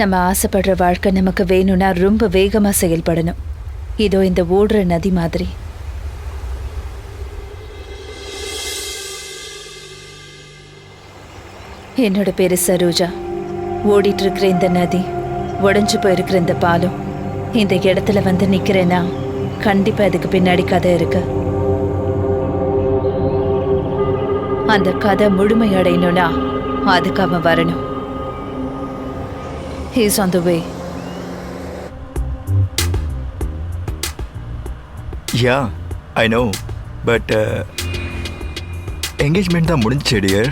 நம்ம ஆசைப்படுற வாழ்க்கை நமக்கு வேணும்னா ரொம்ப வேகமா செயல்படணும். இதோ இந்த ஓடுற நதி மாதிரி. என்னோட பேரு சரோஜா. ஓடிட்டு இருக்கிற இந்த நதி, உடைஞ்சு போயிருக்கிற இந்த பாலம், இந்த இடத்துல வந்து நிக்கிறேன்னா கண்டிப்பா இதுக்கு பின்னாடி கதை இருக்கு. அந்த கதை முழுமையடையணும்னா அதுக்கு அவன் வரணும். He is on the way. Yeah, I know. But engagement தான் முடிஞ்சிச்சு டியர்.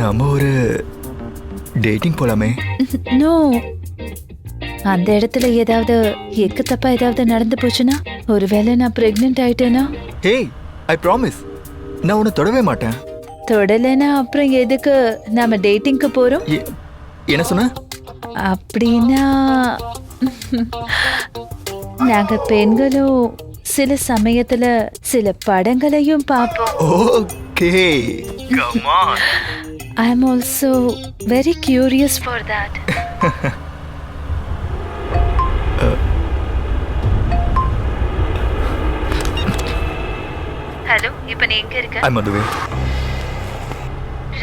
நம்ம ஒரு டேட்டிங் போலாமே? நோ. அந்த இடத்துல ஏதாவது எக்கு தப்பா ஏதாவது நடந்து போச்சுன்னா, ஒருவேளை நான் பிரெக்னென்ட் ஆயிட்டேனா? Hey, I promise. நான் உன்னை தொடவே மாட்டேன். தொடலைன்னா அப்புறம் எதுக்கு நாம டேட்டிங்க்கு போறோம்? என்ன சொன்ன? அப்படின்னா நாங்க பெண்களும் சில சமயத்துல சில படங்களையும் பார்ப்போம். Okay, come on. I am also very curious for that. Hello, இப்போ நீ எங்க இருக்க? I'm on the way.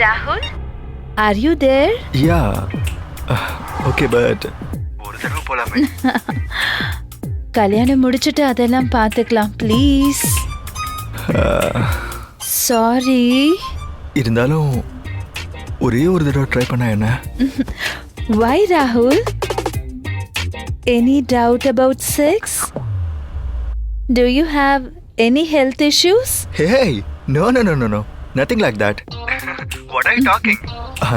ராகுல், are you there? Yeah. Okay, but ஒரு தடவை போலாமே? கல்யாணம் முடிச்சிட்டு அதெல்லாம் பார்த்துக்கலாம் ப்ளீஸ். சாரி. இருந்தாலும் ஒரே ஒரு தடவை ட்ரை பண்ணா என்ன? Why, Rahul? Any doubt about sex? Do you have any health issues? Hey, no. Nothing like that. What are you talking?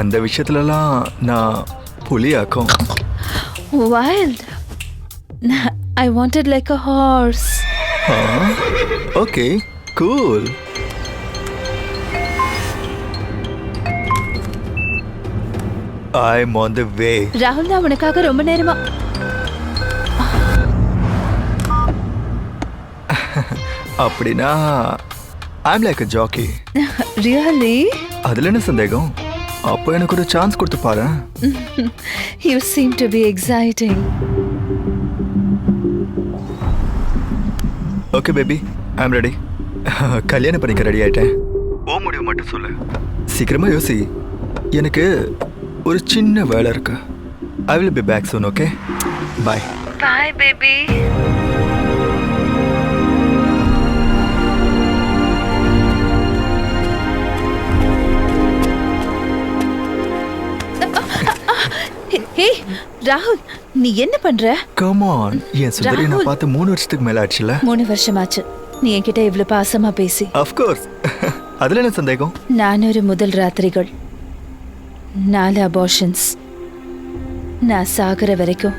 அந்த விஷயத்துலலாம் நான் புலியாக்கும். Wild. I wanted like a horse. Okay, cool. I'm on the way. ராகுல், நான் உனக்காக ரொம்ப நேரமா அப்படின்னா I'm like a jockey. Really? அதுல என்ன சந்தேகம்? அப்போ எனக்கு ஒரு சான்ஸ் கொடுத்து பாரு. You seem to be exciting. Okay baby, I'm ready. கல்யாணம் பண்ணிக்க ரெடி ஆயிட்டேன். ஓ முடிவு மட்டும் சொல்லு. சீக்கிரமா யோசி. எனக்கு ஒரு சின்ன வேலை இருக்கு. I will be back soon, okay? Bye. Bye, baby. Hey, ராகுல், நீ என்ன பண்ற? Come on. என் சுந்தரி நான் பார்த்து 3 வருஷத்துக்கு மேல ஆச்சுல? 3 வருஷமாச்சு நீ என்கிட்ட இவ்வளவு பாசமா பேசி. Of course. அதுல என்ன சந்தேகம்? நான் ஒரு முதல் ராத்திரிகள், 4 abortions. நான் சாகுற வரைக்கும்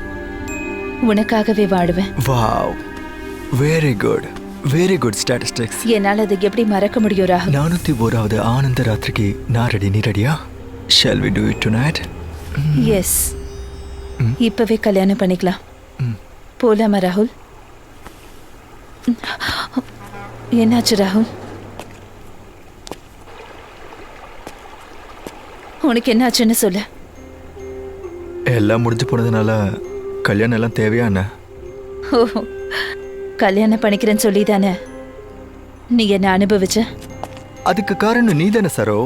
உனக்காகவே வாடுவேன். Wow. Very good. Very good statistics. என்னால அதை எப்படி மறக்க முடியும் ராகுல்? 401வது ஆனந்த ராத்திரிக்கு நான் ரெடி. நீ ரெடியா? Shall we do it tonight? Yes. இப்பவே கல்யாணம் பண்ணிக்கலாம். போலாமா ராகுல்? என்னாச்சு ராகுல்? உனக்கு என்னாச்சுன்னு சொல்லு. எல்லாம் முடிஞ்சு போனதுனால கல்யாணம் எல்லாம் தேவையா என்ன? ஓ, கல்யாணம் பண்ணிக்கிறேன்னு சொல்லி தானே நீ என்ன அனுபவிச்ச? அதுக்கு காரணம் நீ தானே சரோ.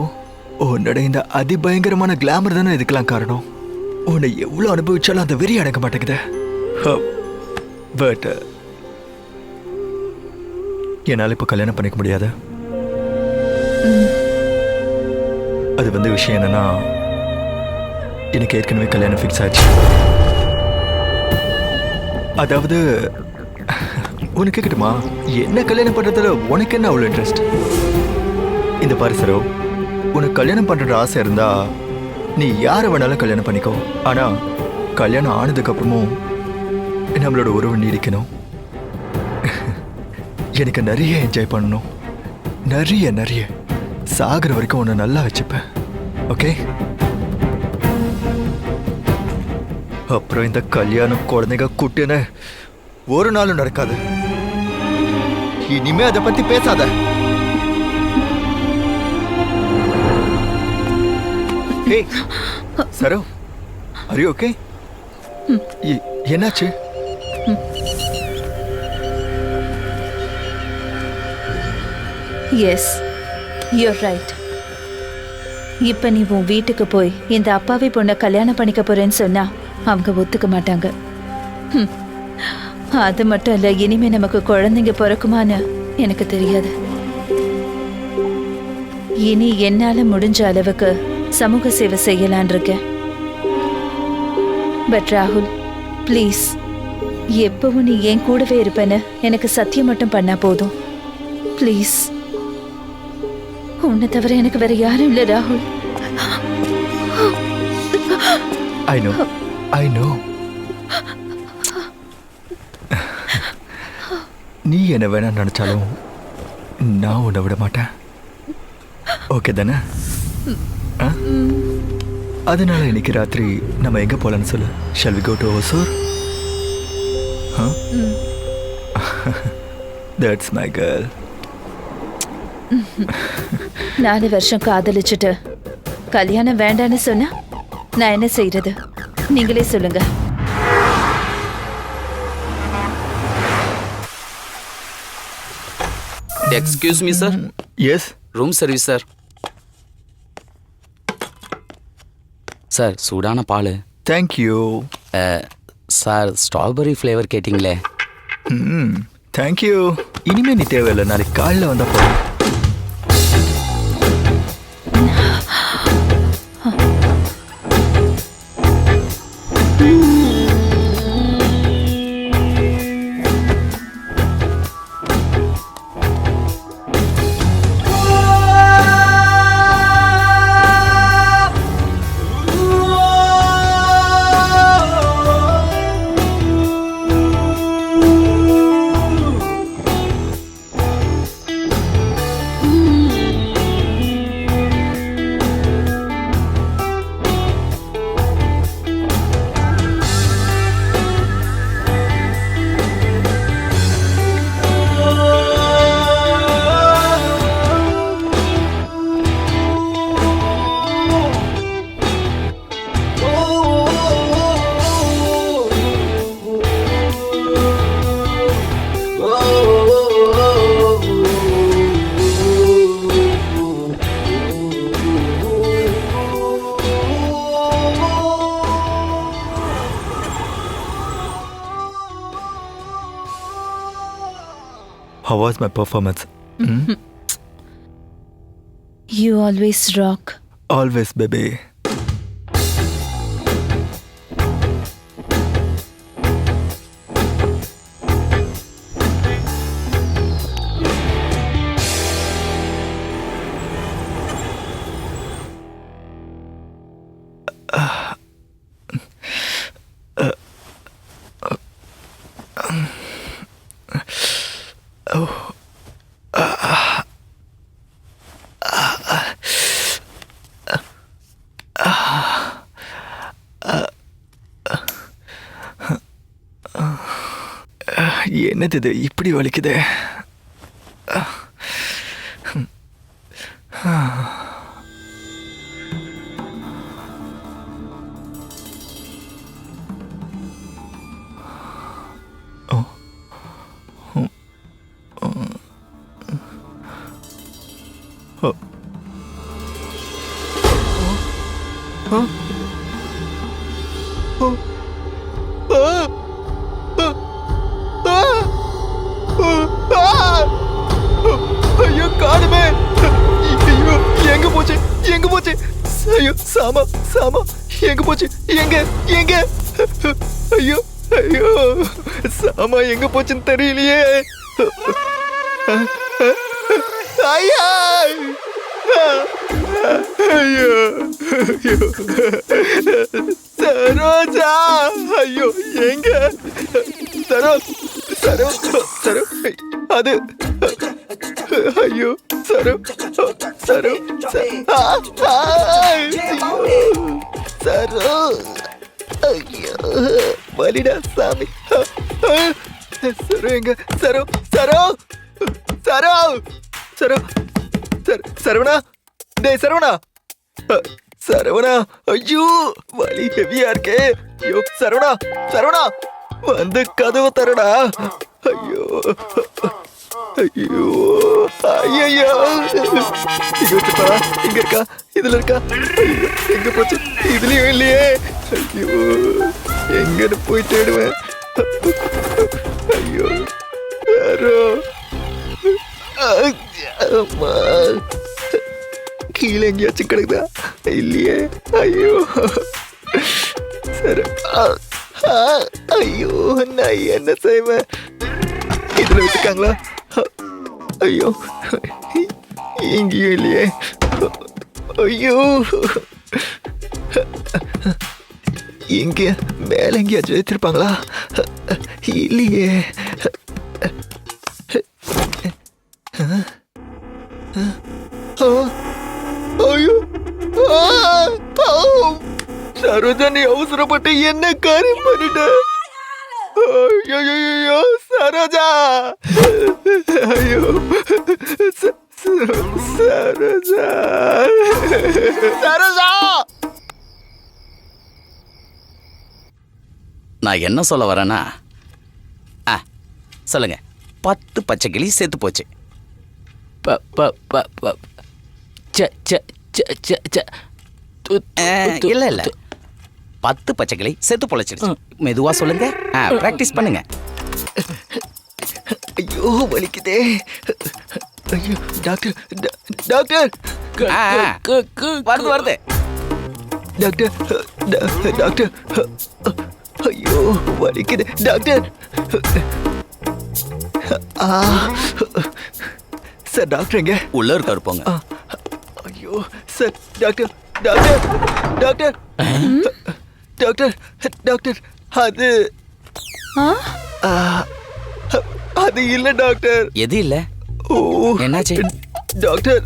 உன்னோட இந்த அதிபயங்கரமான கிளாமர் தானே இதுக்கெல்லாம் காரணம். உன்னை எவ்வளவு அனுபவிச்சாலும் அந்த வெறி அடங்க மாட்டேங்குது. பட் என்னால் இப்போ கல்யாணம் பண்ணிக்க முடியாது. அது விஷயம் என்னன்னா, எனக்கு ஏற்கனவே கல்யாணம் ஃபிக்ஸ் ஆச்சு. அதாவது உனக்கு கேட்கட்டுமா, என்ன கல்யாணம் பண்றதுல உனக்கு என்ன அவ்வளோ இன்ட்ரெஸ்ட்? இந்த பரிசரோ, உனக்கு கல்யாணம் பண்ற ஆசை இருந்தா நீ யாரை வேணாலும் கல்யாணம் பண்ணிக்கோ. ஆனா கல்யாணம் ஆனதுக்கு அப்புறமும் நம்மளோட உறவு நீடிக்கணும். எனக்கு நிறைய என்ஜாய் பண்ணணும். நிறைய சாகிற வரைக்கும் உன்னை நல்லா வச்சுப்பேன். ஓகே? அப்புறம் இந்த கல்யாணம், குழந்தைங்க, குட்டின்னு ஒரு நாளும் நடக்காது. இனிமே அதை பத்தி பேசாத. Saro, are you okay? என்னாச்சு? Yes you're right. இப்ப நீ உன் வீட்டுக்கு போய் இந்த அப்பாவி பொண்ணை கல்யாணம் பண்ணிக்க போறேன்னு சொன்னா அவங்க ஒத்துக்க மாட்டாங்க. அது மட்டும் இல்ல, இனிமே நமக்கு குழந்தைங்க பிறக்குமான்னு எனக்கு தெரியாது. இனி என்னால முடிஞ்ச அளவுக்கு சமூக சேவை செய்யலான் இருக்கேன். பட் ராகுல், ப்ளீஸ், எப்பவும் நீ என் கூடவே இருப்பேன்னு எனக்கு சத்தியம் மட்டும் பண்ணா போதும். ப்ளீஸ், உன்னை தவிர எனக்கு வேற யாரும் இல்லை ராகுல். I know. நீ என்ன வேணா நினைச்சாலும் நான் உன்னை விட மாட்டேன். ஓகே தானே? அதனால இன்னைக்கு ராத்திரி நம்ம எங்க போலான்னு சொல்லு. Shall we go to Hosur? That's my girl. 4 வருஷம் காதலிச்சுட்டு கல்யாணம் வேண்டான்னு சொன்னா நான் என்ன செய்யறது? நீங்களே சொல்லுங்க. Excuse me sir. Yes. Room service sir. Sir, சூடான பால். தேங்க்யூ. சார், ஸ்ட்ராபெரி ஃப்ளேவர் கேட்டிங்களே. தேங்க்யூ. இனிமே நீ தேவையில்லை, நாளைக்கு காலையில் வந்தால் போதும். How was my performance? You always rock. Always, baby. என்னது இது இப்படி வலிக்குது? ஐயோ காணுமே! ஐயோ எங்க போச்சு? எங்க போச்சு? ஐயோ சாமா சாமா எங்க போச்சு? எங்க எங்க? ஐயோ ஐயோ சாமா எங்க போச்சுன்னு தெரியலையே. ஐயா ஐயோ ஐயோ சரோஜா! ஐயோ எங்க சரோ சரோ சரோ அது ஐயோ சரோ சரோ சரோ ஐயோ வலிடா சாமி. சரோ எங்க? சரோ சரோ சரோ சரோ சரவணா! டேய் சரவணா! சரவணா, ஐயோ வலி ஹெவியா இருக்கே. ஐயோ சரவணா, சரவணா வந்து கதவை தரடா. ஐயோ ஐயோ ஐயோ, இங்க வச்சுப்பா, இங்க இருக்கா, இதுல இருக்கா, ஐயோ, எங்க போச்சு, இதுலயும் இல்லையே. ஐயோ எங்கன்னு போய் தேடுவேன். ஐயோ யாரோ, அம்மா, கீழே எங்கேயாச்சும் கிடக்குதா? இல்லையே. ஐயோ சரி, ஐயோ நான் என்ன செய்வேன்? இதுல வச்சுருக்காங்களா? ஐயோ எங்கேயும் இல்லையே. ஐயோ எங்க மேல எங்கேயாச்சும் வச்சிருப்பாங்களா? இல்லையே. ஐயோ சரோஜா, நீ அவசரப்பட்டு என்ன காரியம் பண்ணிட்ட? ஐயோ சரோஜா, ஐயோ சரோஜா, சரோஜா. நான் என்ன சொல்ல வரேன்னா, சொல்லுங்க. 10 பச்சை கிளி செத்து போச்சு. இல்ல இல்ல, 10 பச்சை கிளி செத்து பொழைச்சிடுச்சு. மெதுவா சொல்லுங்க, பிராக்டிஸ் பண்ணுங்க. ஐயோ வலிக்குதே. ஐயோ டாக்டர், டாக்டர், வருது வருது டாக்டர், டாக்டர், ஐயோ வலிக்குது டாக்டர். சார் டாக்டர் எங்க? உள்ள இருக்காரு, போங்க. ஐயோ sir, doctor, doctor, doctor, doctor, doctor, அது அது இல்ல டாக்டர். எது இல்ல? ஓ என்னாச்சு டாக்டர்?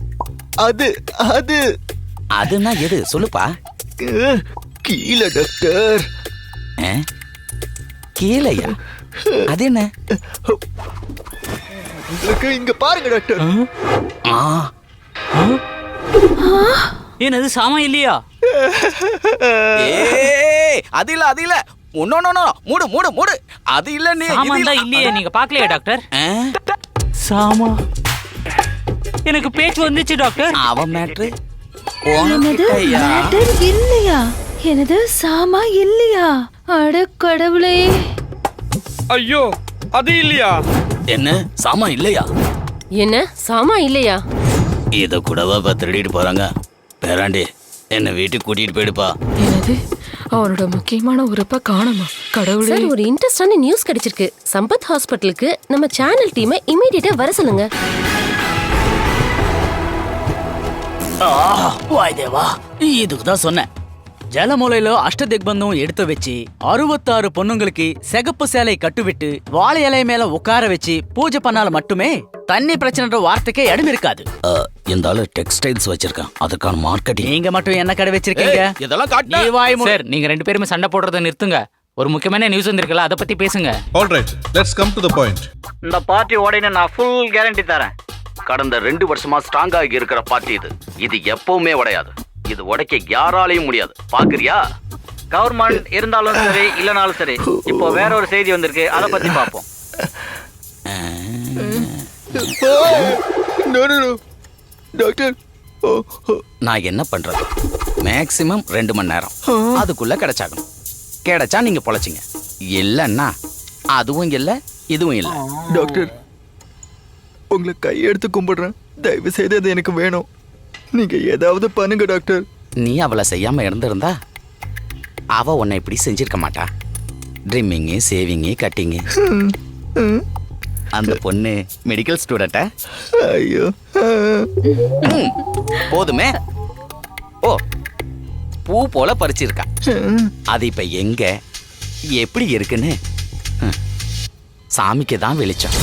அது அது அதுனா எது சொல்லுப்பா. கீழே டாக்டர். கீழையா? அது என்ன? உங்களுக்கு இங்க பாருங்க டாக்டர். என்னது சாமா இல்லையா? அது இல்ல, அது இல்ல. மூடு மூடு மூடு. அது இல்ல. சாமான் தான் இல்லையே, நீங்க பாக்கலையா டாக்டர்? சாமா எனக்கு பேச்சு வந்துச்சு டாக்டர். அவன் மேட்ரு என்னது மேட்டர் இல்லையா? எனது சாமா இல்லையா? அட கடவுளே. ஐயோ அது இல்லையா? என்ன சாமா இல்லையா? என்ன சாமா இல்லையா? இத கூடவா திருடிட்டு போறாங்க? பேராண்டி, என்ன வீட்டுக்கு கூட்டிட்டு போயிடுப்பா. என்னது, அவனோட முக்கியமான உறுப்பை காணுமா? கடவுளே. சார், ஒரு இன்ட்ரெஸ்டான நியூஸ் கிடைச்சிருக்கு. சம்பத் ஹாஸ்பிட்டலுக்கு நம்ம சேனல் டீமை இமீடியட்டா வர சொல்லுங்க. வாய் தேவா, இதுக்கு தான் சொன்னேன். ஜலமூலையில அஷ்டதிக்பந்தம் எடுத்து வச்சு 66 பொண்ணுங்களுக்கு சிகப்பு சேலை கட்டுவிட்டு வாழை இலை மேல உட்கார வச்சு பூஜை பண்ணால மட்டுமே தண்ணி பிரச்சனைன்ற வார்த்தைக்கே இடம் இருக்காது. இந்த ஆளு டெக்ஸ்டைல்ஸ் வச்சிருக்கான், அதுக்கான மார்க்கெட்டிங். நீங்க மட்டும் என்ன கடை வச்சிருக்கீங்க? இதெல்லாம் காட்டு. சார், நீங்க 2 பேருமே சண்டை போடுறத நிறுத்துங்க. ஒரு முக்கியமான நியூஸ் வந்திருக்கல, அதை பத்தி பேசுங்க. All right, let's come to the point. இந்த பார்ட்டி ஓடின நான் ஃபுல் கேரண்டி தரேன். கடந்த 2 வருஷமா ஸ்ட்ராங்கா இருக்கிற பார்ட்டி இது. இது எப்பவுமே உடையாது. இது உடைக்க யாராலையும் முடியாது. பாக்குறியா? கவர்மெண்ட் இருந்தாலும் சரி இல்லனாலும் சரி, இப்போ வேற ஒரு செய்தி வந்திருக்கு, அதை பத்தி பார்ப்போம். டாக்டர், நான் என்ன பண்றது? மேக்ஸிமம் 2 மணி நேரம் அதுக்குள்ள கிடைச்சாகணும். கிடைச்சா நீங்க பொழைச்சிங்க, இல்லன்னா அதுவும் இல்ல இதுவும் இல்ல. டாக்டர், உங்களை கையெடுத்து கும்பிடுறேன், தயவு செய்து அது எனக்கு வேணும். நீங்க ஏதாவது பண்ணுங்க டாக்டர். நீ அவளை செய்யாம இருந்திருந்தா அவ உன்னை இப்படி செஞ்சிருக்க மாட்டா. ட்ரிம்மிங்கு, சேவிங்கு, கட்டிங்கு. அந்த பொண்ணு மெடிக்கல் ஸ்டூடெண்ட்டா? ஐயோ போதுமே. ஓ, பூ போல பறிச்சிருக்கா. அது இப்ப எங்க எப்படி இருக்குன்னு சாமிக்கு தான் வெளிச்சம்.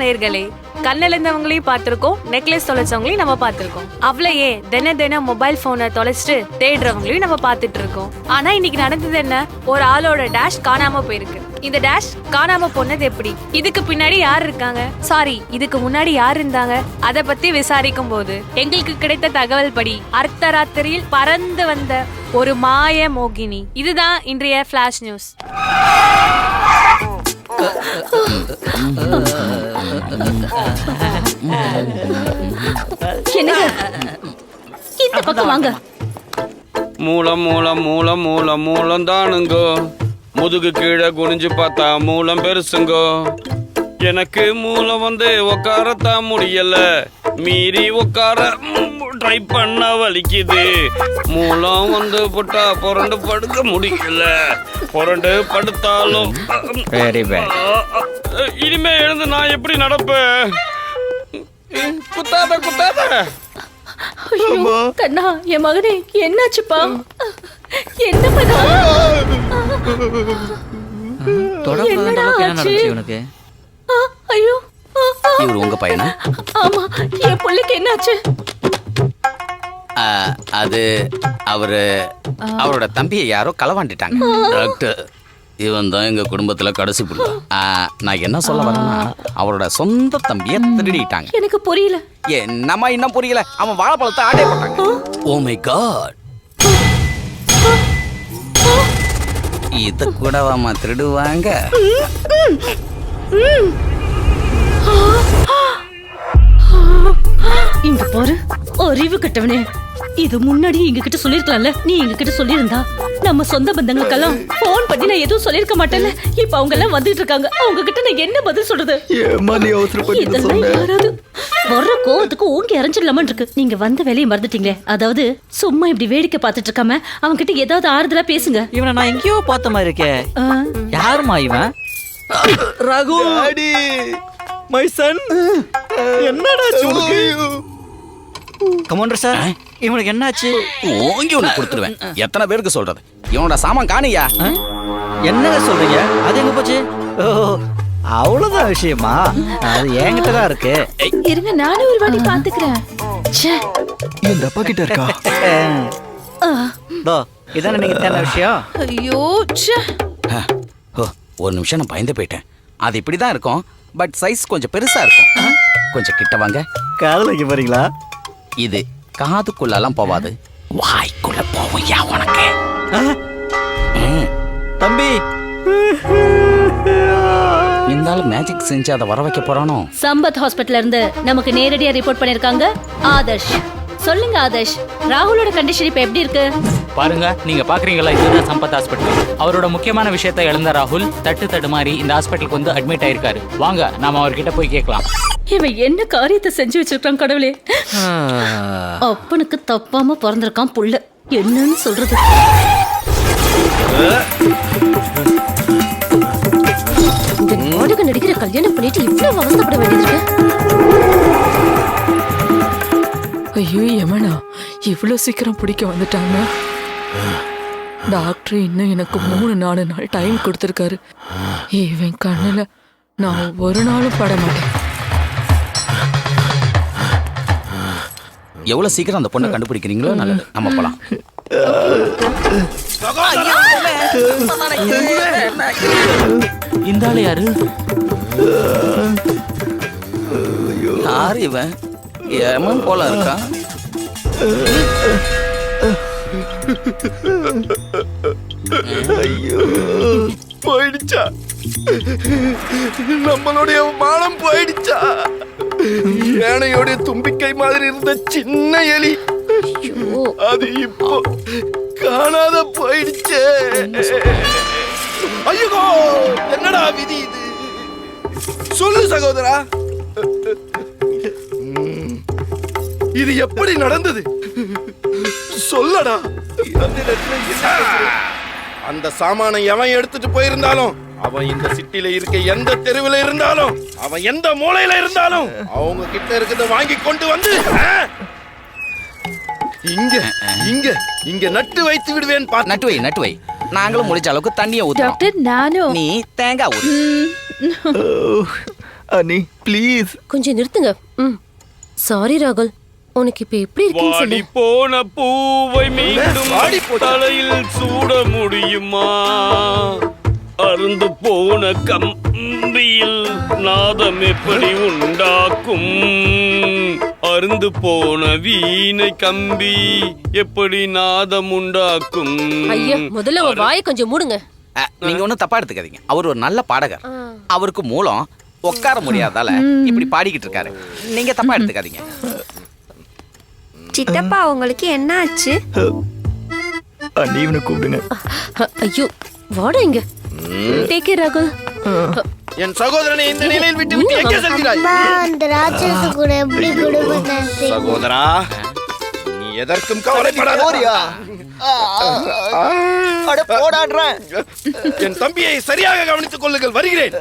நேர்களே, கண்ணிழந்தவங்களையும் பார்த்திருக்கோம், நெக்லஸ் தொலைச்சவங்களையும் நம்ம பார்த்திருக்கோம். அவ்வளையே தினம் மொபைல் போனை தொலைச்சிட்டு தேடுறவங்களையும் நம்ம பார்த்துட்டு இருக்கோம். ஆனா இன்னைக்கு நடந்தது என்ன? ஒரு ஆளோட டேஷ் காணாம போயிருக்கு. இந்த டேஷ் காணாம போனது எப்படி? இதுக்கு பின்னாடி யார் இருக்காங்க? சாரி, இதுக்கு முன்னாடி யார் இருந்தாங்க? அத பத்தி விசாரிக்கும் போது எங்களுக்கு கிடைத்த தகவல் படி அர்த்தராத்திரியில் பறந்து வந்த ஒரு மாய மோகினி. இதுதான் இன்றைய ஃபிளாஷ் நியூஸ். இந்த பக்கம் வாங்க. மூலம் தானுங்கோ, முதுகு கீழே குனிஞ்சு பார்த்தா மூலம் பெருசுங்கோ. எனக்கு மூலம் வந்து உட்காரத்தான் முடியல, மீறி உட்கார ட்ரை பண்ண வலிக்குது. மூலம் வந்து போட்டா புரண்டு படுக்க முடியல, புரண்டு படுத்தாலும் இனிமே எழுந்து நான் எப்படி நடப்பேன்? குத்தாத. ஐயோ, கண்ணா, என் மகனே, என்னாச்சுப்பா? என்ன பண்ணா? என்னடா ஆச்சு? ஐயோ, இவர் உங்க பையனா? ஆமா, என் பிள்ளைக்கு என்னாச்சு? அது அவரோட தம்பியை யாரோ களவாண்டிட்டாங்க டாக்டர். இவன் தான் எங்க குடும்பத்துல கடைசி புள்ள. நான் என்ன சொல்ல வரேன்னா, அவரோட சொந்த தம்பியை திருடிட்டாங்க. எனக்கு புரியல. என்னம்மா இன்னும் புரியல? அவன் வாழைப்பழத்தை ஆட்டே போட்டாங்க. ஓ மை காட், இத கூடவாமா திருடுவாங்க? இங்க பாரு, அறிவு கட்டவனே, இது முன்னாடி எங்க கிட்ட சொல்லிருக்கலாம்ல. நீ எங்க கிட்ட சொல்லியிருந்தா நம்ம சொந்த பந்தங்களுக்கெல்லாம் போன் பண்ணி நான் எதுவும் சொல்லிருக்க மாட்டேன்ல. இப்ப அவங்க எல்லாம் வந்துட்டு இருக்காங்க, அவங்க கிட்ட நான் என்ன பதில் சொல்றது? இதெல்லாம் யாராவது வர்ற கோவத்துக்கு ஓங்கி அரைஞ்சிடலாமன் இருக்கு. நீங்க வந்த வேலையை மறந்துட்டீங்களே. அதாவது சும்மா இப்படி வேடிக்கை பார்த்துட்டு இருக்காம அவங்க கிட்ட ஏதாவது ஆறுதலா பேசுங்க. இவனை நான் எங்கேயோ பார்த்த மாதிரி இருக்கேன். யாருமா இவன்? Raghu, my son. என்னடா சொல்லுங்க? கமாண்டர் சார், இவனுக்கு என்னாச்சு? ஓங்கி ஒன்று கொடுத்துருவேன். எத்தனை பேருக்கு சொல்றது? இவனோட சாமான் காணியா? என்னங்க சொல்றீங்க? அது எங்க போச்சு? ஓ, அவ்வளவுதான் விஷயமா? அது என்கிட்ட தான் இருக்கு. இருங்க, நானும் ஒரு வாட்டி பாத்துக்கிறேன். என் அப்பா கிட்ட இருக்கா? இதானே நீங்க தேன விஷயம். ஐயோ, ஒரு நிமிஷம் நான் பயந்து போயிட்டேன். அது இப்படிதான் இருக்கும், பட் சைஸ் கொஞ்சம் பெருசா இருக்கும். கொஞ்சம் கிட்ட வாங்க. காதல் வைக்க போறீங்களா? இது காதுக்குள்ளெல்லாம் போவாது, வாய்க்குள்ள போவும். யா உனக்கு தம்பி, இந்த ஆள் மேஜிக் செஞ்சு அதை வர வைக்க போறானோ? சம்பத் ஹாஸ்பிட்டல்ல இருந்து நமக்கு நேரடியா ரிப்போர்ட் பண்ணிருக்காங்க ஆதர்ஷ். சொல்லுங்க ஆதர்ஷ், ராகுலோட கண்டிஷன் இப்ப எப்படி இருக்கு? பாருங்க, நீங்க பாக்குறீங்களா, இதுதான் சம்பத் ஹாஸ்பிட்டல். அவரோட முக்கியமான விஷயத்தை இழந்த ராகுல் தட்டு மாறி இந்த ஹாஸ்பிட்டலுக்கு வந்து அட்மிட் ஆயிருக்காரு. வாங்க, நாம அவர்கிட்ட போய் கேட்கலாம். இவன் என்ன காரியத்தை செஞ்சு வச்சிருக்கான் கடவுளே. அப்பனுக்கு தப்பாம பிறந்திருக்கான் புள்ள. என்னன்னு சொல்றது? இந்த நாடகம் நடிக்கிற கல்யாணம் பண்ணிட்டு இவ்வளவு அவஸ்தைப்பட வேண்டியது. ஐயோ யமனா, இவ்வளவு சீக்கிரம் பிடிக்க வந்துட்டாங்க. டாக்டர் இன்னும் எனக்கு 3-4 நாள் டைம் கொடுத்துருக்காரு. இவன் கண்ணுல நான் ஒரு நாளும் பட மாட்டேன். எவ்வளவு சீக்கிரம் அந்த பொண்ணை கண்டுபிடிக்கிறீங்களோ நல்லது. நம்ம போலாம். இந்த ஆளு யாரு? யாரு இவன்? ஏமன் போல இருக்கான். ஐயோ, போயிடுச்சா? நம்மளுடைய மானம் போயிடுச்சா? யானையோடைய தும்பிக்கை மாதிரி இருந்த சின்ன எலி அது இப்போ காணாத போயிடுச்சே. ஐயோ, என்னடா விதி இது? சொல்லு சகோதரா, இது எப்படி நடந்தது? சொல்லடா. அந்த சாமானை எவன் எடுத்துட்டு போயிருந்தாலும், அவன் இந்த சிட்டில இருக்க எந்த தெருவில் இருந்தாலும், அவன் எந்த மூலையில இருந்தாலும், அவங்க கிட்ட இருக்கிறத வாங்கி கொண்டு வந்து இங்க இங்க இங்க நட்டு வைத்து விடுவேன். நட்டு வை. நாங்களும் முடிச்ச அளவுக்கு தண்ணியை ஊத்துறோம். டாக்டர், நானும். நீ தேங்காய் ஊத்து. அண்ணி ப்ளீஸ். கொஞ்சம் நிறுத்துங்க. சாரி ராகுல், உனக்கு இப்ப எப்படி இருக்குன்னு வாடி சொல்லு. போன பூவை மீண்டும் தலையில் சூட முடியுமா? அருந்து போன கம்பியில் நாதம் எப்படி உண்டாக்கும்? அருந்து போன வீணை கம்பி எப்படி நாதம் உண்டாக்கும்? ஐயா, முதல்ல உன் வாயை கொஞ்சம் மூடுங்க. நீங்க ஒன்றும் தப்பா எடுத்துக்காதீங்க. அவர் ஒரு நல்ல பாடகர். அவருக்கு மூலம் உட்கார முடியாதால இப்படி பாடிக்கிட்டு இருக்காரு. நீங்க தப்பா எடுத்துக்காதீங்க. சித்தப்பா உங்களுக்கு என்ன ஆச்சு? அண்ணி இவனை கூப்பிடுங்க. ஐயோ, வாடா இங்க. டேக் கேர் ராகுல். என் சகோதரனை இந்த நிலையில் விட்டு விட்டு எங்கே செல்கிறாய்? அந்த ராட்சச கூட எப்படி குடும்பம் சகோதரா, நீ எதற்கும் கவலைப்படாத. அட போடான்றேன். என் தம்பியை சரியாக கவனித்துக் கொள்ளுங்கள். வருகிறேன்.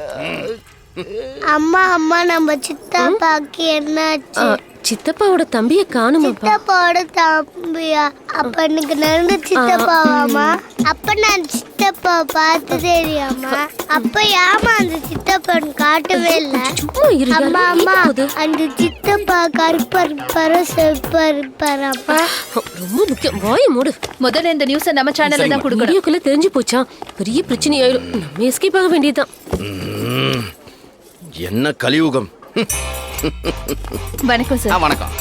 அம்மா அம்மா நம்ம சித்தப்பாக்கு என்னாச்சு? சித்தப்பாவோட தம்பிய காணுமாப்பா? சித்தப்பாவோட தம்பியா? அப்ப எனக்கு நடந்த சித்தப்பாவாமா? அப்ப நான் சித்தப்பா பார்த்து தெரியாமா? அப்ப ஏமா அந்த சித்தப்பன் காட்டவே இல்ல? சும்மா இரு. அம்மா அம்மா, அந்த சித்தப்பா கருப்பர் பரப்பரப்பா. ரொம்ப முக்கியம். வாயை மூடு. முதல்ல இந்த நியூஸை நம்ம சேனல்ல தான் கொடுக்கணும். வீடியோக்குள்ள தெரிஞ்சு போச்சா? பெரிய பிரச்சனை ஆயிடும். நம்ம எஸ்கேப் ஆக வேண்டியதுதான். என்ன கலியுகம். வணக்கம் சார். வணக்கம்.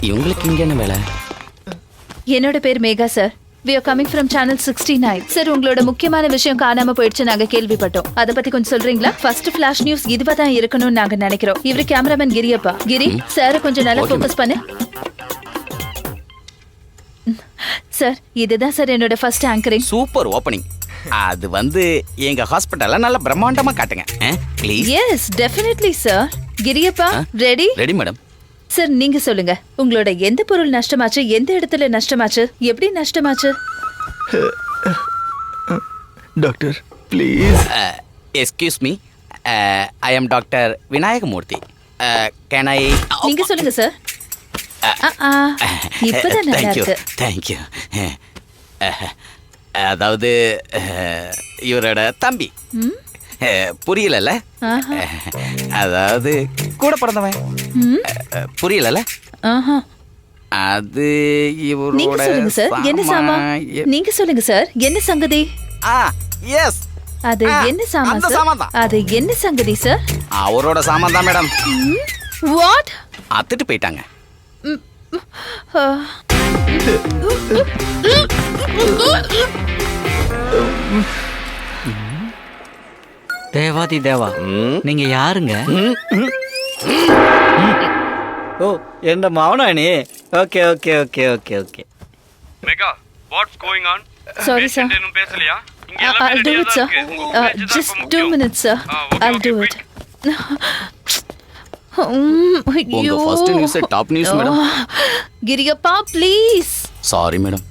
இவங்களுக்கு இங்க என்ன வேலை? என்னோட பேர் Megha sir. We are coming from channel 69. Sir, உங்களோட முக்கியமான விஷயம் காணாம போயிடுச்சு நாங்க கேள்விப்பட்டோம். அத பத்தி கொஞ்சம் சொல்றீங்களா? ஃபர்ஸ்ட் ஃபிளாஷ் நியூஸ் இதுவா தான் இருக்கணும்னு நாங்க நினைக்கிறோம். இவரு கேமராமேன் கிரியப்பா. கிரி சார் கொஞ்சம் நல்லா ஃபோக்கஸ் பண்ணு. சார், இதுதான் சார் என்னோட ஃபர்ஸ்ட் ஆங்கரிங். Super opening. அது வந்து எங்க ஹாஸ்பிட்டல்ல நல்ல பிரம்மாண்டமா காட்டுங்க please. Yes definitely sir. Giriyappa ready? Ready madam. Sir, நீங்க சொல்லுங்க, உங்களோட எந்த பொருள் நஷ்டமாச்சு, எந்த இடத்துல நஷ்டமாச்சு, எப்படி நஷ்டமாச்சு? Doctor please. Excuse me, I am doctor Vinayagamoorthy. Can I? நீங்க சொல்லுங்க சார். இப்பதான் நல்லா தேங்க்யூ இருக்கு. தேங்க்யூ. அதாவது இவரோட தம்பி. புரியலல்ல? அதாவது கூட பிறந்தவன். புரியலல்ல? அது நீங்க இவரோட சொல்லுங்க சார், என்ன சாமா? நீங்க சொல்லுங்க சார், என்ன சங்கதி? எஸ், அது என்ன சாமா அந்த சார்? சாமான் தான். அது என்ன சங்கதி சார்? அவரோட சாமான் தான் மேடம். வாட்? அத்துட்டு போயிட்டாங்க. தேவாதி தேவா, நீங்க யாருங்க? ஓ, எந்த மவனா நீ? Okay okay okay okay okay. Mega, what's going on? Sorry sir. இன்னும் பேசலையா? இங்க I'll do it sir. Just 2 minutes sir. I'll do it. உங்க first news top news madam. Giriyappa please. Sorry madam.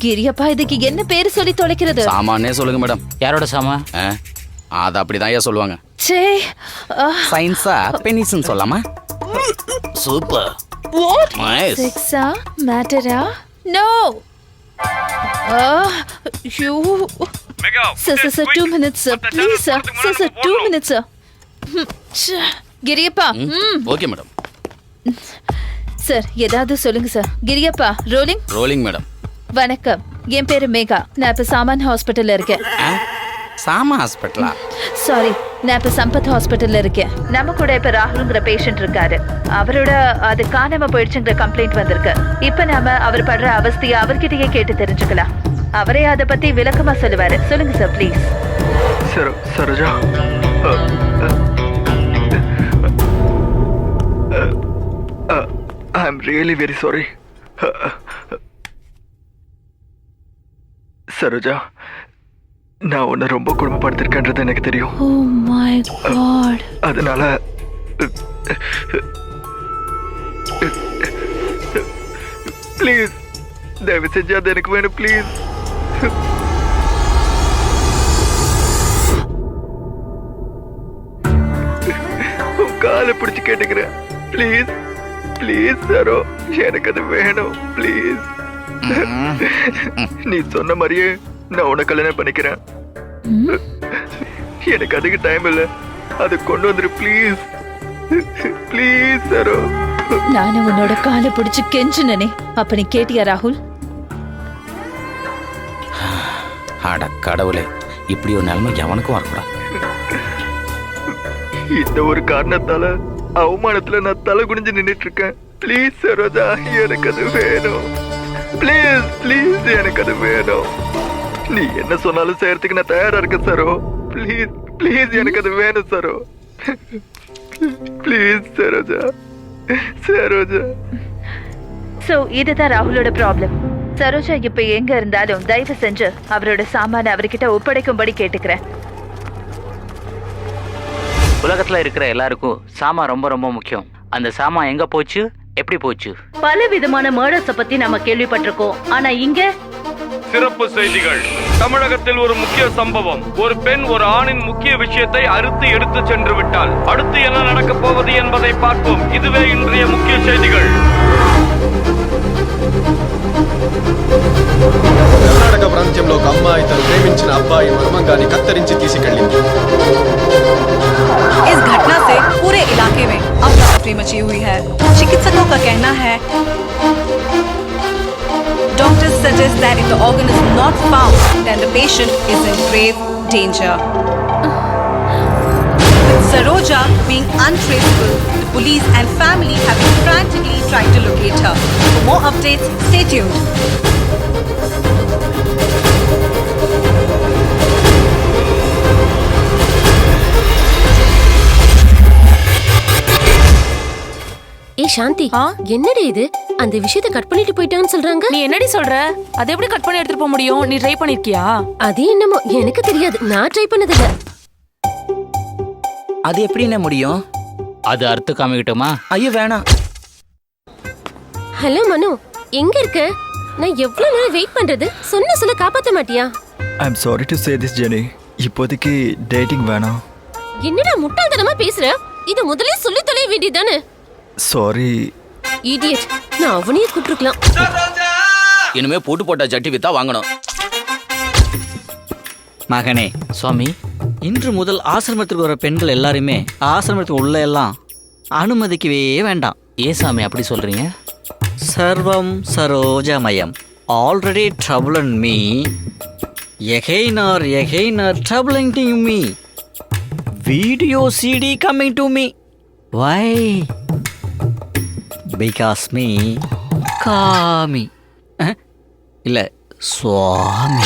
Giriyappa, இதுக்கு என்ன பேரு சொல்லி தொலைக்கிறது? சாமானே சொல்லுங்க மேடம். யாரோட சாமா? அது அப்படிதான் ஐயா சொல்லுவாங்க. சே, சயின்ஸா பெனிஸ்ன்னு சொல்லாமா? சூப்பர். வாட்? நைஸ். செக்ஸா மேட்டரா? No. You. Mega, Sir, 2 minutes sir. Please sir. Sir, 2 minutes sir. Giriyappa. Okay madam. Sir, ஏதாவது சொல்லுங்க sir. Giriyappa, rolling. Rolling madam. வணக்கம், என் பேரு மேகா. நான் இப்ப சாமான் ஹாஸ்பிட்டல்ல இருக்கேன். சாமா ஹாஸ்பிட்டலா? சாரி, நான் இப்ப சம்பத் ஹாஸ்பிட்டல்ல இருக்கேன். நம்ம கூட இப்ப ராகுல்ங்கிற பேஷண்ட் இருக்காரு. அவரோட அது காணாம போயிடுச்சுங்கிற கம்ப்ளைண்ட் வந்திருக்கு. இப்ப நாம அவர் படுற அவஸ்தையை அவர்கிட்டயே கேட்டு தெரிஞ்சுக்கலாம். அவரே அதை பத்தி விளக்கமா சொல்லுவாரு. சொல்லுங்க sir please. Saroja, I'm really very sorry. Saroja, நான் உன்னை ரொம்ப குடும்பப்படுத்திருக்கேன்றது எனக்கு தெரியும். Oh my God. அதனால ப்ளீஸ் தயவு செஞ்சு அது எனக்கு வேணும் ப்ளீஸ். காலை பிடிச்சு கேட்டுக்கிறேன் ப்ளீஸ் ப்ளீஸ் சரோ, எனக்கு அது வேணும் ப்ளீஸ். நீ சொன்ன மாதிரியே நான் உன்னை கல்யாணம் பண்ணிக்கிறேன். எனக்கு அதுக்கு டைம் இல்லை. அது கொண்டு வந்துரு ப்ளீஸ். ப்ளீஸ் சரோ. நானும் உன்னோட காலை பிடிச்சு கெஞ்சினனே, அப்ப நீ கேட்டியா ராகுல்? அட கடவுளே, இப்படி ஒரு நிலைமை எவனுக்கும் வரக்கூடாது. இந்த ஒரு காரணத்தால அவமானத்துல நான் தலை குனிஞ்சு நின்னுட்டு இருக்கேன். ப்ளீஸ் சரோஜா, எனக்கு அது வேணும். ப்ளீஸ் ப்ளீஸ், எனக்கு அது வேணும். நீ என்ன சொன்னாலும் செய்யறதுக்கு நான் தயாரா இருக்கேன் சரோ. ப்ளீஸ் ப்ளீஸ், எனக்கு அது வேணும் சரோ. ப்ளீஸ் சரோஜா, சரோஜா. சோ இதுதான் ராகுலோட ப்ராப்ளம். சரோஜா இப்ப எங்க இருந்தாலும் தயவு செஞ்சு அவரோட சாமான அவர்கிட்ட ஒப்படைக்கும்படி கேட்டுக்கிறேன். உலகத்துல இருக்கிற எல்லாருக்கும் சாமா ரொம்ப ரொம்ப முக்கியம். அந்த சாமா எங்க போச்சு, எப்படி போச்சு? பல விதமான மர்டர்ஸ பத்தி நம்ம கேள்விப்பட்டிருக்கோம். ஆனா இங்க சிறப்பு செய்திகள். தமிழகத்தில் ஒரு முக்கிய சம்பவம். ஒரு பெண் ஒரு ஆணின் முக்கிய விஷயத்தை அறுத்து எடுத்து சென்று விட்டால் அடுத்து என்ன நடக்கப் போவது என்பதை பார்ப்போம். இதுவே இன்றைய முக்கிய செய்திகள். కర్ణాటక ప్రాంతంలో ఒక అమ్మాయి తను ప్రేమించిన అబ్బాయి మర్మంగాన్ని కత్తిరించి తీసుకెళ్ళింది. इस घटना से पूरे इलाके में अफरा तफरी मची हुई है. चिकित्सकों का कहना है doctors suggest that if the organ is not found then the patient is in grave danger. With Saroja being untraceable, the police and family have been frantically trying to locate her. For more updates, stay tuned. ஏ சாந்தி, என்னடி இது? அந்த விஷயத்தை cut பண்ணிட்டு போயிட்டான்னு சொல்றாங்க. நீ என்னடி சொல்ற? அதை எப்படி கட் பண்ணி எடுத்துட்டு போக முடியும்? நீ ட்ரை பண்ணிருக்கியா? அது என்னமோ எனக்கு தெரியாது, நான் ட்ரை பண்ணதில்ல. அது எப்படி என்ன முடியும்? அது அறுத்து காமிக்கிட்டோமா? ஐயோ வேணாம். ஹலோ மனு, எங்க இருக்க? நான் எவ்வளவு நேரம் வெயிட் பண்றது? சொன்ன சொல்ல காப்பாத்த மாட்டியா? I am sorry to say this Jenny, இப்போதைக்கு டேட்டிங் வேணாம். என்னடா முட்டாள்தனமா பேசுற? இது முதல்ல சொல்லி தொலைய வேண்டியதானே? சாரி. இடியட், நான் அவனையே கூப்பிட்டுருக்கலாம். இனிமே போட்டு போட்ட ஜட்டி வித்தா வாங்கணும். மகனே சுவாமி, இன்று முதல் ஆசிரமத்துக்கு வர பெண்கள் எல்லாருமே ஆசிரமத்துக்கு உள்ள எல்லாம் அனுமதிக்கவே வேண்டாம். ஏன் சாமி அப்படி சொல்றீங்க? சர்வம் சரோஜமயம். Already trouble me. Again are troubling to me. Video CD coming to me. Why? Because me காமி இல்ல சுவாமி.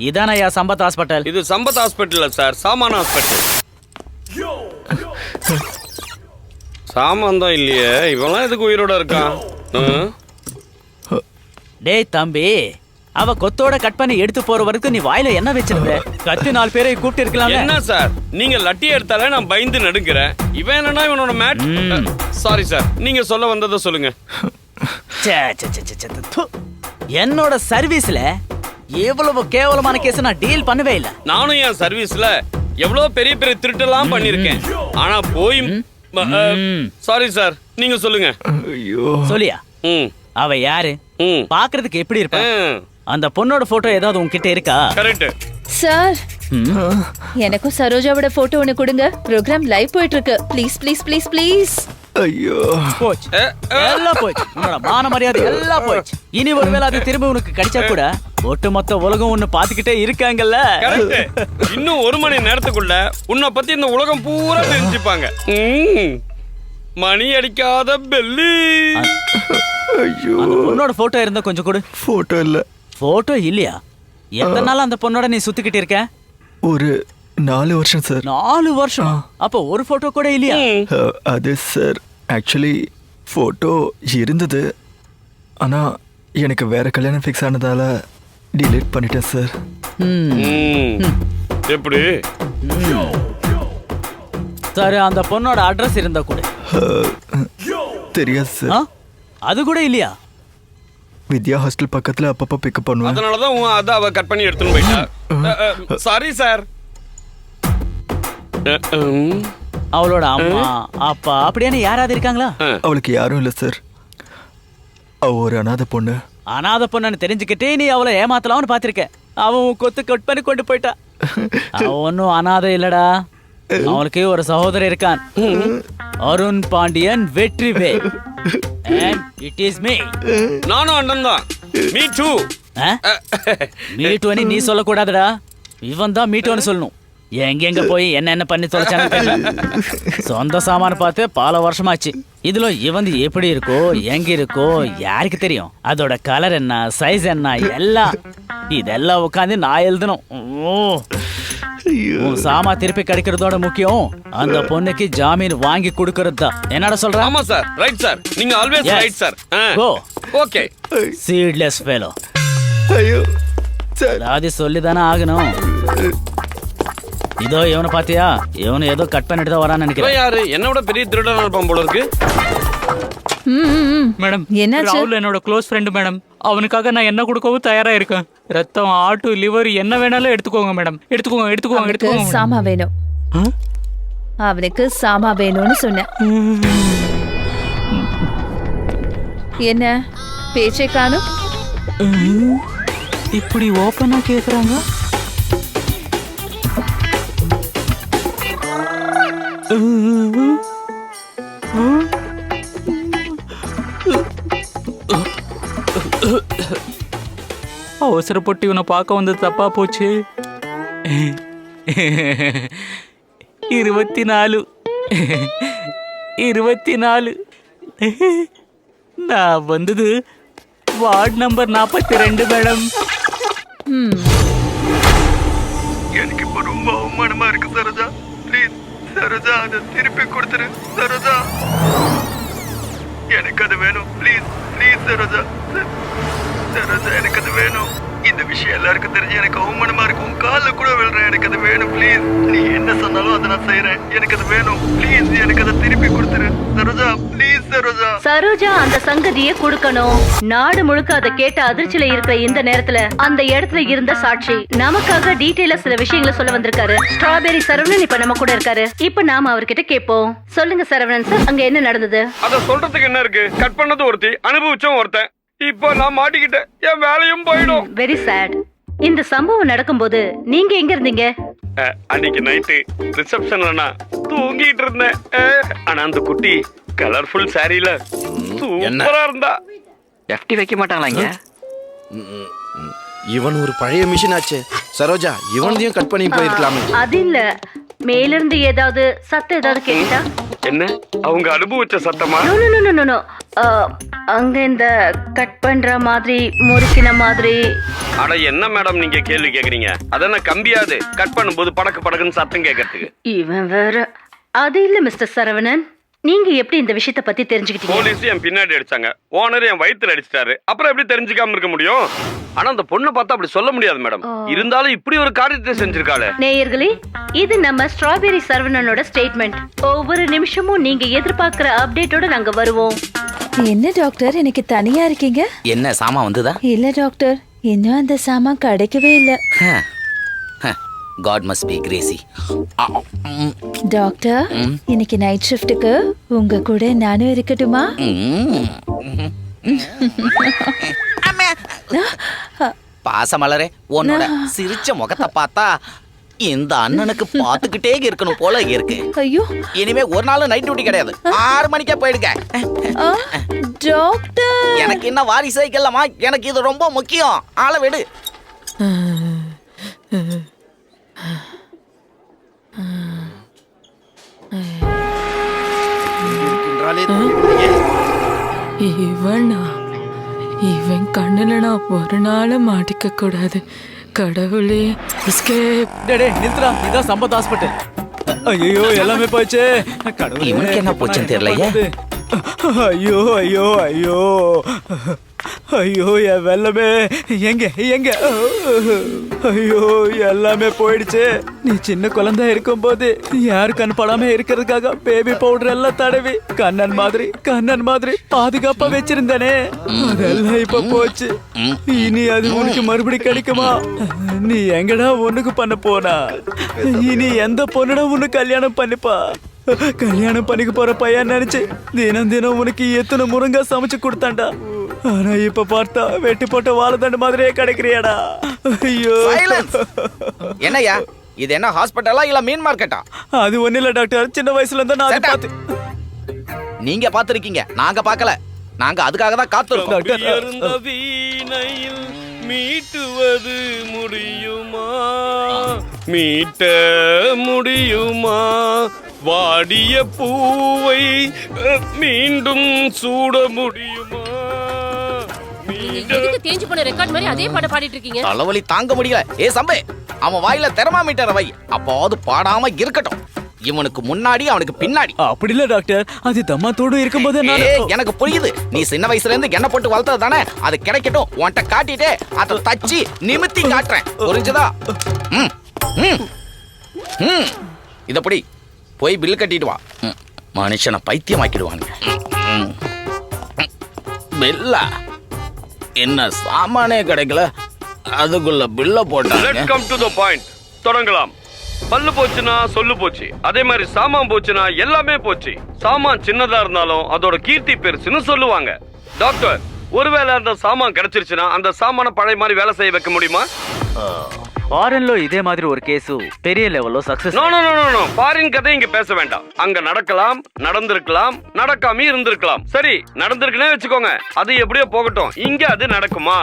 இதானயா சம்பத் ஹாஸ்பிட்டல்? இது சம்பத் ஹாஸ்பிட்டல் சார், சாமான் ஹாஸ்பிட்டல். சாமான் தான் இல்லையே, இவெல்லாம் எதுக்கு உயிரோட இருக்கான்? டேய் தம்பி, அவ கொத்தோட கட் பண்ணி எடுத்து போற வரைக்கும் நீ வாயில என்ன வச்சிருந்த? கத்தி 4 பேரை கூப்பிட்டு இருக்கலாம். என்ன சார், நீங்க லட்டி எடுத்தாலே நான் பயந்து நடுங்கிறேன். இவன் என்னன்னா இவனோட மேட். சாரி சார், நீங்க சொல்ல வந்ததை சொல்லுங்க. என்னோட சர்வீஸ்ல எவ்வளவு கேவலமான கேஸ் நான் டீல் பண்ணவே இல்ல. நானும் என் சர்வீஸ்ல எவ்வளவு பெரிய பெரிய திருட்டெல்லாம் பண்ணிருக்கேன். ஆனா போய் சாரி சார், நீங்க சொல்லுங்க. சொல்லியா? அவ யாரு? பாக்குறதுக்கு எப்படி இருப்பா? அந்த பொண்ணோட போட்டோ ஏதாவது உன்கிட்ட இருக்கா? கரெக்ட் சார், எனக்கும் சரோஜாவோட போட்டோ ஒன்னு கொடுங்க. ப்ரோக்ராம் லைவ் போயிட்டு இருக்கு. Please please please please. ஐயோ, போச்சு, எல்லாம் போச்சு. உன்னோட மான மரியாதை எல்லாம் போச்சு. இனி ஒருவேளை அது திரும்ப உனக்கு கிடைச்சா கூட ஒட்டுமொத்த உலகம் ஒன்னு பாத்துக்கிட்டே இருக்காங்கல்ல. இன்னும் 1 மணி நேரத்துக்குள்ள உன்னை பத்தி இந்த உலகம் பூரா தெரிஞ்சுப்பாங்க. மணி அடிக்காத பெல்லி. ஐயோ, உன்னோட போட்டோ இருந்தா கொஞ்சம் கொடு. போட்டோ இல்ல. போட்டோ இல்லையா? எத்தனை நாள் அந்த பொண்ணோட நீ சுத்திக்கிட்டு இருக்க? ஒரு 4 வருஷம் சார். 4 வருஷம்? அப்ப ஒரு போட்டோ கூட இல்லையா? அது சார், ஆக்சுவலி போட்டோ இருந்தது. ஆனா எனக்கு வேற கல்யாணம் ஃபிக்ஸ் ஆனதால டிலீட் பண்ணிட்டேன் சார். எப்படி? சரி, அந்த பொண்ணோட அட்ரஸ் இருந்தா கூட. தெரியாது சார். அது கூட இல்லையா? வித்யா ஹாஸ்டல் பக்கத்துல அப்பப்ப பிக்கப் பண்ணுவேன். அதனாலதான் அத அவ கட் பண்ணி எடுத்துன்னு போயிட்டா. Sorry sir. அவளோட அம்மா அப்பா அப்படியே யாராவது இருக்காங்களா? அவளுக்கு யாரும் இல்ல சார். அவ ஒரு அனாதை பொண்ணு. அனாதை பொண்ணு தெரிஞ்சுக்கிட்டே நீ அவளை ஏமாத்தலாம்னு பாத்திருக்க. அவன் கொத்து கட் பண்ணி கொண்டு போயிட்டா. அவன் ஒன்னும் அனாதை இல்லடா. அவனுக்கு ஒரு சகோதரர் இருக்கான், Arun Pandian Vetrivel. And it is me. நானும் அண்ணன் தான். Me two. மீட்டுவனி நீ சொல்லக்கூடாதுடா, இவன் தான் மீட்டுவனு சொல்லணும். எங்க போய் என்ன பண்ணி தொலைச்சானு தெரியல. சொந்த சாமான பார்த்து பல வருஷமாச்சு. இதுல இவன் எப்படி இருக்கோ எங்க இருக்கோ யாருக்கு தெரியும்? அதோட கலர் என்ன, சைஸ் என்ன, எல்லாம் இதெல்லாம் உட்காந்து நான் எழுதணும். உன் சாமா திருப்பி கிடைக்கிறதோட முக்கியம் அந்த பொண்ணுக்கு ஜாமீன் வாங்கி கொடுக்கறது தான். என்னடா சொல்ற? ஆமா சார், ரைட் சார். நீங்க ஆல்வேஸ் ரைட் சார். கோ. ஓகே. Seedless fellow. ஐயோ சார், ராதி சொல்லிதானே ஆகணும். இதோ இவனை பாத்தியா? இவனு ஏதோ கட் பண்ணிட்டு தான் வரான்னு நினைக்கிறேன். யாரு என்னோட பெரிய திருடன் இருப்பான் போல இருக்கு. மேடம், என்னாச்சு? ராகுல் என்னோட க்ளோஸ் ஃப்ரெண்டு மேடம். அவனுக்காக நான் என்ன கொடுக்கவும் தயாரா இருக்கேன். ரத்தம், ஆட்டு, லிவர் என்ன வேணாலும் எடுத்துக்கோங்க மேடம். எடுத்துக்கோங்க. சாமா வேணும். அவனுக்கு சாமா வேணும்னு சொன்னேன். என்ன பேச்சை காணும்? இப்படி ஓப்பனா கேக்குறாங்க. அவசரப்பட்டு இவனை பார்க்க வந்தது தப்பா போச்சு. 24 நான் வந்தது வார்டு நம்பர் 42 மேடம். எனக்கு இப்ப ரொம்ப அவமானமா இருக்கு சரோஜா. ப்ளீஸ் சரோஜா, அதை திருப்பி கொடுத்துரு சரோஜா. எனக்கு அது வேணும். Please please Saroja. சரோஜா, எனக்கு அது வேணும். இந்த விஷயம் எல்லாருக்கும் தெரிஞ்சு எனக்கு அவமானமா இருக்கும். உன் காலில் கூட விழுறேன். எனக்கு அது வேணும். ப்ளீஸ், நீ என்ன சொன்னாலும் அதை நான் செய்யறேன். எனக்கு அது வேணும். ப்ளீஸ் எனக்கு அதை திருப்பி கொடுத்துரு சரோஜா. ப்ளீஸ் சரோஜா. சரோஜா அந்த சங்கதியை கொடுக்கணும். நாடு முழுக்க அதை கேட்ட அதிர்ச்சியில இருக்கிற இந்த நேரத்துல அந்த இடத்துல இருந்த சாட்சி நமக்காக டீடைலா சில விஷயங்களை சொல்ல வந்திருக்காரு. ஸ்ட்ராபெரி சரவணன் இப்ப நம்ம கூட இருக்காரு. இப்ப நாம அவர்கிட்ட கேட்போம். சொல்லுங்க சரவணன் சார், அங்க என்ன நடந்தது? அத சொல்றதுக்கு என்ன இருக்கு? கட் பண்ணது ஒருத்தி, அனுபவிச்சோம் ஒருத்தன். இப்போ நான் மாட்டிக்கிட்டேன், என் வேலையும் போயிடும். Very sad. இந்த சம்பவம் நடக்கும்போது நீங்க எங்க இருந்தீங்க? அன்னைக்கு நைட்டு ரிசப்ஷன்ல நான் தூங்கிட்டு இருந்தேன். ஆனா அந்த குட்டி கலர்ஃபுல் சாரியில சூப்பரா இருந்தா. எஃப்டி வைக்க மாட்டாங்களாங்க? இவன் ஒரு பழைய மிஷின் ஆச்சு சரோஜா. இவனையும் கட் பண்ணி போயிருக்கலாமே. அது இல்ல, மேல இருந்து ஏதாவது சத்தம் ஏதாவது கேட்டா? என்ன அவங்க அனுபவிச்ச சத்தமா? No no no no no. அங்க இந்த கட் பண்ற மாதிரி, முறுக்கின மாதிரி. அட என்ன மேடம் நீங்க கேள்வி கேக்குறீங்க? அதென்ன கம்பியாது கட் பண்ணும்போது படக்கு படக்குன்னு சத்தம் கேட்கறதுக்கு? இவன் வேற. அது இல்ல மிஸ்டர் சரவணன், நீங்க எப்படி இந்த விஷயத்தை பத்தி தெரிஞ்சுக்கிட்டீங்க? போலீஸ் என் பின்னாடி அடிச்சாங்க, ஓனர் என் வயித்துல அடிச்சிட்டாரு. அப்புறம் எப்படி தெரிஞ்சுக்காம இருக்க முடியும்? ஆனா அந்த பொண்ணு பார்த்தா அப்படி சொல்ல முடியாது மேடம். இருந்தாலும் இப்படி ஒரு காரியத்தை செஞ்சிருக்காளே. நேயர்களே, இது நம்ம ஸ்ட்ராபெரி சரவணனோட ஸ்டேட்மெண்ட். ஒவ்வொரு நிமிஷமும் நீங்க எதிர்பார்க்கிற அப்டேட்டோட நாங்க வருவோம். என்ன டாக்டர், எனக்கு தனியா இருக்கீங்க? என்ன சாமா வந்துதா? இல்ல டாக்டர், இன்னும் அந்த சாமான் கிடைக்கவே இல்ல. God must be crazy. Doctor, இன்னைக்கு நைட் ஷிஃப்ட்டுக்கு உங்க கூட நானும் இருக்கட்டுமா? பாசமலரே, உன்னோட சிரிச்ச முகத்தை பார்த்தா இந்த அண்ணனுக்கு பார்த்துக்கிட்டே இருக்கணும் போல இருக்கு. ஐயோ, இனிமே ஒரு நாள் நைட் டியூட்டி கிடையாது, 6 மணிக்கே போயிடுங்க. டாக்டர், எனக்கு என்ன வாரி சைக்கிள்லாமா, எனக்கு இது ரொம்ப முக்கியம். ஆள விடு. இவன் கண்ணுல நான் ஒரு நாள் மாட்டிக்க கூடாது. கடவுளே, நிறுத்துறா. இதான் சம்பத் ஹாஸ்பிட்டல். ஐயோ, எல்லாமே போச்சு. இவனுக்கு என்ன போச்சுன்னு தெரியலையே. ஐயோ ஐயோ ஐயோ ஐயோ, என் வெள்ளமே எங்க எங்க? ஐயோ, எல்லாமே போயிடுச்சு. நீ சின்ன குழந்தை இருக்கும் போது யாரு கண் படாம இருக்கிறதுக்காக பேபி பவுடர் எல்லாம் தடவி கண்ணன் மாதிரி பாதுகாப்பா வச்சிருந்தானே, அதெல்லாம் இப்ப போச்சு. இனி அது உனக்கு மறுபடி கிடைக்குமா? நீ எங்கடா ஒண்ணுக்கு பண்ண போனா? இனி எந்த பொண்ணுடா உனக்கு கல்யாணம் பண்ணிப்பா? கல்யாணம் பண்ணிக்க போற பையன் நினைச்சு தினம் உனக்கு எத்தனை முருங்கா சமைச்சு கொடுத்தாண்டா. ஆனா இப்ப பார்த்தா வெட்டி போட்ட வாழைத்தண்டு மாதிரியே கிடைக்கிறியாடா. ஐயோ, என்னையா இது என்ன ஹாஸ்பிட்டலா இல்ல மீன் மார்க்கெட்டா? அது ஒண்ணு இல்ல டாக்டர், சின்ன வயசுல இருந்தா நான் அதை Shut up. பார்த்து நீங்க பாத்திருக்கீங்க, நாங்க பார்க்கல. நாங்க அதுக்காக தான் காத்திருக்கோம். இருந்த வீணையில் மீட்டுவது முடியுமா, மீட்ட முடியுமா, வாடிய பூவை மீண்டும் சூட முடியுமா? எதுக்கு தேஞ்சு போன ரெக்கார்ட் மாதிரி அதே பாட பாடிட்டு இருக்கீங்க? தலைவலி தாங்க முடியல. ஏ சம்பே, அவன் வாயில தெர்மாமீட்டரை வை, அப்போது பாடாம இருக்கட்டும். இவனுக்கு முன்னாடி அவனுக்கு பின்னாடி. அப்படி இல்ல டாக்டர், அது தம்மாத்தோடு இருக்கும்போது நான் எனக்கு புரியுது. நீ சின்ன வயசுல இருந்து எண்ணெய் போட்டு வளர்த்தது தானே, அது கிடைக்கட்டும். உன்கிட்ட காட்டிட்டே அதை தச்சு நிமித்தி காட்டுறேன், புரிஞ்சுதா? ம் ம் ம் இதப்படி போய் பில் கட்டிட்டு வா. மனுஷனை பைத்தியமாக்கிடுவாங்க. பில்லா என்ன சாமானே கிடைக்கல, அதுக்குள்ள பில்ல போட்டாங்க. Let's come to the point. தொடங்கலாம். பல்லு போச்சுன்னா சொல்லு போச்சு, அதே மாதிரி சாமான் போச்சுன்னா எல்லாமே போச்சு. சாமான் சின்னதா இருந்தாலும் அதோட கீர்த்தி பெருசுன்னு சொல்லுவாங்க. டாக்டர், ஒருவேளை அந்த சாமான் கிடைச்சிருச்சுன்னா அந்த சாமான பழைய மாதிரி வேலை செய்ய வைக்க முடியுமா? ஃபாரின்ல இதே மாதிரி ஒரு கேஸ் பெரிய லெவல்ல success. No no no no no, foreign கதை இங்க பேச வேண்டாம். அங்க நடக்கலாம், நடந்திருக்கலாம், நடக்காம இருந்திருக்கலாம். சரி, நடந்திருக்குனே வெச்சுக்கோங்க, அது எப்படியோ போகட்டும். இங்க அது நடக்குமா?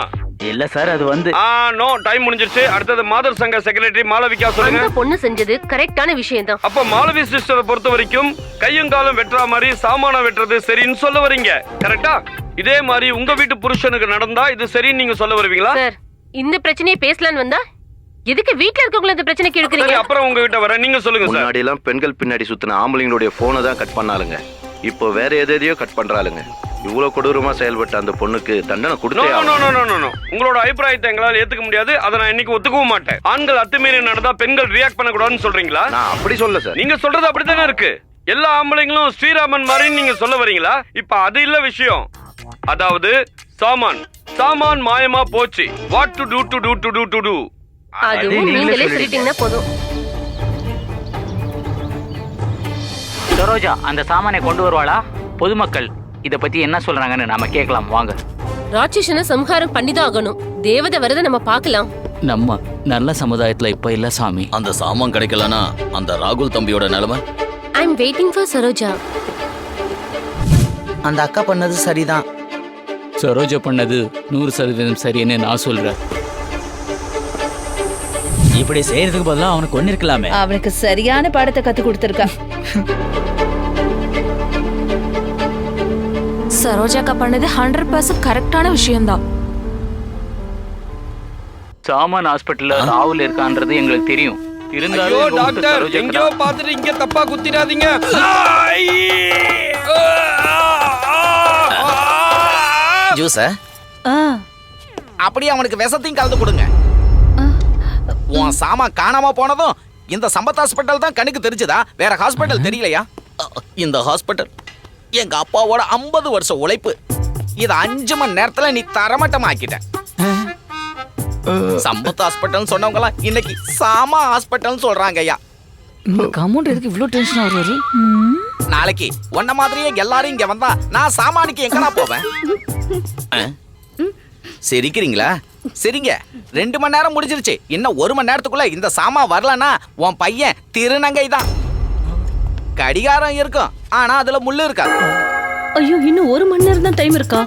இல்ல சார், அது வந்து நோ, டைம் முடிஞ்சிருச்சு. அடுத்தது மாதர் சங்க செக்ரட்டரி மாளவிகா சொல்லுங்க. அந்த பொண்ணு செஞ்சது கரெக்டான விஷயம் தான். அப்ப மாளவி சிஸ்டரை பொறுத்த வரைக்கும் கையும் காலும் வெட்டுற மாதிரி சாமான வெட்டுறது சரின்னு சொல்ல வரீங்க, கரெக்டா? இதே மாதிரி உங்க வீட்டு புருஷனுக்கு நடந்தா இது சரின்னு நீங்க சொல்ல வருவீங்களா? சார், இந்த பிரச்சனையை பேசலான்னு வந்தா எதுக்கு வீட்ல இருக்கவங்கள இந்த பிரச்சனைக்கு எடுக்கறீங்க? அப்புறம் உங்ககிட்ட வர, நீங்க சொல்லுங்க சார். முன்னாடி எல்லாம் பெண்கள் பின்னாடி சுத்தின ஆம்பளைங்களுடைய போனை தான் கட் பண்ணாலுங்க, இப்போ வேற எதையோ கட் பண்றாளுங்க. இவ்வளவு கொடூரமா செயல்பட்ட அந்த பொண்ணுக்கு தண்டனை கொடுத்தே ஆகணும். உங்களோட அபிப்பிராயத்தை எங்களால ஏத்துக்க முடியாது. அதை நான் இன்னைக்கு ஒத்துக்கவும் மாட்டேன். ஆண்கள் அத்துமீறி நடந்தா பெண்கள் ரியாக்ட் பண்ண கூடாதுன்னு சொல்றீங்களா? நான் அப்படி சொல்ல சார். நீங்க சொல்றது அப்படித்தானே இருக்கு. எல்லா ஆம்பளைங்களும் ஸ்ரீராமன் மாதிரி நீங்க சொல்ல வரீங்களா? இப்ப அது இல்ல விஷயம். அதாவது சாமான் மாயமா போச்சு. What to to to to to to to. அதுவும் நீங்களே சொல்லிட்டீங்கன்னா போதும். சரோஜா அந்த சாமானை கொண்டு வருவாளா? பொதுமக்கள் இத பத்தி என்ன சொல்றாங்கன்னு நாம கேட்கலாம் வாங்க. ராட்சசனை சம்ஹாரம் பண்ணிதான் ஆகணும். தேவதை வரத நம்ம பார்க்கலாம். நம்ம நல்ல சமுதாயத்துல இப்ப இல்ல சாமி. அந்த சாமான் கிடைக்கலனா அந்த ராகுல் தம்பியோட நிலைமை. ஐ அம் வெயிட்டிங் ஃபார் சரோஜா. அந்த அக்கா பண்ணது சரிதான். சரோஜா பண்ணது 100% சரின்னு நான் சொல்றேன். இப்படி செய்யறதுக்கு பதிலா அவனுக்கு ஒண்ணு இருக்கலாமே. அவனுக்கு சரியான பாடத்தை கத்து கொடுத்திருக்கா. சரோஜாக்கா பண்ணது 100% கரெக்டான விஷயம்தான். சாமான் ஹாஸ்பிட்டல்ல ராகுல் இருக்கான்றது எங்களுக்கு தெரியும். ஐயோ டாக்டர், எங்கயோ பாத்துட்டு இங்க தப்பா குத்திராதீங்க. ஜூஸ அப்படியே அவனுக்கு விஷத்தையும் கலந்து கொடுங்க. உன் சாமான் காணாம போனதும் இந்த சம்பத் ஹாஸ்பிட்டல் தான் கண்ணுக்கு தெரிஞ்சதா? வேற ஹாஸ்பிட்டல் தெரியலையா? இந்த ஹாஸ்பிட்டல் எங்க அப்பாவோட 50 வருஷம் உழைப்பு. இத 5 மணி நேரத்துல நீ தரமட்டமாக்கிட்ட. சம்பத் ஹாஸ்பிட்டல் சொன்னவங்க எல்லாம் இன்னைக்கு சாமா ஹாஸ்பிட்டல் சொல்றாங்க. ஐயா, கமௌண்ட் எதுக்கு இவ்ளோ டென்ஷன் ஆகுறாரு? நாளைக்கு உன்ன மாதிரியே எல்லாரும் இங்க வந்தா நான் சாமானுக்கு எங்கடா போவேன்? சிரிக்கிறீங்களா? சரிங்க, 2 மணி நேரம் முடிஞ்சிருச்சு. இன்னும் 1 மணி நேரத்துக்குள்ள இந்த சாமா வரலன்னா உன் பையன் திருநங்கை தான். கடிகாரம் இருக்கும், ஆனா அதுல முள்ளு இருக்காது. ஐயோ, இன்னும் 1 மணி நேரம் தான் டைம் இருக்கா?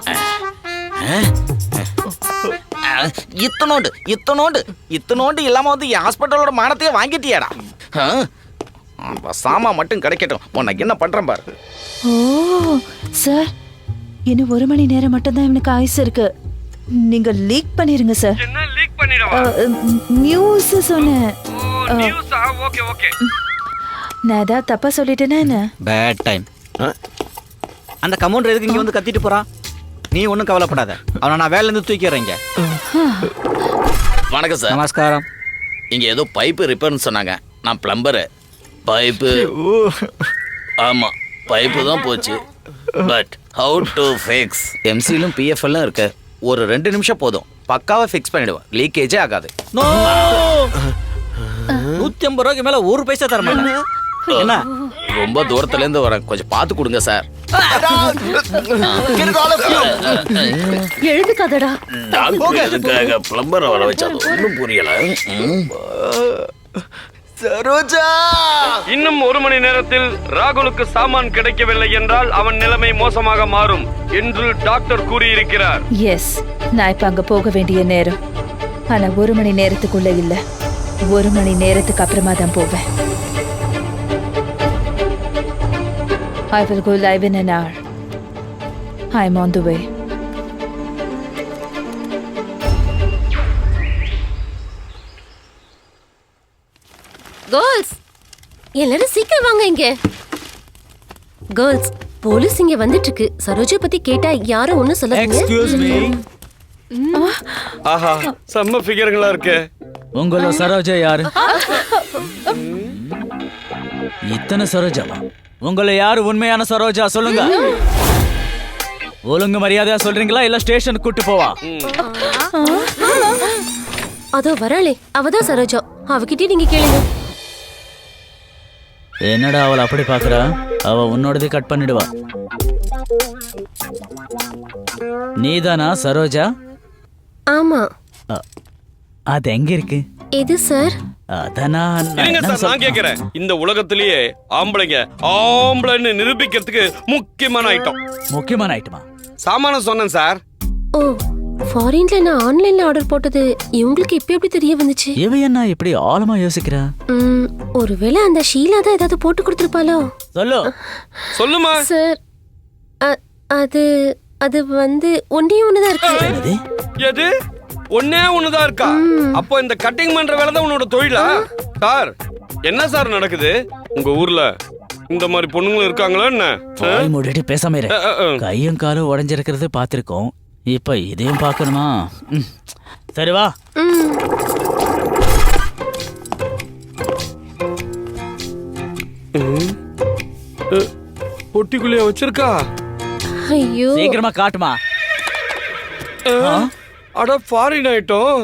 இத்தனோண்டு இல்லாம வந்து என் ஹாஸ்பிட்டலோட மானத்தையே வாங்கிட்டியாடா. சாமா மட்டும் கிடைக்கட்டும், உனக்கு என்ன பண்றேன் பாரு. ஓ சார், இன்னும் 1 மணி நேரம் மட்டும் தான் எனக்கு ஆயுசு இருக்கு. நீங்க லீக் பண்ணிருங்க சார். என்ன லீக் பண்ணிடவா? நியூஸ் சொன்னேன். நியூஸா? Okay okay. நான் ஏதாவது தப்பா சொல்லிட்டேனா என்ன? Bad time. அந்த கமௌண்டர் எதுக்கு இங்க வந்து கத்திட்டு போறான்? நீ ஒன்றும் கவலைப்படாத, அவனை நான் வேலையில இருந்து தூக்கிறேங்க. வணக்கம் சார். நமஸ்காரம். இங்க ஏதோ பைப்பு ரிப்பேர்னு சொன்னாங்க. நான் பிளம்பரு. பைப்பு ஆமா, பைப்பு தான் போச்சு. But how to fix? எம்சிலும் பிஎஃப்எல்லாம் இருக்கு. ஒரு 2 நிமிஷம் போதும், பக்காவா ஃபிக்ஸ் பண்ணிடுவேன். லீக்கேஜே ஆகாது. 150 ரூபாய்க்கு மேல 1 பைசா தர மாட்டேன். என்ன? ரொம்ப தூரத்துல இருந்து வரேன், கொஞ்சம் பார்த்து கொடுங்க சார். எழுதுக்காதடா. எதுக்காக பிளம்பரை வர வச்சது ஒன்றும் புரியல. சரோஜா! இன்னும் 1 மணி நேரத்தில் ராகுலுக்கு சாமான் கிடைக்கவில்லை என்றால் அவன் நிலைமை மோசமாக மாறும் என்று டாக்டர் கூறியிருக்கிறார். எஸ், நான் இப்ப அங்க போக வேண்டிய நேரம். ஆனா 1 மணி நேரத்துக்குள்ள இல்ல, 1 மணி நேரத்துக்கு அப்புறமா தான் போவேன். I will go live in an hour. I am on the way. Girls, எல்லாரும் சீக்கிரம் வாங்க இங்க. கேர்ள்ஸ், போலீஸ் இங்க வந்துட்டு இருக்கு. சரோஜா பத்தி கேட்டா யாரும் ஒண்ணும் சொல்லாதீங்க. Excuse me. ஆஹா, செம்ம ஃபிகருங்களா இருக்கு. உங்களோட சரோஜா யாரு? இத்தனை சரோஜாவா? உங்களை யாரு உண்மையான சரோஜா சொல்லுங்க. ஒழுங்கு மரியாதையா சொல்றீங்களா இல்ல ஸ்டேஷனுக்கு கூட்டு போவா? அதோ வராளே, அவதான் சரோஜா. அவகிட்டே நீங்க கேளுங்க. என்னடா அவளை அப்படி பாக்குறா? அவ உன்னோடதே கட் பண்ணிடுவா. நீதானா சரோஜா? ஆமா. அது எங்க இருக்கு? எது சார்? நான் கேக்குறேன், இந்த உலகத்திலேயே ஆம்பளைன்னு நிரூபிக்கிறதுக்கு முக்கியமான ஐட்டம். முக்கியமான ஐட்டமா? சாமானம் சொன்னேன் சார். ஓ, ஃபாரின்ல நான் ஆன்லைன்ல ஆர்டர் போட்டது இவங்களுக்கு இப்ப எப்படி தெரிய வந்துச்சு? இவ என்ன இப்படி ஆழமா யோசிக்கிறா? ஒருவேளை அந்த ஷீலா தான் ஏதாவது போட்டு கொடுத்திருப்பாளோ? சொல்லுமா சார். அது வந்து ஒன்னே ஒண்ணுதான் இருக்கு. எது? ஒன்னே ஒண்ணுதான் இருக்கா? அப்போ இந்த கட்டிங் பண்ற வேலை தான் உன்னோட தொழிலா? சார், என்ன சார் நடக்குது உங்க ஊர்ல? இந்த மாதிரி பொண்ணுங்களும் இருக்காங்களா என்ன? மூடிட்டு பேசாம இரு. கையும் காலும் உடைஞ்சிருக்கிறது பாத்திருக்கோம், இப்ப இதையும் பாக்கணுமா? சரி வா. பொட்டிக்குள்ளே வச்சிருக்கா? ஐயோ, சீக்கிரமா காட்டுமா. அட, ஃபாரின் ஐட்டம்.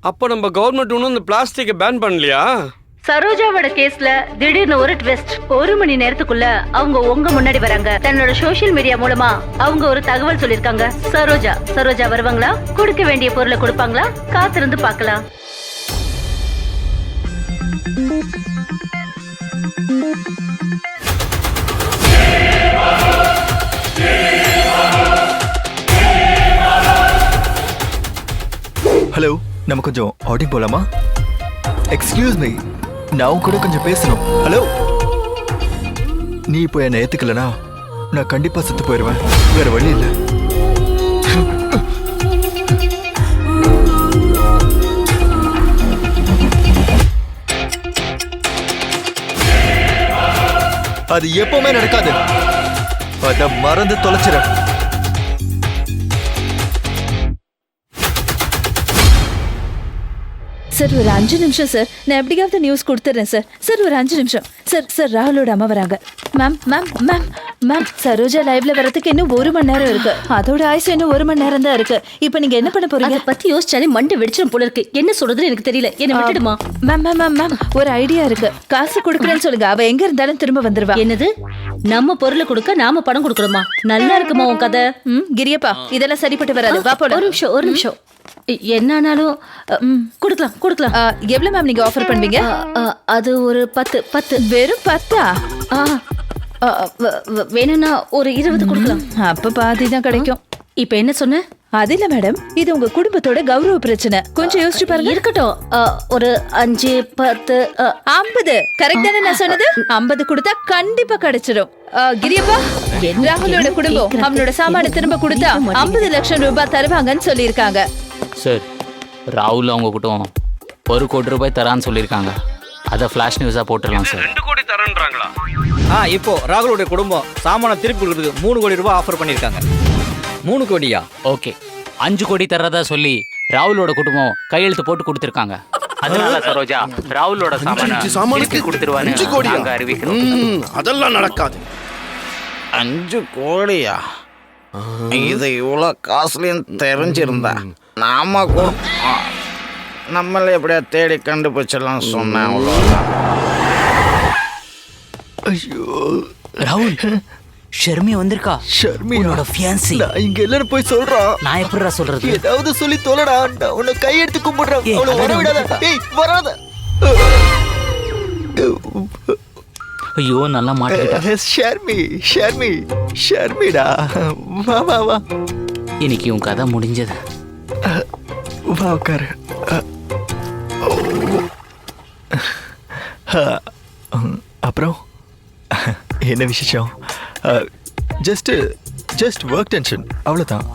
அப்ப நம்ம கவர்மெண்ட் ஒன்னும் இந்த பிளாஸ்டிக்கை பேன் பண்ணலையா? சரோஜாவோட கேஸ்ல திடீர்னு ஒரு ட்விஸ்ட். 1 மணி நேரத்துக்குள்ள அவங்க உங்க முன்னாடி வராங்க. தன்னோட சோஷியல் மீடியா மூலமா அவங்க ஒரு தகவல் சொல்லிருக்காங்க. சரோஜா வருவாங்களா? கொடுக்க வேண்டிய பொருளை கொடுப்பாங்களா? காத்திருந்து பார்க்கலாம். ஹலோ, நம்ம கொஞ்சம் ஆடிங் போலாமா? எக்ஸ்கியூஸ் மீ, நான் கூட கொஞ்சம் பேசணும். ஹலோ, நீ இப்போ என்னை ஏத்துக்கலனா நான் கண்டிப்பா செத்து போயிடுவேன். வேற வழி இல்லை. அது எப்பவுமே நடக்காது. அத மறந்து தொலைச்சிட. சார், ஒரு 5 நிமிஷம் சார். நான் எப்படியாவது நியூஸ் கொடுத்துறேன் சார். சார், ஒரு 5 நிமிஷம் சார். ராகுலோட அம்மா வராங்க. மேம், சரோஜா லைவ்ல வரதுக்கு இன்னும் 1 மணி நேரம் இருக்கு. அதோட ஆயுசு இன்னும் 1 மணி நேரம் தான் இருக்கு. இப்போ நீங்க என்ன பண்ண போறீங்க? அதை பத்தி யோசிச்சாலே மண்டை வெடிச்சிடும் போல இருக்கு. என்ன சொல்றதுன்னு எனக்கு தெரியல. என்ன விட்டுடுமா? மேம், ஒரு ஐடியா இருக்கு. காசு கொடுக்குறேன்னு சொல்லுங்க. அவ எங்க இருந்தாலும் திரும்ப வந்துருவா. என்னது? நம்ம பொருளை கொடுக்க நாம பணம் கொடுக்கணுமா? நல்லா இருக்குமா உன் கதை? கிரியப்பா, இதெல்லாம் சரிப்பட்டு வராது. வா போல. ஒரு நிமிஷம். என்னானாலும் கொடுக்கலாம். எவ்வளவு மேம் நீங்க ஆஃபர் பண்ணுவீங்க? அது ஒரு 10. வெறும் 10? வேணும்னா ஒரு 20 கொடுக்கலாம். அப்ப பாதி தான் கிடைக்கும். இப்ப என்ன சொன்ன? அது இல்ல மேடம், இது உங்க குடும்பத்தோட கௌரவ பிரச்சனை. கொஞ்சம் யோசிச்சு பாருங்க. இருக்கட்டும், ஒரு 5, 10, 50. கரெக்ட் தானே நான் சொன்னது? 50 கொடுத்தா கண்டிப்பா கிடைச்சிடும். கிரியப்பா, ராகுலோட குடும்பம் அவனோட சாமான திரும்ப கொடுத்தா 50 லட்சம் ரூபாய் தருவாங்கன்னு சொல்லியிருக்காங்க. சார், ராகுல் அவங்க கூட்டம் 1 கோடி ரூபாய் தரான்னு சொல்லியிருக்காங்க. அதை ஃபிளாஷ் நியூஸா போட்டுடலாம் சார். 2 கோடி தரேன்றாங்களா? இப்போ ராகுலோட குடும்பம் சாமான திருப்பி கொடுக்குறதுக்கு 3 கோடி ரூபாய் ஆஃபர் பண்ணிருக்காங்க. 3 கோடியா? ஓகே, 5 கோடி தர்றதா சொல்லி ராகுலோட குடும்பம் கையெழுத்து போட்டு கொடுத்துருக்காங்க. அதனால சரோஜா ராகுலோட சாமானுக்கு கொடுத்துருவான்னு நாங்க அறிவிக்கிறோம். அதெல்லாம் நடக்காது. 5 கோடியா? இது இவ்வளோ காசுலன்னு தெரிஞ்சிருந்தா நாம நம்மள எப்படியா தேடி கண்டுபிடிச்சலாம் சொன்னேன். அவ்வளோதான். ஐயோ ராகுல், ஷர்மி வந்திருக்கா. ஷர்மி உன்னோட ஃபியான்சி. நான் இங்க எல்லாரும் போய் சொல்றா. நான் எப்படிடா சொல்றது? ஏதாவது சொல்லி தொலைடா. நான் உன்னை கையெடுத்து கும்பிடுறேன். அவளை வர விடாத. ஏய், வராத. ஐயோ நல்லா மாட்டிக்கிட்டா. ஷர்மிடா, வா வா வா. இன்னைக்கு உன் கதை முடிஞ்சது. வா உட்காரு. அப்புறம் என்ன விசேஷம்? ஜஸ்ட் ஒர்க் டென்ஷன், அவ்வளோதான்.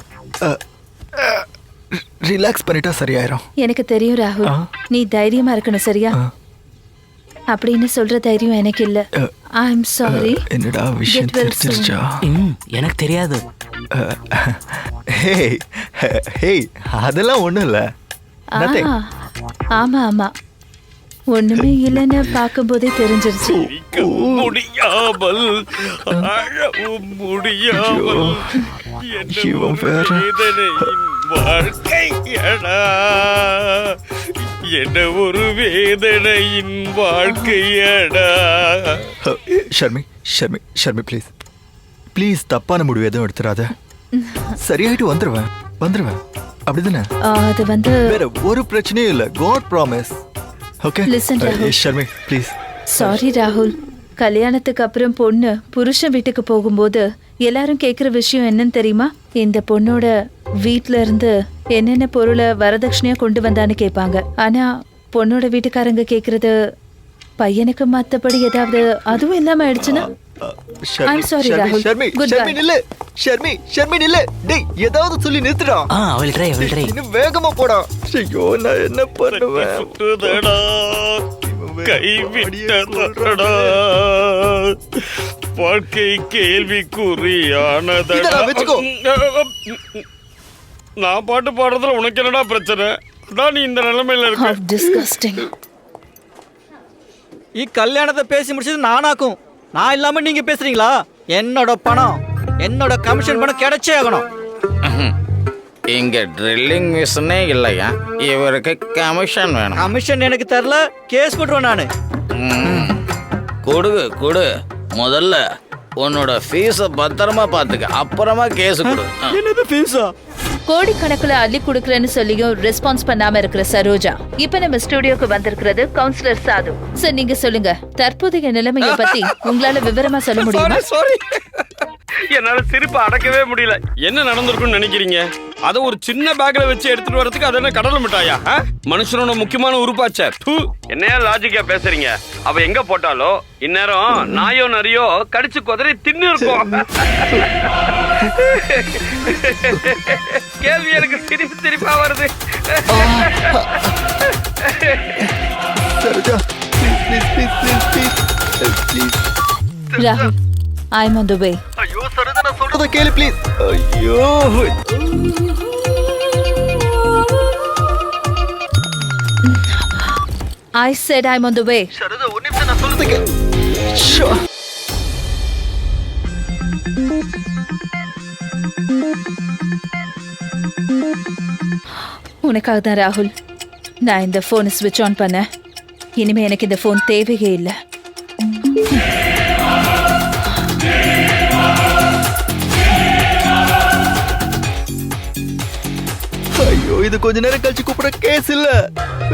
ரிலாக்ஸ் பண்ணிட்டா சரியாயிரும். எனக்கு தெரியும் ராகுல், நீ தைரியமா இருக்கணும் சரியா? அப்படின்னு சொல்ற தைரியம் எனக்கு இல்ல. ஐ அம் சாரி. என்னடா விஷயம் தெரிஞ்சிருச்சா? எனக்கு தெரியாது. ஹே அதெல்லாம் ஒண்ணும் இல்ல. ஆமா ஆமா, ஒண்ணுமே இல்லைன்னு பார்க்கும்போதே தெரிஞ்சிருச்சு. முடியாமல் அழவும் முடியாமல் இவன் வேற. வாழ்க்கையடா, என்ன ஒரு வேதனையின் வாழ்க்கையடா. ஷர்மி ப்ளீஸ் தப்பான முடிவு எதுவும் எடுத்துறாத. சரியாயிட்டு வந்துருவேன். அப்படிதானே? அது வந்து வேற ஒரு பிரச்சனையும் இல்ல. God promise. Okay Listen, Rahul. Sharmi please. Sorry ராகுல், கல்யாணத்துக்கு அப்புறம் பொண்ணு புருஷன் வீட்டுக்கு போகும்போது எல்லாரும் கேட்குற விஷயம் என்னன்னு தெரியுமா? இந்த பொண்ணோட வீட்ல இருந்து என்னென்ன பொருளை வரதட்சணையா கொண்டு வந்தான்னு கேட்பாங்க. ஆனா பொண்ணோட வீட்டுக்காரங்க கேட்கறது பையனுக்கு மத்தபடி ஏதாவது அதுவும் இல்லாம ஆயிடுச்சுன்னா I'm sorry, Rahul. Goodbye. Sharmi நில்லு. டேய் ஏதாவது சொல்லி நிறுத்துடா. அவள் ட்ரை இன்னும் வேகமா போடா. ஐயோ நான் என்ன பண்ணுவேன்? சுட்டுதடா, கைவிட்டதடா, வாழ்க்கை கேள்விக்குறியானதடா. இதெல்லாம் வச்சுக்கோ. நான் பாட்டு பாடுறதுல உனக்கு என்னடா பிரச்சனை? அதான் நீ இந்த நிலைமையில How இருக்க. disgusting. கல்யாணத்தை பேசி முடிச்சது நானாக்கும். நான் இல்லாம நீங்க பேசுறீங்களா? என்னோட பணம், என்னோட கமிஷன் பணம் கிடைச்சே ஆகணும். இங்க ட்ரில்லிங் மிஷினே இல்லையா? இவருக்கு கமிஷன் வேணும். கமிஷன் எனக்கு தரல, கேஸ் போட்டுருவேன் நானு. கொடு. முதல்ல உன்னோட ஃபீஸை பத்திரமா பார்த்துக்க, அப்புறமா கேஸ் கொடு. என்னது ஃபீஸா? கோடிக்கணக்கில் அள்ளி கொடுக்கறேன்னு சொல்லியும் ரெஸ்பான்ஸ் பண்ணாம இருக்கிற சரோஜா இப்ப நம்ம ஸ்டுடியோக்கு வந்திருக்கிறது கவுன்சிலர் சாது. சார் நீங்க சொல்லுங்க, தற்போதைய நிலைமையை பத்தி உங்களால விவரமா சொல்ல முடியுமா? சாரி, என்னால சிரிப்பை அடக்கவே முடியல. என்ன நடந்திருக்குன்னு நினைக்கிறீங்க? அதை ஒரு சின்ன பேக்ல வச்சு எடுத்துட்டு வரதுக்கு அது என்ன கடலை மிட்டாயா? மனுஷனோட முக்கியமான உறுப்பாச்சே. என்னையா லாஜிக்கா பேசுறீங்க? அவ எங்க போட்டாலோ இந்நேரம் நாயோ நரியோ கடிச்சு குதறி தின்னு இருக்கும். கேள்வி எனக்கு சிரிப்பா வருது. சரோஜா ப்ளீஸ். ராகுல், ஐ அம் ஆன் தி வே. ஐயோ சரோஜா நான் சொல்றத கேளு ப்ளீஸ். ஐயோ I said I'm on the way. Saroja ஒரு நிமிஷம் நான் சொல்றத கேளு. ஷோ உனக்காக தான் ராகுல் நான் இந்த போனை ஸ்விட்ச் ஆன் பண்ணேன். இனிமே எனக்கு இந்த போன் தேவையே இல்லை. ஐயோ இது கொஞ்ச நேரம் கழிச்சு கூப்பிட கேஸ் இல்ல.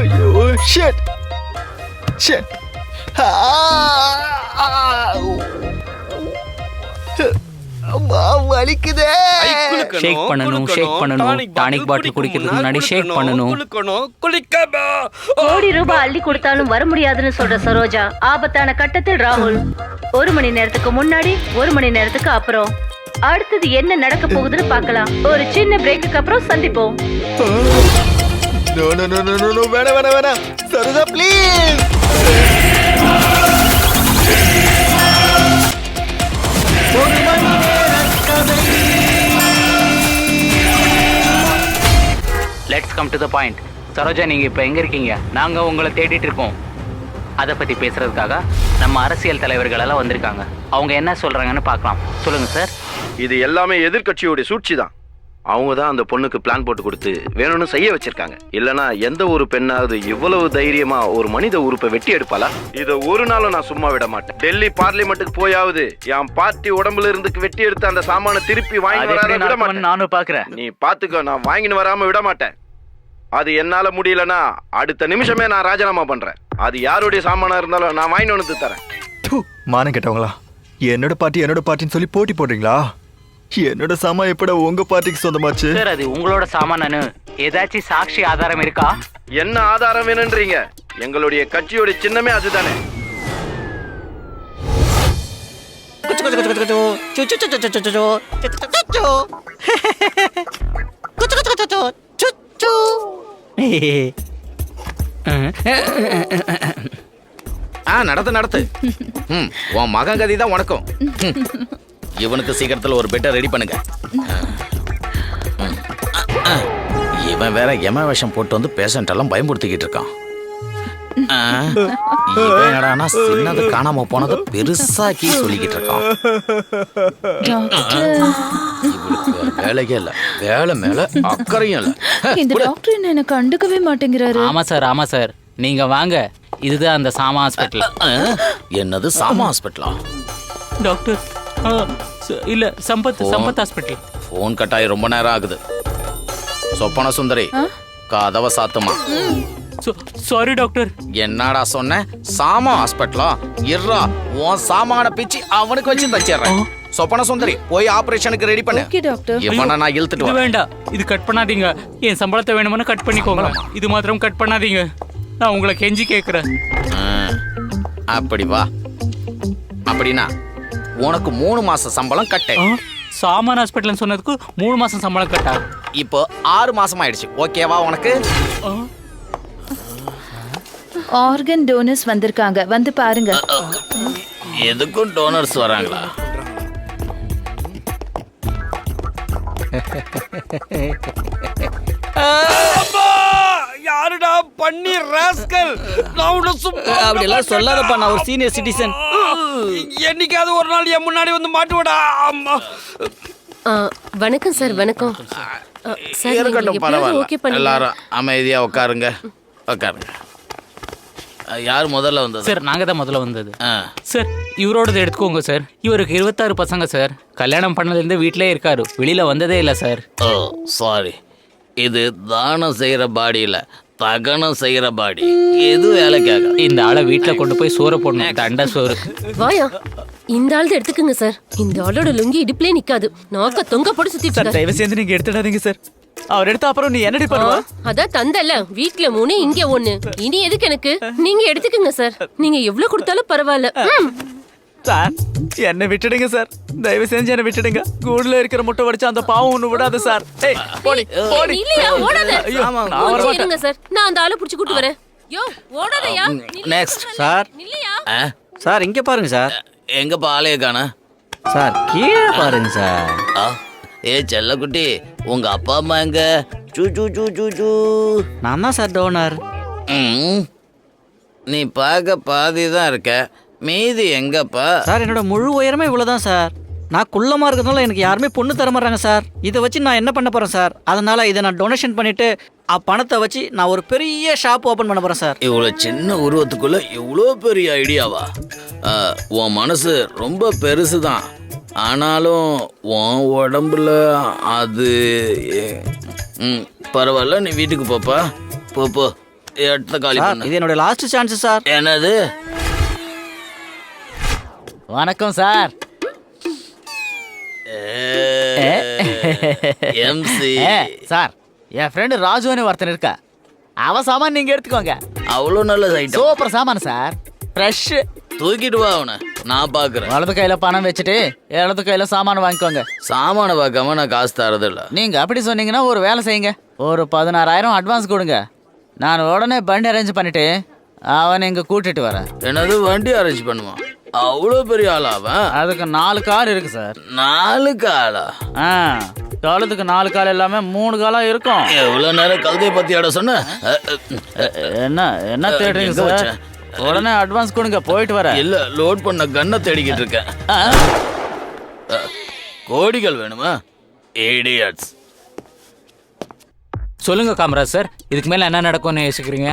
ஐயோ ஷிட். அம்மா வலிக்குதே. ஷேக் பண்ணணும், டானிக் பாட்டில் குடிக்கிறதுக்கு முன்னாடி ஷேக் பண்ணணும். கோடி ரூபாய் அள்ளி கொடுத்தாலும் வர முடியாதுன்னு சொல்ற சரோஜா ஆபத்தான கட்டத்தில் ராகுல் 1 மணி நேரத்துக்கு முன்னாடி 1 மணி நேரத்துக்கு அப்புறம் அடுத்தது என்ன நடக்க போகுதுன்னு பார்க்கலாம். ஒரு சின்ன பிரேக்குக்கு அப்புறம் சந்திப்போம். No no no no no வேணாம் Saroja please. Let's come to the point. Saroja நீங்க இப்ப எங்க இருக்கீங்க? நாங்க உங்களை தேடிட்டு இருக்கோம். அதை பத்தி பேசுறதுக்காக நம்ம அரசியல் தலைவர்கள் எல்லாம் வந்திருக்காங்க. அவங்க என்ன சொல்றாங்கன்னு பார்க்கலாம். சொல்லுங்க சார். இது எல்லாமே எதிர்க்கட்சியோட சூழ்ச்சி தான். அவங்க தான் அந்த பொண்ணுக்கு பிளான் போட்டு கொடுத்து வேணும்னு செய்ய வச்சிருக்காங்க. இல்லனா எந்த ஒரு பெண்ணாவது இவ்வளவு தைரியமா ஒரு மனித உறுப்பை வெட்டி எடுப்பாளா? இதை ஒரு நாளும் நான் சும்மா விட மாட்டேன். டெல்லி பார்லிமெண்ட்டுக்கு போயாவது என் பார்ட்டி உடம்புல இருந்து வெட்டி எடுத்து அந்த சாமான திருப்பி வாங்கி வராம விட மாட்டேன். நானும் பாக்குறேன். நீ பாத்துக்கோ, நான் வாங்கின்னு வராம விட மாட்டேன். அது என்னால முடியலன்னா அடுத்த நிமிஷமே நான் ராஜினாமா பண்றேன். அது யாருடைய சாமானா இருந்தாலும் நான் வாங்கி வந்து தரேன். மானம் கேட்டவங்களா, என்னோட பார்ட்டின்னு சொல்லி போட்டி போடுறீங்களா? என்னோட சாமான் எப்பட உங்க பார்ட்டிக்கு சொந்தமாச்சு? சார் அது உங்களோட சாமானு ஏதாச்சும் சாட்சி ஆதாரம் இருக்கா? என்ன ஆதாரம் வேணுன்றீங்க? எங்களுடைய கட்சியோட சின்னமே அதுதானே. நடத்து. உன் மகன் கதி தான் உனக்கும். இவனுக்கு சீக்கிரத்தில் ஒரு பெட்டை ரெடி பண்ணுங்க. இவன் வேற எம வேஷம் போட்டு வந்து பேஷண்ட் எல்லாம் பயன்படுத்திக்கிட்டு இருக்கான். இவன் என்னடானா சின்னது காணாம போனது பெருசாக்கி சொல்லிக்கிட்டு இருக்கான். இவளுக்கு வேலையே இல்ல, வேலை மேல அக்கறையும் இல்ல. இந்த டாக்டர் என்ன கண்டுக்கவே மாட்டேங்கிறாரு. ஆமா சார் நீங்க வாங்க, இதுதான் அந்த சாமா ஹாஸ்பிட்டல். என்னது சாமா ஹாஸ்பிட்டலா? டாக்டர் இல்ல சம்பத் ஹாஸ்பிட்டல். போன் கட்டாயி ரொம்ப நேரம் ஆகுது. சொப்பன சுந்தரி கதவை சாத்துமா. Sorry doctor. என்னடா சொன்ன? சாமா ஹாஸ்பிட்டலா? இருடா, உன் சாமான பிச்சு அவனுக்கு வச்சு தச்சிடுறேன். சொப்பன சுந்தரி போய் ஆபரேஷனுக்கு ரெடி பண்ணு. இவனை நான் இழுத்துட்டு வரேன். வேண்டாம், இது கட் பண்ணாதீங்க. என் சம்பளத்தை வேணும்னு கட் பண்ணிக்கோங்க. இது மாத்திரம் கட் பண்ணாதீங்க. நான் உங்களை கெஞ்சி கேட்கிறேன். அப்படி வா. அப்படின்னா உனக்கு 3 மாச சம்பளம் கட்டே. சாமான் ஹாஸ்பிட்டல் சொன்னதுக்கு 3 மாசம் சம்பளம் கட்டா? இப்போ 6 மாசம் ஆயிடுச்சு. ஓகேவா உனக்கு? ஆர்கன் டோனர்ஸ் வந்திருக்காங்க, வந்து பாருங்க. எதுக்கும் டோனர்ஸ் வராங்களா? யாருடா பண்ணி ராஸ்கல்? அப்படி எல்லாம் சொல்லாதப்பா, நான் ஒரு சீனியர் சிட்டிசன். என்னைக்காவது ஒரு நாள் என் முன்னாடி வந்து மாட்டுவடா. வணக்கம் சார். வணக்கம் சார். இருக்கட்டும், பரவாயில்ல. எல்லாரும் அமைதியா உட்காருங்க. யார் முதல்ல வந்தது? சார் நாங்க தான் முதல்ல வந்தது. சார் இவரோடது எடுத்துக்கோங்க சார். இவருக்கு 26 பசங்க சார். கல்யாணம் பண்ணதுலேருந்து வீட்டிலே இருக்காரு, வெளியில வந்ததே இல்லை சார். ஓ சாரி. இது தானம் செய்யற பாடி இல்ல, தகனம் செய்யற பாடி. எது வேலைக்காக? இந்த ஆளை வீட்டுல கொண்டு போய் சோறு போடணும், தண்ட சோறு. வாயா, இந்த ஆள் எடுத்துக்கங்க சார். இந்த ஆளோட லுங்கி இடுப்புலே நிக்காது, நாக்க தொங்க போட்டு சுத்திட்டு சார். தயவு செஞ்சு நீங்க எடுத்துடாதீங்க சார். அவர் எடுத்த அப்புறம் நீ என்னடி பண்ணுவா? அதான் தந்தல, வீட்ல 3 இங்க 1. இனி எதுக்கு எனக்கு? நீங்க எடுத்துக்கங்க சார். நீங்க எவ்வளவு கொடுத்தாலும் பரவாயில்ல. சார் என்ன விட்டுடுங்க சார், தயவு செஞ்சு என்ன விட்டுடுங்க. கூடுல இருக்கிற முட்டை வடிச்சு அந்த பாவம் ஒண்ணு விடாது சார். இல்லையா, ஓடாத. இருங்க சார், நான் அந்த ஆளை புடிச்சு கூட்டு வரேன். யோ ஓடாதயா. Next sir. இல்லையா சார் இங்க பாருங்க சார். எங்க பாலைய காணா சார்? கீழே பாருங்க சார். ஏ செல்லக்குட்டி, உங்க அப்பா அம்மா எங்க? சூ சூ சூ சூ சூ. நான் தான் சார் டோனர். நீ பார்க்க பாதி தான் இருக்க, மீதி எங்கப்பா? சார் என்னோட முழு உயரமே இவ்வளவுதான் சார். நான் குள்ளமா இருக்கிறதுனால எனக்கு யாருமே பொண்ணு தர மாட்டாங்க சார். இதை வச்சு நான் என்ன பண்ண போறேன் சார்? அதனால இதை நான் டொனேஷன் பண்ணிட்டு பணத்தை வச்சு நான் ஒரு பெரிய ஷாப் ஓபன் பண்ண போறேன் சார். இவ்வளவு சின்ன உருவத்துக்குள்ள இவ்வளோ பெரிய ஐடியாவா? உன் மனசு ரொம்ப பெருசு தான், ஆனாலும் உன் உடம்புல அது பரவாயில்ல. நீ வீட்டுக்கு போப்பா, போ. இடத்த காலி பண்ணு. இது என்னோட லாஸ்ட் சான்ஸ் சார். என்னது? வணக்கம் சார். எம்சி சார், என் ஃப்ரெண்டு ராஜுன்னு ஒருத்தன் இருக்கா, அவ சாமான் நீங்க எடுத்துக்கோங்க. அவ்வளோ நல்ல ஐட்டம், சூப்பர் சாமான் சார், ஃப்ரெஷ். தூக்கிட்டு வா அவனை, நான் பாக்குறேன். வலது கையில பணம் வச்சுட்டு இடது கையில சாமான வாங்கிக்கோங்க. சாமான பார்க்காம நான் காசு தரது இல்ல. நீங்க அப்படி சொன்னீங்கன்னா ஒரு வேலை செய்யுங்க, ஒரு 16,000 அட்வான்ஸ் கொடுங்க. நான் உடனே வண்டி அரேஞ்ச் பண்ணிட்டு அவனை இங்க கூட்டிட்டு வரேன். என்னது வண்டி அரேஞ்ச் பண்ணுவான்? அவ்வளோ பெரிய ஆளாவன்? அதுக்கு 4 கார் இருக்கு சார். 4 காலா? காலத்துக்கு 4 கால் எல்லாமே 3 காலா இருக்கும். எவ்வளவு நேரம் கழுதை பத்தி ஆட சொன்ன? என்ன தேடுறீங்க சார்? உடனே அட்வான்ஸ் கொடுங்க, போயிட்டு வர. இல்ல, லோட் பண்ண கன்னை தேடிக்கிட்டு இருக்கேன். கோடிகள் வேணுமா? இடியட்ஸ். சொல்லுங்க காமராஜ் சார், இதுக்கு மேல என்ன நடக்கும்னு யோசிக்கிறீங்க?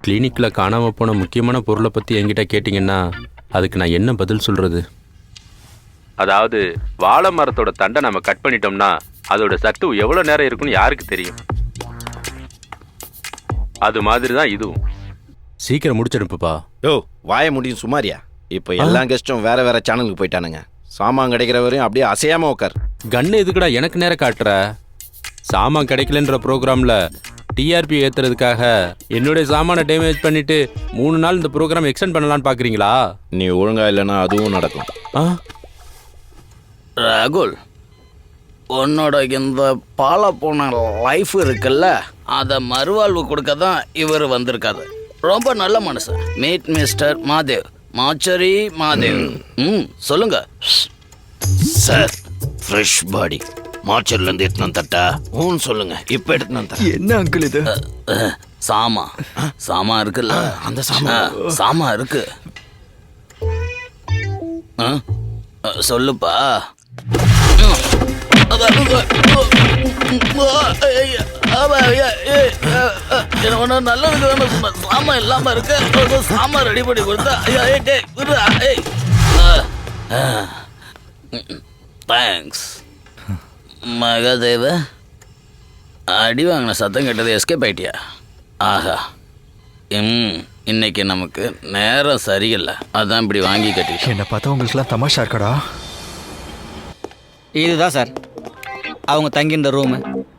கிளினிக்கில் காணாமல் போன முக்கியமான பொருளை பற்றி என்கிட்ட கேட்டிங்கன்னா அதுக்கு நான் என்ன பதில் சொல்கிறது? அதாவது வாழை மரத்தோட தண்டை நம்ம கட் பண்ணிட்டோம்னா அதோட சத்து எவ்வளோ நேரம் இருக்குன்னு யாருக்கு தெரியும்? அது மாதிரி தான் இதுவும். சீக்கிரம் முடிச்சிடுப்பா. யோ வாய முடியும் சுமாரியா. இப்போ எல்லா கெஸ்டும் வேற வேற சேனலுக்கு போயிட்டானுங்க. சாமான் கிடைக்கிற வரையும் அப்படியே அசையாம உட்கார். கண்ணு எதுக்குடா எனக்கு நேரம் காட்டுற? சாமான் கிடைக்கலன்ற ப்ரோக்ராம்ல டிஆர்பி ஏத்துறதுக்காக என்னுடைய சாமானை டேமேஜ் பண்ணிட்டு 3 நாள் இந்த ப்ரோக்ராம் எக்ஸ்டெண்ட் பண்ணலான்னு பாக்குறீங்களா? நீ ஒழுங்கா இல்லைன்னா அதுவும் நடக்கும். ராகுல், உன்னோட இந்த பால போன லைஃப் இருக்குல்ல, அதை மறுவாழ்வு கொடுக்க தான் இவர் வந்திருக்காரு. ரொம்ப நல்ல மனுஷன். மீட் மிஸ்டர் மாதேவ், மாச்சரி மாதேவ். சொல்லுங்க சார். ஃப்ரெஷ் பாடி மாச்சர்ல இருந்து எடுத்துன்னு தட்டா சொல்லுங்க. இப்ப எடுத்துன்னு என்ன அங்கிள் இது? சாமா இருக்குல்ல, அந்த சாமா இருக்கு. சொல்லுப்பா. நல்லதுக்கு வேணும். சாமா இல்லாம இருக்க சாமா ரெடி பண்ணி கொடுத்தா. தேங்க்ஸ் மகாதேவ. அடி வாங்கின சத்தம் கேட்டது எஸ்கேப் ஆயிட்டியா? ஆஹா, இன்னைக்கு நமக்கு நேரம் சரியில்லை, அதான் இப்படி வாங்கி கட்டி. என்னை பார்த்தா உங்களுக்குலாம் தமாஷா இருக்கடா? இதுதான் சார் அவங்க தங்கியிருந்த ரூமு.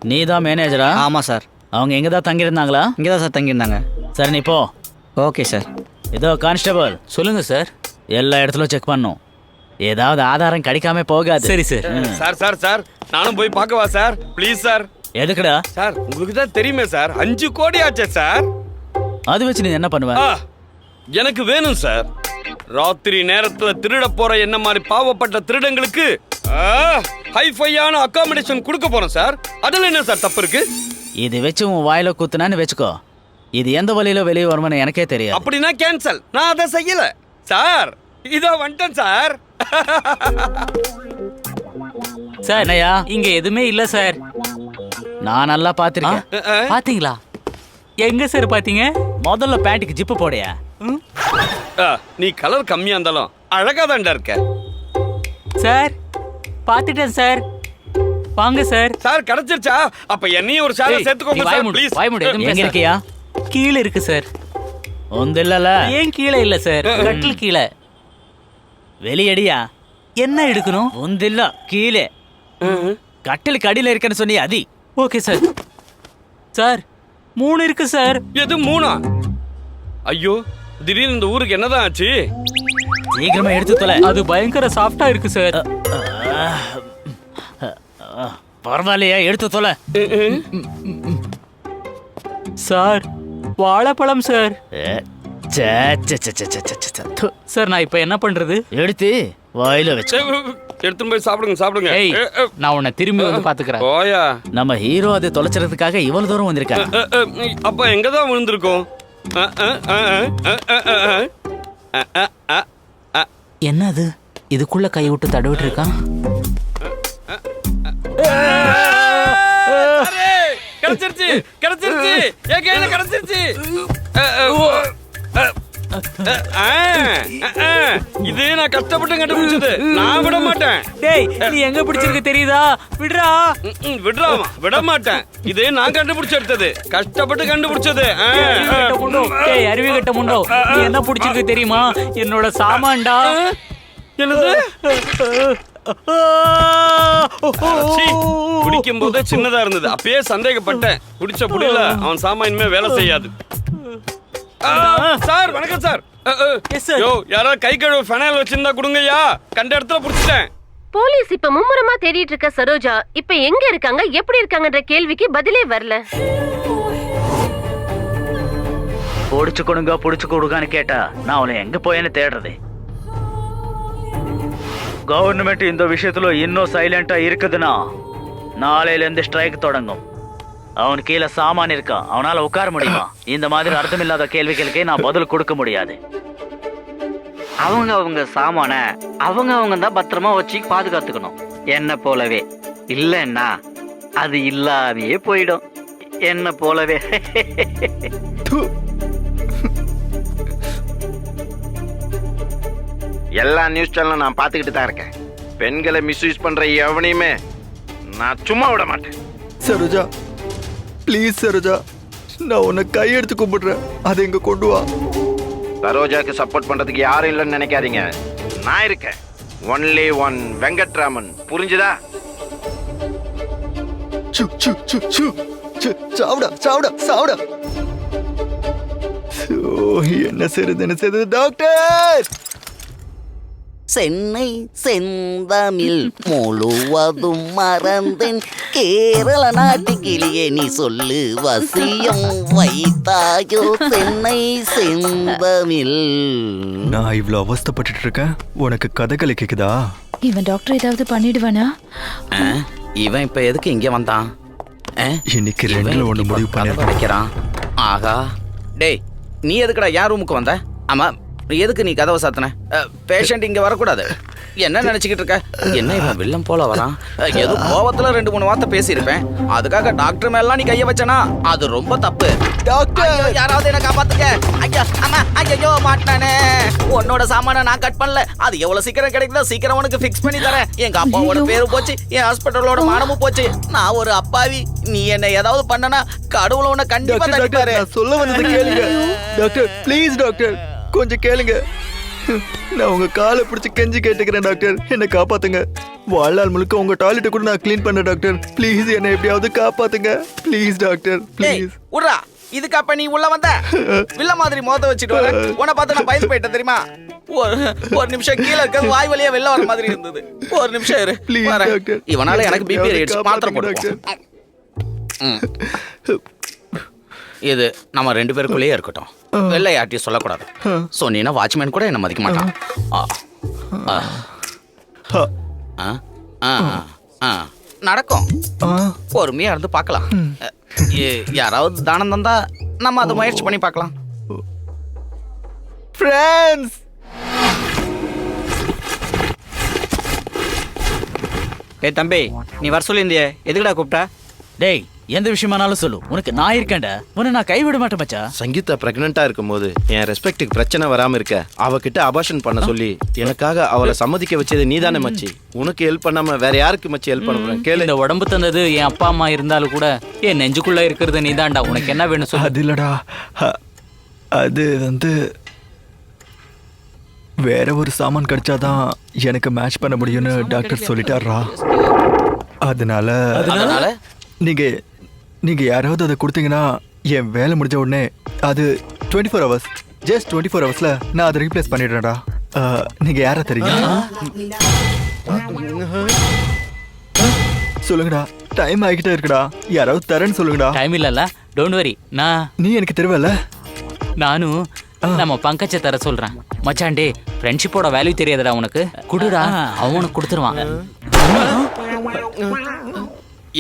நீ தான் மேனேஜரா? ஆமாம் சார். அவங்க எங்கே தான் தங்கியிருந்தாங்களா? இங்கே தான் சார் தங்கியிருந்தாங்க. சரி நீ போ. Okay sir. இதோ கான்ஸ்டபிள். சொல்லுங்க சார். எல்லா இடத்துலையும் செக் பண்ணோம், ஏதாவது ஆதாரம் கிடைக்காம போகாது. சரி சார். சார் சார் சார் நானும் போய் பார்க்கவா சார்? Please sir. எதுக்குடா சார்? உங்களுக்கு தான் தெரியுமே சார், 5 கோடி ஆச்சே சார். அது வச்சு நீ என்ன பண்ணுவ? எனக்கு வேணும் சார். ராத்திரி நேரத்துல திருட போற என்ன மாதிரி பாவப்பட்ட திருடங்களுக்கு ஹைஃபையான அகாமடேஷன் கொடுக்க போறோம் சார். அதுல என்ன சார் தப்பு இருக்கு? இது வச்சு உன் வாயில குத்துனான்னு வச்சுக்கோ, இது எந்த வழியில வெளியே வருமானு எனக்கே தெரியும். அப்படின்னா கேன்சல். நான் அதை செய்யல சார். இதோ வந்துட்டேன் சார். சார் என்னையா இங்க எதுவுமே இல்ல சார். நான் நல்லா பாத்திருக்கேன். பாத்தீங்களா? எங்க சார் பாத்தீங்க? முதல்ல பேண்ட்டுக்கு ஜிப்பு போடையா. நீ கலர் கம்மியா இருந்தாலும் அழகா தான்டா இருக்க சார். பாத்துட்டேன் சார். வாங்க சார். சார் கிடைச்சிருச்சா? அப்ப என்னையும் ஒரு ஷேர் சேர்த்துக்கோங்க சார் ப்ளீஸ். எங்க இருக்கியா? கீழே இருக்கு சார். ஒன்று இல்லல. ஏன் கீழே இல்ல சார்? கட்டில் கீழே. வெளியடியா? என்ன எடுக்கணும்? ஒன்றில்ல கீழே. கட்டிலுக்கு அடியில் இருக்குன்னு சொன்னி அதி. Okay sir. சார் 3 இருக்கு சார். எது 3? ஐயோ, திடீர்னு இந்த ஊருக்கு என்னதான் ஆச்சு? சீக்கிரமா எடுத்து தொலை. அது பயங்கர சாஃப்டா இருக்கு சார். பரவாயில்லையா, எடுத்து தொலை. சார் வாழைப்பழம் சார். சார் நான் இப்ப என்ன பண்றது? எடுத்து வாயில வச்சு எடுத்து போய் சாப்பிடுங்க சாப்பிடுங்க. நான் உன்னை திரும்பி வந்து பாத்துக்கிறேன். ஓயா, நம்ம ஹீரோ அதை தொலைச்சறதுக்காக இவ்வளவு தூரம் வந்திருக்காரு. அப்ப எங்க தான் விழுந்திருக்கோம்? என்னது இதுக்குள்ள கை விட்டு தடவிட்டு இருக்கான்? கிடைச்சிருச்சு கிடைச்சிருச்சு, என் கையில கிடைச்சிருச்சு. இது நான் கஷ்டப்பட்டு கண்டுபிடிச்சது, நான் விட மாட்டேன். டேய் நீ எங்க பிடிச்சிருக்கு தெரியுதா? விடுறா. விடுறாமா? விட மாட்டேன். இது நான் கண்டுபிடிச்சு எடுத்தது, கஷ்டப்பட்டு கண்டுபிடிச்சது. டேய் அருவி கட்ட முண்டோ, நீ என்ன பிடிச்சிருக்கு தெரியுமா? என்னோட சாமான்டா. என்னது? குடிக்கும் போதே சின்னதா இருந்தது, அப்பயே சந்தேகப்பட்டேன். குடிச்ச புடியில அவன் சாமான் இனிமே வேலை செய்யாது. சார் வணக்கம் சார். யோ யாராவது கை கழுவ ஃபெனைல் வச்சிருந்தா கொடுங்கய்யா, கண்ட இடத்துல புடிச்சிட்டேன். போலீஸ் இப்ப மும்முரமா தேடிட்டு இருக்க சரோஜா இப்ப எங்க இருக்காங்க, எப்படி இருக்காங்கன்ற கேள்விக்கு பதிலே வரல. புடிச்சு கொடுங்க புடிச்சு கொடுங்கன்னு கேட்டா நான் அவளை எங்க போயேன்னு தேடுறது. கவர்மெண்ட் இந்த விஷயத்துல இன்னும் சைலண்டா இருக்குதுன்னா நாளையில இருந்து ஸ்ட்ரைக் தொடங்கும். அவன் கீழே சாமான் இருக்கான், அவனால உட்கார முடியுமா? இந்த மாதிரி அர்த்தமில்லாத கேள்விகளுக்கே நான் பதில் கொடுக்க முடியாது. அவங்க சாமான அவங்க தான் பத்திரமா வச்சு பாதுகாத்துக்கணும், என்ன போலவே. இல்லைன்னா அது இல்லாமையே போயிடும், என்ன போலவே. எல்லா நியூஸ் சேனலும் நான் பார்த்துக்கிட்டு தான் இருக்கேன். பெண்களை மிஸ்யூஸ் பண்ற எவனையுமே நான் சும்மா விட மாட்டேன். சரோஜா ப்ளீஸ் சரோஜா, நான் உன்னை கையெடுத்து கும்பிடுறேன், அதை இங்க கொண்டு வா. சரோஜாக்கு சப்போர்ட் பண்றதுக்கு யாரும் இல்லைன்னு நினைக்காதீங்க. நான் இருக்கேன். Only one Venkatraman. புரிஞ்சுதா? சு சு சு சு சு சாவுடா சாவுடா சாவுடா. ஓ, என்ன செய்யுது டாக்டர்? சென்னை செந்தமிழ் முழுவதும் மறந்தேன். கேரள நாட்டு கிளியே நீ சொல்லு வசியம் வைத்தாயோ சென்னை செந்தமிழ். நான் இவ்வளவு அவஸ்தைப்பட்டு இருக்கேன், உனக்கு கதைகளை கேக்குதா? இவன் டாக்டர் ஏதாவது பண்ணிடுவானா? இவன் இப்ப எதுக்கு இங்க வந்தான்? இன்னைக்கு ரெண்டுல ஒண்ணு முடிவு பண்ணி கிடைக்கிறான். ஆகா, டேய் நீ எதுக்குடா என் ரூமுக்கு வந்த? ஆமா, எதுக்கு நீ கதவை சாத்தின? பேஷண்ட் இங்க வரக்கூடாது. என்ன நினைச்சுக்கிட்டு இருக்க? என்ன இவன் வில்லம் போல வரான்? ஏதோ கோவத்துல 2-3 வார்த்தை பேசியிருப்பேன், அதுக்காக டாக்டர் மேலாம் நீ கைய வச்சனா அது ரொம்ப தப்பு. டாக்டர், யாராவது என்ன காப்பாத்துங்க. ஐயா அம்மா, ஐயோ மாட்டானே. உன்னோட சாமான நான் கட் பண்ணல, அது எவ்வளவு சீக்கிரம் கிடைக்குதோ சீக்கிரம் உனக்கு ஃபிக்ஸ் பண்ணி தரேன். எங்க அப்பாவோட பேரு போச்சு, என் ஹாஸ்பிட்டலோட மானமும் போச்சு. நான் ஒரு அப்பாவி, நீ என்ன ஏதாவது பண்ணனா கடவுள உன்னை கண்டிப்பா தண்டிப்பாரு. சொல்ல வந்தது கேளுங்க டாக்டர், ப்ளீஸ் டாக்டர், கொஞ்சம் கேளுங்க. நான் உங்க காலை பிடிச்சி கெஞ்சி கேட்டுக்கிறேன் டாக்டர், என்ன காப்பாத்துங்க. வாழ்நாள் முழுக்க உங்க டாய்லெட்டை கூட நான் க்ளீன் பண்ண டாக்டர், ப்ளீஸ் என்ன எப்படியாவது காப்பாத்துங்க ப்ளீஸ் டாக்டர் ப்ளீஸ். உர்ரா, இதுக்கு அப்ப நீ உள்ள வந்த வில்ல மாதிரி மோத வச்சுட்டு வர. உன்னை பார்த்து நான் பயந்து போயிட்டேன் தெரியுமா? ஒரு நிமிஷம் கீழே இருக்கிறது வாய் வழியா வெளில வர மாதிரி இருந்தது. ஒரு நிமிஷம் இரு, வரேன். இவனால எனக்கு பிபி ஏறிடுச்சு, மாத்திரை போடுவோம். இது நம்ம 2 பேருக்குள்ளேயே இருக்கட்டும், வெளில யார்ட்டையும் சொல்லக்கூடாது. சொன்னீங்கன்னா வாட்ச்மேன் கூட என்ன மதிக்க மாட்டான். நடக்கும், பொறுமையா இருந்து பார்க்கலாம். யாராவது தானம் தந்தா நம்ம அதை முயற்சி பண்ணி பார்க்கலாம். ஃப்ரெண்ட்ஸ், ஏய் தம்பி, நீ வர சொல்லியிருந்தியே, எதுக்குடா கூப்பிட்டா? டேய், எந்த விஷயமானாலும் சொல்லு, உனக்கு நான் இருக்கேன்டா, உன்னை நான் கைவிட மாட்டேன் மச்சா. சங்கீதா பிரெக்னெண்டா இருக்கும்போது என் ரெஸ்பெக்டுக்கு பிரச்சனை வராம இருக்க அவகிட்ட அபார்ஷன் பண்ண சொல்லி எனக்காக அவளை சம்மதிக்க வச்சது நீதானே மச்சி. உனக்கு ஹெல்ப் பண்ணாம வேற யாருக்கு மச்சி ஹெல்ப் பண்ண போறேன்? கேளு. இந்த உடம்பு தந்தது என் அப்பா அம்மா இருந்தாலும் கூட என் நெஞ்சுக்குள்ள இருக்கிறது நீதான்டா. உனக்கு என்ன வேணும் சொல்லு. அது இல்லடா, அது வந்து வேற ஒரு சாமான் கிடைச்சாதான் எனக்கு மேட்ச் பண்ண முடியும்னு டாக்டர் சொல்லிட்டாரா. அதனால நீங்க யாராவது அதை கொடுத்தீங்கன்னா என் வேலை முடிஞ்ச உடனே அது 24 hours, ஜஸ்ட் 24 hours நான் அதை ரீப்ளேஸ் பண்ணிடுறேன்டா. நீங்க யாரா தெரியுங்க? சொல்லுங்கடா, டைம் ஆகிட்டே இருக்குடா, யாராவது தரேன்னு சொல்லுங்கடா. டைம் இல்லல்ல, டோன்ட் வரி, நீ எனக்கு தெரியவல்ல. நானும் நம்ம பங்கச்ச தர சொல்றேன். மச்சாண்டே, ஃப்ரெண்ட்ஷிப்போட வேல்யூ தெரியாதடா உனக்கு? குடுடா, அவனுக்கு கொடுத்துருவான்.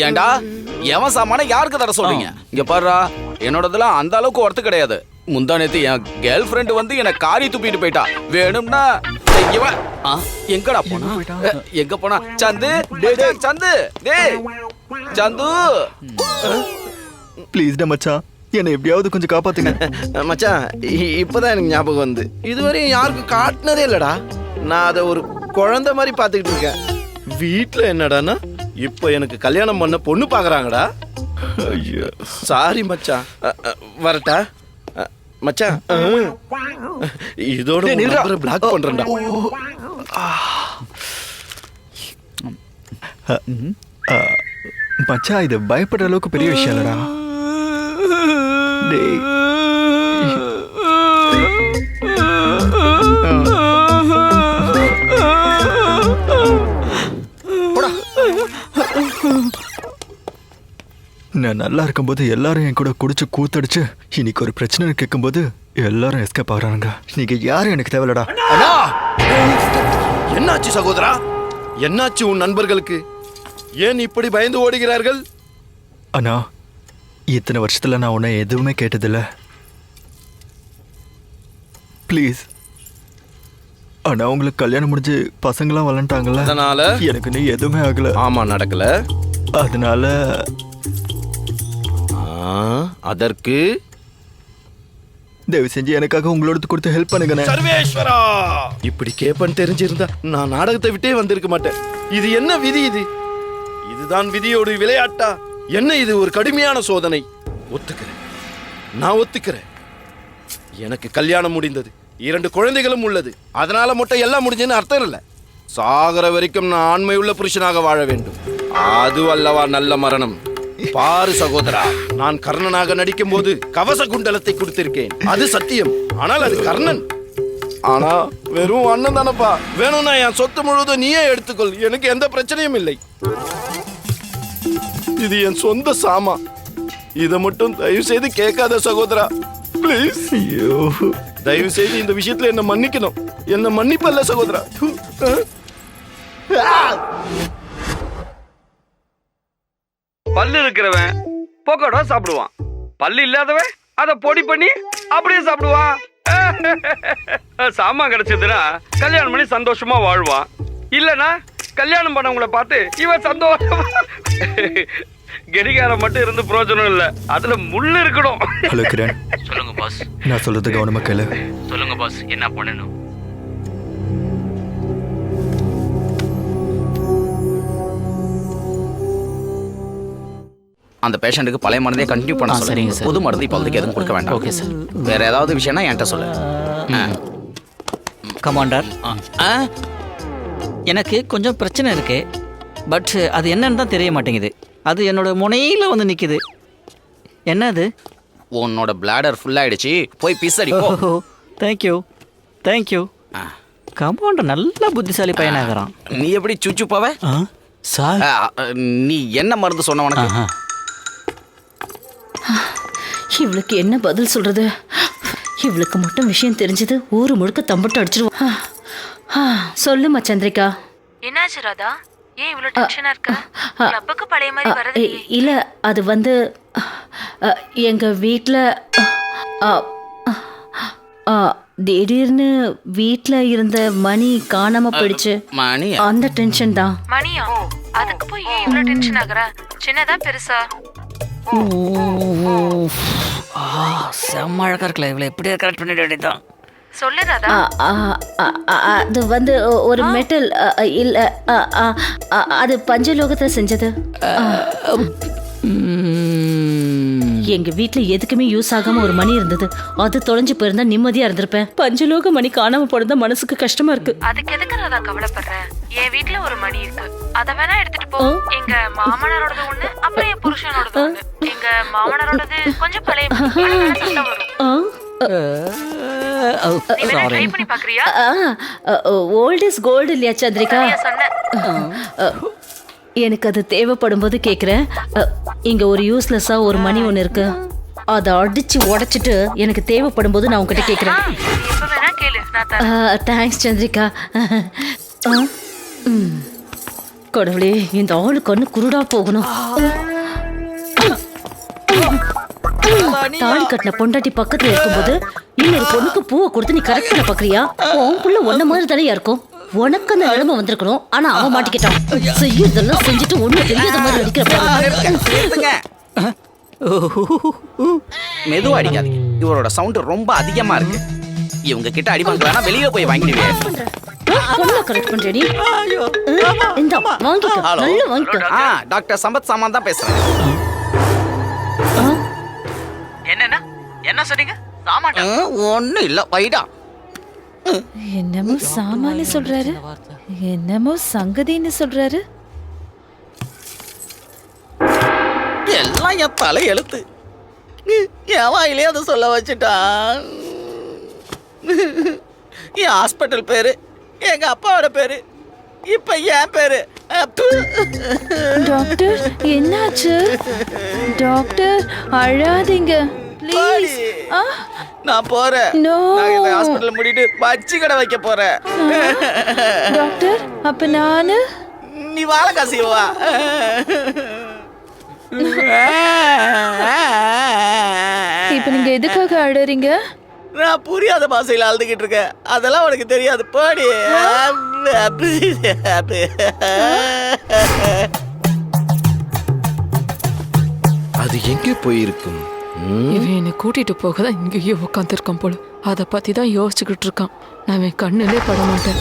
ஏண்டா, எவன் சாமான யாருக்கு தர சொல்றீங்க? இங்க பாருடா, என்னோடதெல்லாம் அந்த அளவுக்கு ஒர்த்து கிடையாது. முந்தா நேத்து என் கேர்ள் ஃப்ரெண்ட் வந்து என்ன காரி துப்பிட்டு போயிட்டா. வேணும்னா இவன் எங்கடா போனா? எங்க போனா? சந்து, சந்து, டேய் சந்து, ப்ளீஸ் டா மச்சான், என்னை எப்படியாவது கொஞ்சம் காப்பாத்துங்க. மச்சான், இப்பதான் எனக்கு ஞாபகம் வந்து, இதுவரையும் யாருக்கும் காட்டினதே இல்லடா. நான் அதை ஒரு குழந்தை மாதிரி பார்த்துக்கிட்டு இருக்கேன். வீட்டில் என்னடான்னா இப்போ எனக்கு கல்யாணம் பண்ண பொண்ணு பார்க்குறாங்கடா. ஐயோ சாரி மச்சான், வரட்டா மச்சான். இதோட நம்பரை பிளாக் பண்றேன்டா. மச்சான், இது பயப்படுற அளவுக்கு பெரிய விஷயம் இல்லடா. டேய், நான் நல்லா இருக்கும்போது எல்லாரும் என் கூட குடிச்சு கூத்தடிச்சு இன்னைக்கு ஒரு பிரச்சனை கேட்கும்போது எல்லாரும் எஸ்கேப் ஆகுறாங்க. நீங்க யாரும் எனக்கு தேவையில்லடா. என்னாச்சு சகோதரா? என்னாச்சு உன் நண்பர்களுக்கு? ஏன் இப்படி பயந்து ஓடுகிறார்கள்? அண்ணா, இத்தனை வருஷத்துல நான் உன்னை எதுவுமே கேட்டதில்ல. ப்ளீஸ் அண்ணா, உங்களுக்கு கல்யாணம் முடிஞ்சு பசங்களாம் வளர்ந்துட்டாங்கல்ல, அதனால எனக்கு நீ எதுவுமே ஆகல. ஆமா, நடக்கல. அதனால அதற்கு தயவு செஞ்சு எனக்காக உங்களோட கொடுத்து ஹெல்ப் பண்ணுங்க. சர்வேஸ்வரா, இப்படி கேப்பன் தெரிஞ்சிருந்தா நான் நாடகத்தை விட்டே வந்திருக்க மாட்டேன். இது என்ன விதி? இதுதான் விதியோட விளையாட்டா? என்ன இது ஒரு கடுமையான சோதனை. ஒத்துக்கிறேன், நான் ஒத்துக்கிறேன். எனக்கு கல்யாணம் முடிந்தது, 2 குழந்தைகளும் உள்ளது. அதனால மட்டும் எல்லாம் முடிஞ்சுன்னு அர்த்தம் இல்லை. சாகர வரைக்கும் நான் ஆண்மையுள்ள புருஷனாக வாழ வேண்டும். அது அல்லவா நல்ல மரணம். பாரு சகோதரா, நான் கர்ணனாக நடிக்கும் போது கவச குண்டலத்தை கொடுத்திருக்கேன். அது சத்தியம். ஆனால் அது கர்ணன். ஆனா வெறும் அண்ணன் தானப்பா. வேணும்னா என் சொத்து முழுவதும் நீயே எடுத்துக்கொள், எனக்கு எந்த பிரச்சனையும் இல்லை. இது என் சொந்த சாமா. இதை மட்டும் தயவு செய்து கேட்காத சகோதரா, பிளீஸ். ஐயோ, தயவு செய்து இந்த விஷயத்துல என்ன மன்னிக்கணும். என்ன மன்னிப்பல்ல சகோதரா. பல்லு இருக்கிறவன் பக்கோடா சாப்பிடுவான், பல்லு இல்லாதவன் அதை பொடி பண்ணி அப்படியே சாப்பிடுவான். சாமான் கிடைச்சதுன்னா கல்யாணம் பண்ணி சந்தோஷமா வாழ்வான். இல்லனா கல்யாணம் பண்ணவங்கள பார்த்து இவன் சந்தோஷமா. கடிகாரம் மட்டும் இருந்து பிரயோஜனம் இல்ல, அதுல முள்ளு இருக்கணும். ஹலோ கிரண், சொல்லுங்க பாஸ். நான் சொல்றது கவனமா கேளு. சொல்லுங்க பாஸ், என்ன பண்ணணும்? அந்த பேஷண்ட்டுக்கு பழைய மருந்தே கண்டினியூ பண்ண சரிங்க சொல்லுங்க. சார். புது மருந்து இப்போதைக்கு எதுவும் கொடுக்க வேண்டாம். Okay sir. வேற ஏதாவது விஷயம்னா என்கிட்ட சொல்லு. கமாண்டர், எனக்கு கொஞ்சம் பிரச்சனை இருக்கு. பட் அது என்னன்னு தான் தெரிய மாட்டேங்குது. அது என்னோட முனையில வந்து நிக்குது. என்னது? உன்னோட பிளாடர் ஃபுல் ஆயிடுச்சு, போய் பிஸ் அடி போ. ஓஹோ, தேங்க்யூ தேங்க்யூ. கமாண்டர் நல்ல புத்திசாலி பையனாகிறான். நீ எப்படி சுச்சு போவ? சார், நீ என்ன மருந்து சொன்ன உனக்கு? இவளுக்கு என்ன பதில் சொல்றது? இவளுக்கு மட்டும் விஷயம் தெரிஞ்சது ஊரு முழுக்க தம்பட்டு அடிச்சிருவா. சொல்லுமா சந்திரிகா. என்னாச்சு ராதா? ஏன் இவ்ளோ டென்ஷனா இருக்க? கிளப்புக்கு பழைய மாதிரி வரது இல்ல, அது வந்து எங்க வீட்ல திடீர்னு வீட்ல இருந்த மணி காணாம போயிடுச்சு. மணி? அந்த டென்ஷன் தான். மணியா? அதுக்கு போய் ஏன் இவ்ளோ டென்ஷன் ஆகுற? சின்னதா பெருசா? செம்ம அழகா இருக்கல. இவளை எப்படியா கரெக்ட் பண்ணிட வேண்டியதான். சொல்லு ராதா. அது வந்து ஒரு மெட்டல் இல்ல, அது பஞ்சலோகத்தை செஞ்சது. எங்க வீட்ல எதுக்குமே யூஸ் ஆகாம ஒரு மணி இருந்தது. அது தொலைஞ்சு போயிருந்தா நிம்மதியா இருந்திருப்பேன். பஞ்சலோக மணி காணாம போனதா மனசுக்கு கஷ்டமா இருக்கு. அதுக்கு எதுக்கு ராதா கவலைப்படுற? என் வீட்ல ஒரு மணி இருக்கு, அத வேணா எடுத்துட்டு போ. எங்க மாமனாரோடது ஒண்ணு, அப்புறம் என் புருஷனோடது ஒண்ணு. எங்க மாமனாரோடது கொஞ்சம் பழைய மணி வரும். ட்ரை பண்ணி பாக்குறியா? ஓல்ட் இஸ் கோல்டு இல்லையா சந்திரிகா? சொன்னேன். எனக்கு அது தேவைப்படும் போது கேக்குறேன். இங்க ஒரு யூஸ்லெஸ்ஸா ஒரு மணி ஒண்ணு இருக்கு, அதை அடிச்சு உடைச்சிட்டு எனக்கு தேவைப்படும் போது நான் உங்ககிட்ட கேக்குறேன். எப்ப வேணா கேளு, நான் தரேன். தேங்க்ஸ் சந்திரிகா. கடவுளே, இந்த ஆளு கண்ணு குருடா போகணும். தாலி கட்டின பொண்டாட்டி பக்கத்துல இருக்கும்போது இன்னொரு பொண்ணுக்கு பூவை கொடுத்து நீ கரெக்ட் பண்ண பாக்குறியா? உன் புள்ள ஒன்ன மாதிரி தானே இருக்கும். உனக்கு அந்த நிலைமை வந்திருக்கணும், ஆனா அவன் மாட்டிக்கிட்டான். செய்யறதெல்லாம் செஞ்சுட்டு ஒண்ணு தெரியாத மாதிரி அடிக்கிற. மெதுவா அடிக்காதீங்க, இவரோட சவுண்ட் ரொம்ப அதிகமா இருக்கு. இவங்க கிட்ட அடி வாங்கலனா வெளியே போய் வாங்கிடுவேன். பொண்ணு கரெக்ட் பண்றேடி. இந்த வாங்கிக்க, நல்ல வாங்கிக்க. டாக்டர் சம்பத் சாமான் தான் பேசுறேன். என்னன்னா என்ன சொன்னீங்க? சாமான் ஒண்ணு இல்ல, வைடா. என்னமோ சாமானு சொல்றாரு, என்னமோ சங்கதின்னு சொல்றாரு. எல்லாம் என் தலை எழுத்து. என் வாயிலே அதை சொல்ல வச்சுட்டான். என் ஹாஸ்பிட்டல் பேரு, எங்க அப்பாவோட பேரு, இப்ப என் பேரு. டாக்டர், என்னாச்சு? டாக்டர், அழாதீங்க ப்ளீஸ். நான் போறேன். நான் இந்த ஹாஸ்பிடல்ல மூடிட்டு பச்சி கடை வைக்க போறேன். டாக்டர், அப்ப நானு? நீ வாழ காசிவா. இப்ப நீங்க எதுக்காக அழறீங்க? நான் புரியாத பாசையில அழுதுகிட்டு இருக்கேன், அதெல்லாம் உனக்கு தெரியாது. போடி. அது எங்கே போயிருக்கும்? இவன் என்னை கூட்டிட்டு போக தான் இங்கேயே உட்காந்துருக்கான் போல. அதை பத்தி தான் யோசிச்சுக்கிட்டு இருக்கான். நான் என் கண்ணிலே பட மாட்டேன்.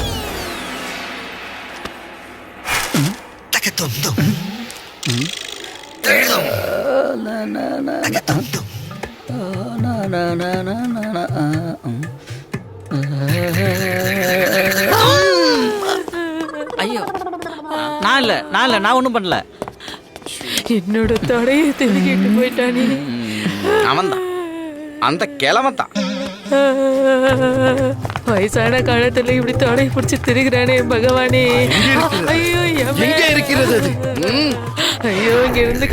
ஐயோ, நான் ஒன்றும் பண்ணல. என்னோட தடையை தெரிஞ்சுக்கிட்டு போயிட்டானே. அவன்தான், அந்த கிழவன் தான். வயசான காலத்துல இப்படி தடை பிடிச்சி திரிகிறானே பகவானே. ஐயோ எங்க இருக்கிறது அது? ஐயோ இங்க இருந்து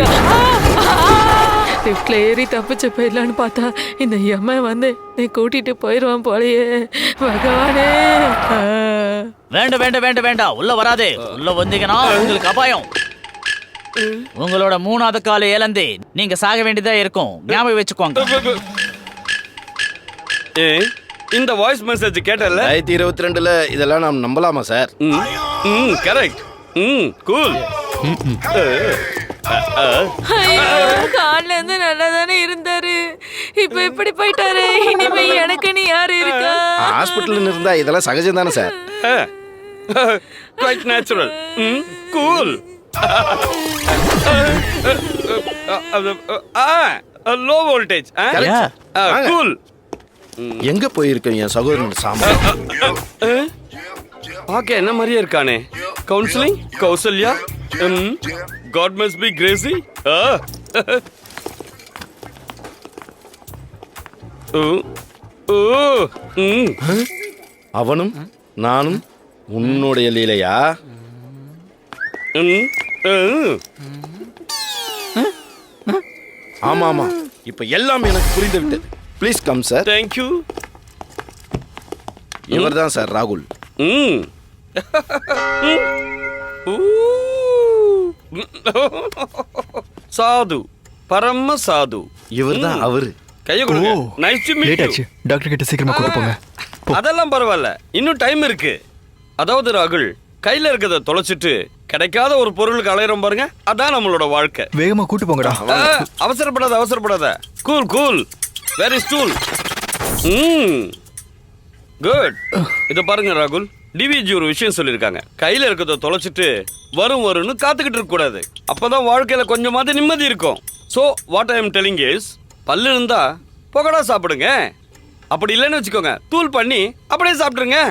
லிப்ட்ல ஏறி தப்பிச்சு போயிடலான்னு பார்த்தா இந்த எம்ம வந்து நீ கூட்டிட்டு போயிடுவான் போலயே பகவானே. வேண்டாம், உள்ள வராதே. உள்ள வந்தீங்கன்னா உங்களுக்கு அபாயம். உங்களோட 3வது கால இழந்து நீங்க சாக வேண்டியதா இருக்கும், ஞாபகம் வச்சுக்கோங்க. இந்த வாய்ஸ் மெசேஜ் கேட்டல 2022ல இதெல்லாம் நாம் நம்பலாமா சார்? கரெக்ட். கூல். காலைல இருந்து நல்லா தானே இருந்தாரு, இப்ப இப்படி போயிட்டாரு. இனிமே எனக்குன்னு யாரு இருக்கா? ஹாஸ்பிட்டல்ல இருந்தா இதெல்லாம் சகஜம் தானே sir? Quite natural. Cool. Low voltage. Cool. எங்க போயிருக்கீங்க என் சகோதரன் சாமான்? ஓகே, என்ன மாதிரியே இருக்கானே. Counselling Kausalya. God must be crazy. அவனும் நானும் உன்னுடைய லீலையா? ஆமா ஆமா, இப்ப எல்லாம் எனக்கு புரிந்து விட்டது. Please come sir. Thank you. இவர்தான் சார் ராகுல். சாது, பரம சாது. இவர்தான் அவரு. கைய கொடுங்க. Nice to meet late you. ஆச்சு, டாக்டர் கிட்ட சீக்கிரமா கூட்டு போங்க. அதெல்லாம் பரவாயில்ல, இன்னும் டைம் இருக்கு. அதாவது ராகுல், கையில இருக்கிறத தொலைச்சிட்டு கிடைக்காத ஒரு பொருளுக்கு அலையறோம் பாருங்க, அதான் நம்மளோட வாழ்க்கை. வேகமா கூட்டு போங்கடா. அவசரப்படாத. கூல். Very stool. குட். இத பாருங்க ராகுல், டிவிஜி ஒரு விஷயம் சொல்லியிருக்காங்க. கையில இருக்கிறத தொலைச்சிட்டு வரும்னு காத்துக்கிட்டு இருக்க கூடாது. அப்பதான் வாழ்க்கையில கொஞ்சமாவது நிம்மதி இருக்கும். So what I am telling is, பல்லு இருந்தா புகடா சாப்பிடுங்க. அப்படி இல்லைன்னு வச்சுக்கோங்க, தூள் பண்ணி அப்படியே சாப்பிட்டுருங்க.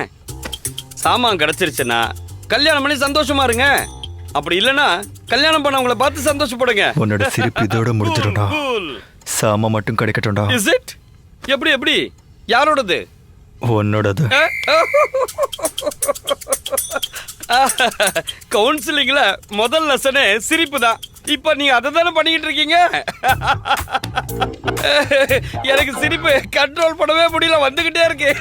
சாமான் கிடைச்சிருச்சுன்னா கல்யாணம் பண்ணி சந்தோஷமா இருங்க. அப்படி இல்லைன்னா கல்யாணம் பண்ணவங்கள பார்த்து சந்தோஷப்படுங்க. உன்னோட சிரிப்பு இதோட முடிஞ்சிடும்டா. சாமா மட்டும் கிடைக்கட்டும்டா. Is it? எப்படி யாரோடது? உன்னோடது. கவுன்சிலிங்ல முதல் லெசனே சிரிப்பு தான். இப்ப நீங்க அதை தானே பண்ணிக்கிட்டு இருக்கீங்க. எனக்கு சிரிப்பு கண்ட்ரோல் பண்ணவே முடியல, வந்துகிட்டே இருக்கு.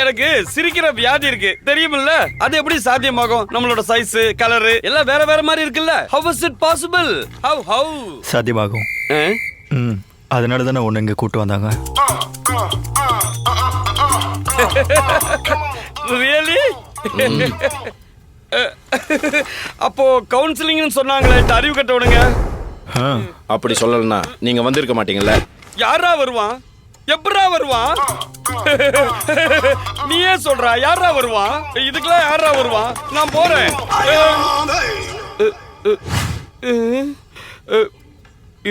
எனக்கு சிரிக்கிற வியாதி இருக்கு தெரியுமில்ல? அது எப்படி சாத்தியமாகும்? நம்மளோட சைஸ், கலர் எல்லாம் வேற மாதிரி இருக்குல்ல. How is it possible? How? சாத்தியமாகும். அதனால தானே உன்னை இங்க கூட்டு வந்தாங்க. Really? அப்போ கவுன்சிலிங்னு சொன்னாங்களே, அறிவு கட்ட விடுங்க. அப்படி சொல்லலன்னா நீங்க வந்திருக்க மாட்டீங்கல்ல. யாரா வருவான்? எப்படா வருவான்? நீயே சொல்றா, யாரா வருவான்? இதுக்கெல்லாம் யாரா வருவான்? நான் போறேன்.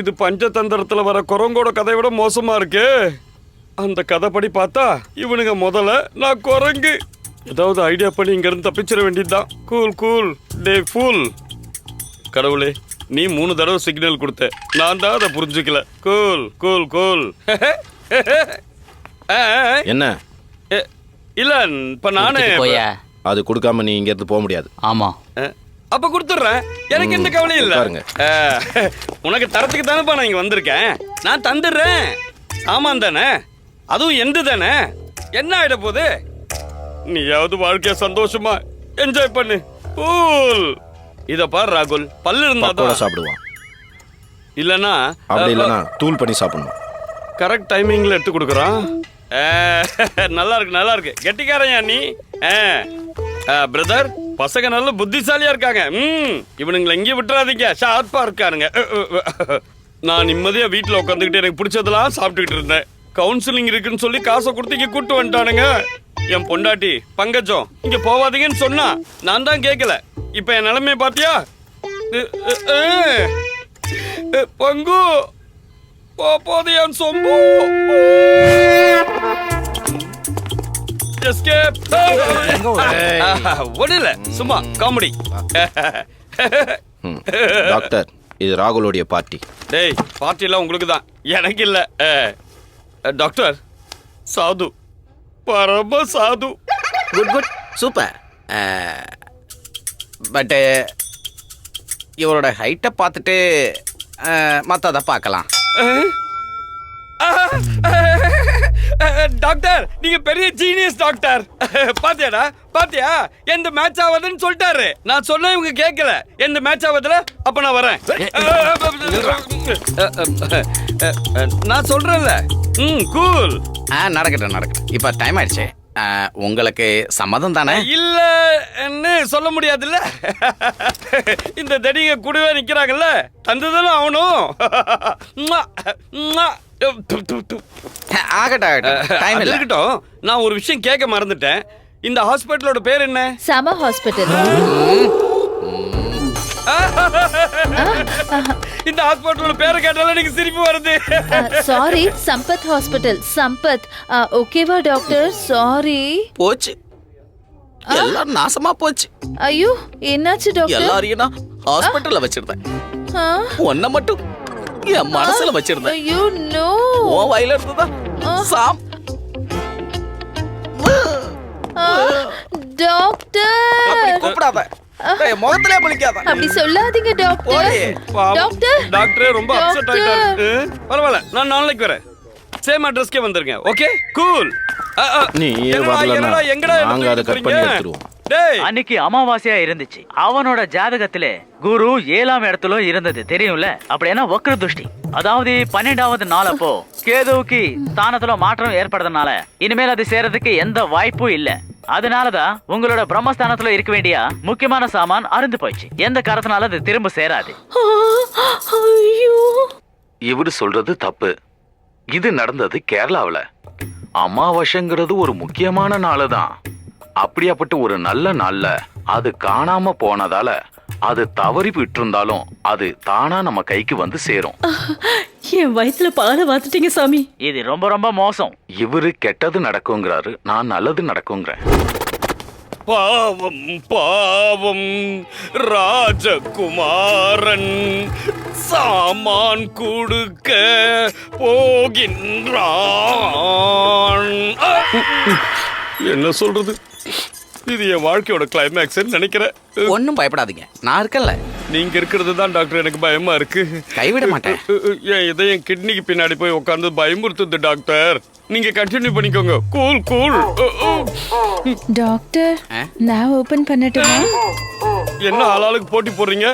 இது பஞ்சதந்திரத்துல வர குரங்கோட கதை விட மோசமா இருக்கு. அந்த கதைப்படி பார்த்தா இவனுங்க முதல்ல நான் குரங்கு. ஏதாவது ஐடியா பண்ணி இங்க இருந்து தப்பிச்சிட வேண்டியதுதான். Cool day full. கடவுளே, நீ 3 தடவை சிக்னல் கொடுத்த, நான் தான் அதை புரிஞ்சுக்கல. கூல். என்ன இல்ல, இப்ப நானே அது கொடுக்காம நீ இங்க இருந்து போக முடியாது. ஆமா, அப்ப கொடுத்துடுறேன். எனக்கு எந்த கவலையும் இல்ல. உனக்கு தரத்துக்கு தானேப்பா நான் இங்க வந்திருக்கேன். நான் தந்துடுறேன். சாமான் தானே, அதுவும் எந்த தானே, என்ன ஆயிட போகுது? நீயாவது வாழ்க்கைய சந்தோஷமா என்ஜாய் பண்ணு. கூல். இத பாரு ராகுல், பல்லு இருந்தா சாப்பிடுவான், இல்லனா அப்படி இல்லனா தூள் பண்ணி சாப்பிடணும். கரெக்ட் டைமிங்ல எடுத்து கொடுக்குறான். நல்லா இருக்கு. கெட்டிக்காரன் நீ. பிரதர், பசங்க நல்ல புத்திசாலியா இருக்காங்க. இவனுங்களை எங்கேயும் விட்டுறாதீங்க, ஷார்ப்பா இருக்கானுங்க. நான் நிம்மதியா வீட்டுல உட்காந்துக்கிட்டு எனக்கு பிடிச்சதெல்லாம் சாப்பிட்டுக்கிட்டு இருந்தேன். கவுன்சிலிங் இருக்குன்னு சொல்லி காசை கொடுத்து இங்க கூட்டு வந்துட்டானுங்க. என் பொண்டாட்டி பங்கஜம் இங்க போவாதீங்கன்னு சொன்னா, நான் தான் கேட்கல. இப்ப என் நிலைமைய பாத்தியா? பங்கு போது என் சொம்பு. எஸ்கேப். ஒண்ணு இல்ல, சும்மா காமெடி. டாக்டர், இது ராகுலோடைய பார்ட்டி. டேய், பார்ட்டி எல்லாம் உங்களுக்கு தான், எனக்கு இல்ல. டாக்டர் சாது, பரம சாது. Good good, super. பட்டு இவரோட ஹைட்டை பார்த்துட்டு மற்றதை பார்க்கலாம். டாக்டர், நீங்க பெரிய ஜீனியஸ் டாக்டர். பாத்தியாடா, பாத்தியா எந்த மேட்ச் ஆகுதுன்னு சொல்லிட்டாரு. நான் சொன்ன இவங்க கேட்கல. எந்த மேட்ச் ஆகுதுல, அப்ப நான் வரேன். நான் சொல்றேன்ல. கூல். நடக்கட்டும் நடக்கட்டும். இப்போ டைம் ஆயிடுச்சு. உங்களுக்கு சம்மதம் தானே? இல்லன்னு சொல்ல முடியாதுல்ல. இந்த தடிங்க கூடவே நிக்கிறாங்கல்ல, தந்துதானே ஆகணும். இருக்கட்டும். நான் ஒரு விஷயம் கேட்க மறந்துட்டேன். இந்த ஹாஸ்பிட்டலோட பேர் என்ன? சம ஹாஸ்பிட்டல். இந்த ஹாஸ்பிட்டலோட பேரை கேட்டாலும் எனக்கு சிரிப்பு வருது. Sorry, Sampath hospital. சம்பத். ஓகேவா டாக்டர்? சாரி. போச்சு, எல்லாம் நாசமா போச்சு. ஐயோ, என்னாச்சு டாக்டர்? எல்லாரையும் நான் ஹாஸ்பிட்டல்ல வச்சிருந்தேன், ஒன்ன மட்டும் என் மனசுல வச்சிருந்தேன். ஐயோ நோ. ஓ வாயில இருந்ததா சாம். டாக்டர் கூப்பிடாத, முகத்திலே பலிக்காத. அப்படி சொல்லாதீங்க டாக்டர். டாக்டர், டாக்டர் ரொம்ப அப்செட் ஆயிட்டாரு. பரவாயில்ல, நான் நாளைக்கு வரேன். சேம் அட்ரஸ்க்கே வந்துருங்க. Okay, cool. நீ எங்கடா நாங்க அதை கட் பண்ணி எடுத்துருவோம். அன்னைக்கு அமாவாசையா இருந்துச்சு. அவனோட ஜாதகத்திலே குரு 7ஆம் இடத்துல இருந்தது தெரியும்ல. அப்படின்னா வக்ர துஷ்டி, அதாவது 12வது நாள். அப்போ கேதுவுக்கு ஸ்தானத்துல மாற்றம் ஏற்படுறதுனால இனிமேல் அது சேரதுக்கு எந்த வாய்ப்பும் இல்ல. அதனாலதான் உங்களோட பிரம்மஸ்தானத்துல இருக்க வேண்டிய முக்கியமான சாமான் அருந்து போயிடுச்சு. எந்த காரணத்தினால அது திரும்ப சேராது. இவரு சொல்றது தப்பு. இது நடந்தது கேரளாவுல. அமாவாசைங்கிறது ஒரு முக்கியமான நாள் தான். அப்படியாப்பட்ட ஒரு நல்ல நாள்ல அது காணாம போனதால அது தவறி விட்டு இருந்தாலும் அது தானா நம்ம கைக்கு வந்து சேரும். என் வயித்துல பாலை வாத்துட்டீங்க சாமி. இது ரொம்ப ரொம்ப மோசம். இவரு கெட்டது நடக்குங்கிறாரு, நான் நல்லது நடக்குங்கிறேன். பாவம் பாவம், ராஜகுமாரன் சாமான் கொடுக்க போகின்றான். என்ன சொல்றது, இது என் வாழ்க்கையோட கிளைமேக்ஸ் நினைக்கிறேன். ஒன்னும் பயப்படாதீங்க, நான் இருக்கல. நீங்க இருக்கிறது தான் டாக்டர் எனக்கு பயமா இருக்கு. கைவிட மாட்டேன். என் இதயம் கிட்னிக்கு பின்னாடி போய் உட்கார்ந்து பயமுறுத்துது டாக்டர். நீங்க கண்டினியூ பண்ணிக்கோங்க. Cool cool. டாக்டர், நான் ஓபன் பண்ணட்டுமா? என்ன ஆளாளுக்கு போட்டி போடுறீங்க?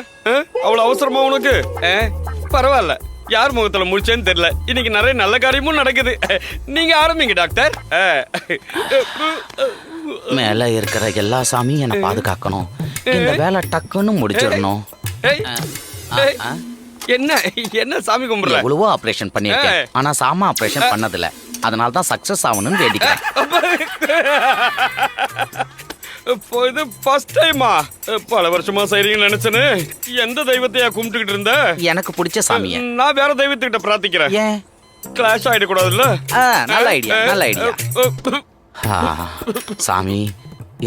அவ்வளவு அவசரமா உனக்கு? பரவாயில்ல, யார் முகத்துல முடிச்சேன்னு தெரியல. இன்னைக்கு நிறைய நல்ல காரியமும் நடக்குது. நீங்க ஆரம்பிங்க டாக்டர். மேல இருக்கிற எல்லா சாமியும் என்ன பாதுகாக்கணும். இந்த வேலை டக்குன்னு முடிச்சிடணும். என்ன என்ன சாமி கும்பிடுற? எவ்வளவோ ஆபரேஷன் பண்ணிருக்கேன், ஆனா சாமா ஆபரேஷன் பண்ணதில்ல. அதனால தான் சக்சஸ் ஆகணும்னு வேண்டிக்கிறேன். இது ஃபர்ஸ்ட் டைமா? பல வருஷமா செய்றீங்கன்னு நினைச்சேன்னு. எந்த தெய்வத்தையா கும்பிட்டுக்கிட்டு இருந்த? எனக்கு பிடிச்ச சாமியை. நான் வேற தெய்வத்துக்கிட்ட பிரார்த்திக்கிறேன். ஏன் கிளாஷ் ஆயிடக்கூடாதுல்ல? நல்ல ஐடியா, நல்ல ஐடியா. சாமி,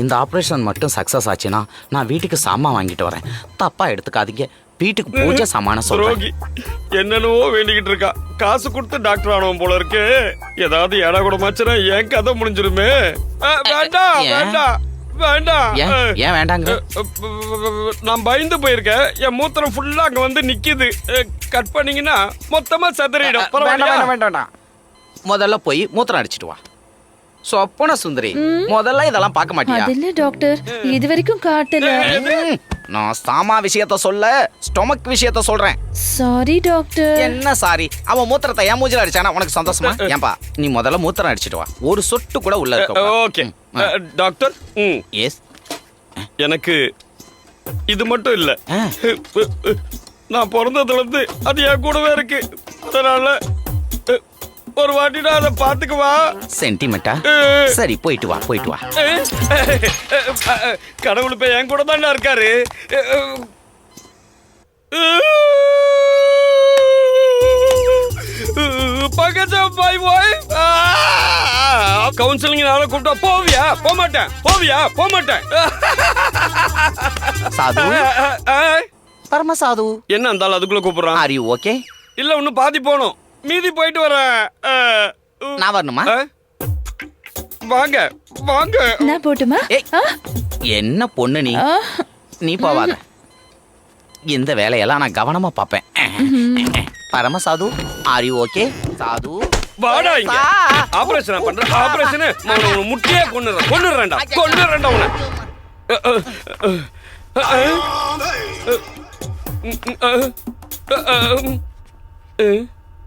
இந்த ஆபரேஷன் மட்டும் சக்சஸ் ஆச்சுன்னா நான் வீட்டுக்கு சாமான் வாங்கிட்டு வரேன். தப்பா எடுத்துக்காதீங்க, வீட்டுக்கு பூஜை சாமான சொல்றேன். என்னென்னவோ வேண்டிக்கிட்டு இருக்கா. காசு கொடுத்து டாக்டர் ஆனவன் போல இருக்கு. ஏதாவது ஏடா கூட மாச்சுனா என் கதை முடிஞ்சிருமே. வேண்டாம் வேண்டாம் வேண்டாம். ஏன் வேண்டாங்க? நான் பயந்து போயிருக்கேன். என் மூத்திரம் ஃபுல்லா அங்க வந்து நிக்குது. கட் பண்ணீங்கன்னா மொத்தமா செதறிடும். வேண்டாம் வேண்டாம், முதல்ல போய் மூத்திரம் அடிச்சிட்டு வா. சொப்பன சுந்தரி, முதல்ல இதெல்லாம் பார்க்க மாட்டியா? அது இல்ல டாக்டர், இது வரைக்கும் காட்டல. நான் சாமா விஷயத்த சொல்ல, ஸ்டொமக் விஷயத்த சொல்றேன். Sorry doctor. என்ன சாரி? அவன் மூத்திரத்தை என் மூஞ்சில அடிச்சானா உனக்கு சந்தோஷமா? ஏன்பா, நீ முதல்ல மூத்திரம் அடிச்சிட்டு வா. ஒரு சொட்டு கூட உள்ள இருக்க. Okay doctor. எஸ். எனக்கு இது மட்டும் இல்ல, நான் பிறந்ததுல இருந்து அது என் கூடவே இருக்கு. அதனால ஒரு வாட்டி நான் அதை பாத்துக்குவா. சென்டிமெண்டா? சரி, போயிட்டு வா போயிட்டு வா. கடவுள் போய் என் கூட தான் இருக்காரு. my wife. கவுன்சிலிங் நாள கூப்பிட்டா போவியா? போக மாட்டேன். போவியா? போக மாட்டேன். சாது பரம சாது என்ன அந்தால அதுக்குள்ள கூப்பிடுறான்? Are you okay? இல்ல இன்னும் பாதி போணும், மீதி போயிட்டு வரேன். நான் வரணுமா? வாங்க வாங்க. நான் போட்டுமா? என்ன பொண்ணு நீ? நீ போவாத. இந்த வேலையெல்லாம் நான் கவனமா பார்ப்பேன். பரம சாது ஆர் யூ ஓகே? சாது வாடா இங்க. ஆபரேஷன் பண்ற ஆபரேஷன் உன்னை முட்டியே கொன்னுறேன்டா உன்னை.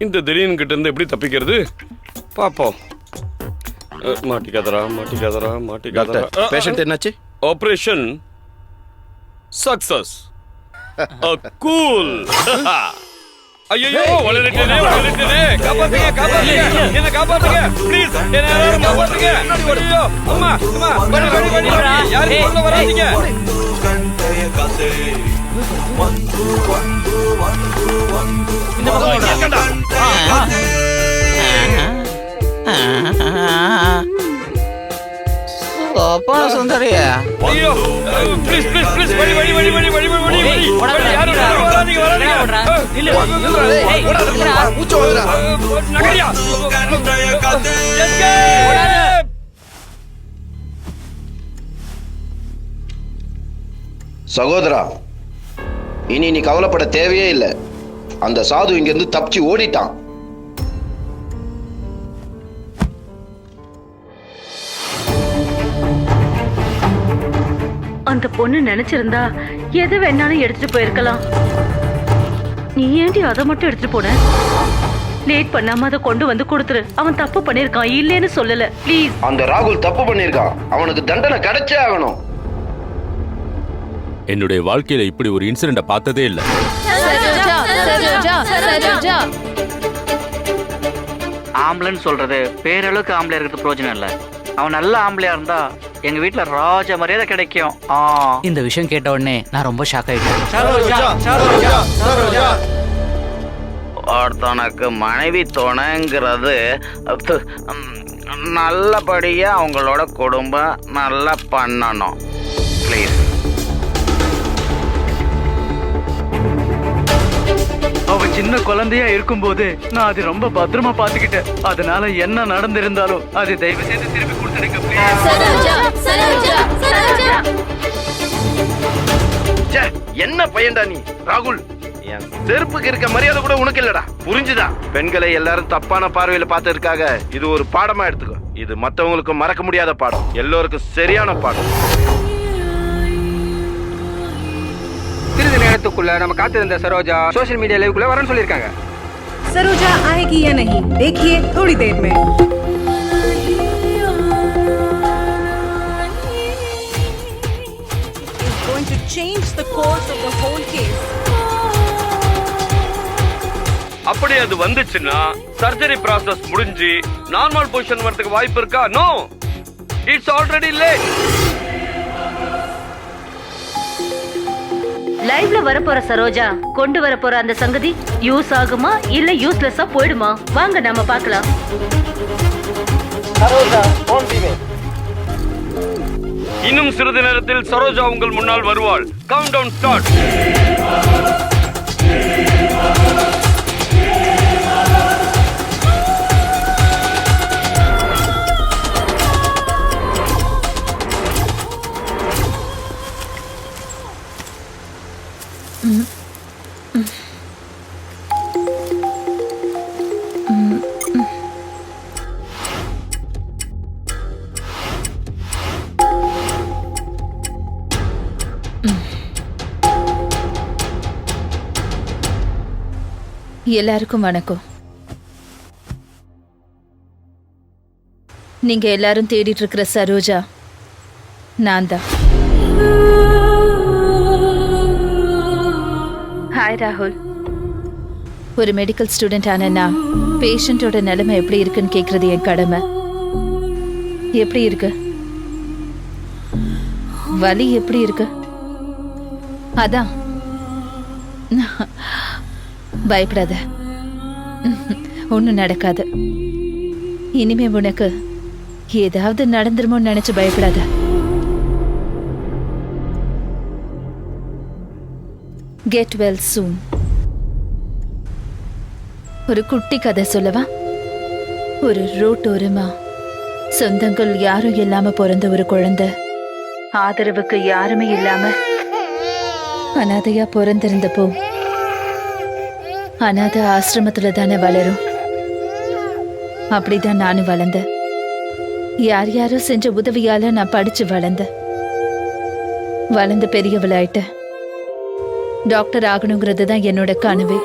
இந்த திடீர்னு கிட்ட இருந்து எப்படி தப்பிக்கிறது பாப்போம். மாட்டிக்காதரா. பேஷண்ட் என்னாச்சு? Operation success. கூல். ஐயோ வளரிட்டே காப்பாத்துங்க என்ன காப்பாத்துங்க ப்ளீஸ், என்ன யாரும் காப்பாத்துங்க. ஐயோ அம்மா வடி யாரும் உள்ள வராதீங்க. இந்த பக்கம் இருக்கடா. அப்பா சுந்தரியா. ஐயோ ப்ளீஸ் வடி யாரும் வராதீங்க. இல்ல மூச்சு வாங்குடா. நகரியா. சகோதரா, இனி நீ கவலைப்பட தேவையே இல்லை. அந்த சாது இங்கிருந்து தப்பிச்சு ஓடிட்டான். அந்த பொண்ணு நினைச்சிருந்தா எது வேணாலும் எடுத்துட்டு போயிருக்கலாம். நீ ஏன்டி அதை மட்டும் எடுத்துட்டு போன? லேட் பண்ணாம அதை கொண்டு வந்து கொடுத்துரு. அவன் தப்பு பண்ணிருக்கான், இல்லேன்னு சொல்லல. ப்ளீஸ். அந்த ராகுல் தப்பு பண்ணிருக்கான், அவனுக்கு தண்டனை கிடைச்சே ஆகணும். என்னுடைய வாழ்க்கையில இப்படி ஒரு இன்சிடென்ட பார்த்ததே இல்ல. ஆம்பளைன்னு சொல்றது பேரளவுக்கு ஆம்பளையா இருக்கிறது பிரயோஜனம் இல்ல. அவன் நல்ல ஆம்பளையா இருந்தா எங்க வீட்டுல ராஜ மரியாதை கிடைக்கும். இந்த விஷயம் கேட்ட உடனே நான் ரொம்ப ஷாக் ஆயிட்டேன். ஒருத்தனுக்கு மனைவி துணைங்கிறது நல்லபடியா அவங்களோட குடும்பம் நல்லா பண்ணணும். ப்ளீஸ். அவ சின்ன குழந்தையா இருக்கும்போது நான் அது ரொம்ப பத்திரமா பாத்துக்கிட்டேன். அதனால என்ன நடந்திருந்தாலும் அது தயவு செய்து திருப்பி கொடுத்துடுங்க. என்ன பையன்டா நீ ராகுல்? என் செருப்புக்கு இருக்க மரியாதை கூட உனக்கு இல்லடா, புரிஞ்சுதா? பெண்களை எல்லாரும் தப்பான பார்வையில பார்த்ததுக்காக இது ஒரு பாடமா எடுத்துக்கோ. இது மத்தவங்களுக்கு மறக்க முடியாத பாடம், எல்லோருக்கும் சரியான பாடம். சிறிது நேரத்துக்குள்ள நம்ம காத்திருந்த சரோஜா சோஷியல் மீடியா லைவ்க்குள்ள வரன்னு சொல்லிருக்காங்க. सरोजा आएगी या नहीं, देखिए थोड़ी देर में. Is going to change the course of the whole case. அப்படி அது வந்துச்சுன்னா சர்ஜரி process முடிஞ்சு நார்மல் பொசிஷன் வரதுக்கு வாய்ப்பு இருக்கா? No, it's already late. லைவ்ல வரப்போற சரோஜா கொண்டு வரப்போற அந்த சங்கதி யூஸ் ஆகுமா இல்ல யூஸ்லெஸ்ஸா போயிடுமா? வாங்க நாம பார்க்கலாம். இன்னும் சிறிது நேரத்தில் சரோஜா உங்கள் முன்னால் வருவாள். Countdown start. எல்லாருக்கும் வணக்கம். நீங்க எல்லாரும் தேடிட்டு இருக்கிற சரோஜா நான் தான். ஹாய் ராகுல். ஒரு மெடிக்கல் ஸ்டூடெண்ட் ஆனா பேஷண்டோட நிலைமை எப்படி இருக்குன்னு கேக்குறது என் கடமை. எப்படி இருக்கு? வலி எப்படி இருக்கு? அதான் பயப்படாத, ஒன்றும் நடக்காது. இனிமே உனக்கு ஏதாவது நடந்துருமோன்னு நினைச்சு பயப்படாத. கெட் வெல் சூன். ஒரு குட்டி கதை சொல்லவா? ஒரு ரோட்டோரமா சொந்தங்கள் யாரும் இல்லாம பிறந்த ஒரு குழந்தை, ஆதரவுக்கு யாருமே இல்லாம அனாதையா பிறந்திருந்தப்போ அனாதை ஆசிரமத்துல தானே வளரும். அப்படிதான் நானும் வளர்ந்தேன். யார் யாரோ செஞ்ச உதவியால நான் படிச்சு வளர்ந்து பெரியவளாயிட்டேன். டாக்டர் ஆகணுங்கிறது தான் என்னோட கனவு.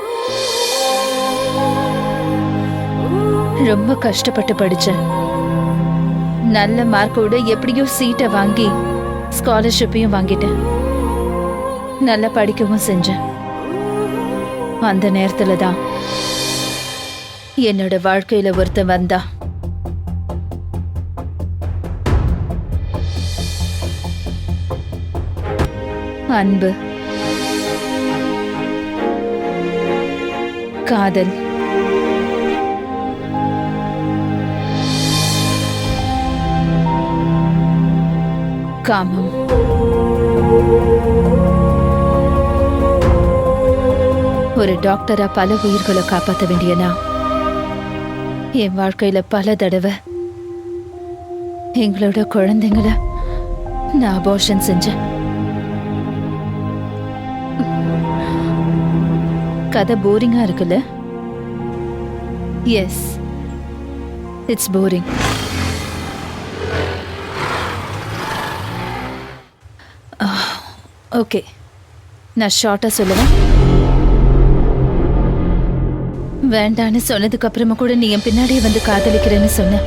ரொம்ப கஷ்டப்பட்டு படிச்சேன். நல்ல மார்க்கோட எப்படியோ சீட்டை வாங்கி ஸ்காலர்ஷிப்பையும் வாங்கிட்டேன். நல்லா படிக்கவும் செஞ்சேன். அந்த நேரத்துல தான் என்னோட வாழ்க்கையில ஒருத்தன் வந்தா. அன்பு, காதல், காமம். ஒரு டாக்டரா பல உயிர்களை காப்பாற்ற வேண்டியனா என் வாழ்க்கையில பல தடவை எங்களோட குழந்தைங்களை நான் அபார்ஷன் செஞ்சேன். கதை போரிங்கா இருக்குல்ல? S, it's boring. ஓகே, நான் ஷார்ட்டா சொல்லுவேன். வேண்டான்னு சொன்னதுக்கு அப்புறமா கூட நீ என் பின்னாடியே வந்து காதலிக்கிறேன்னு சொன்ன.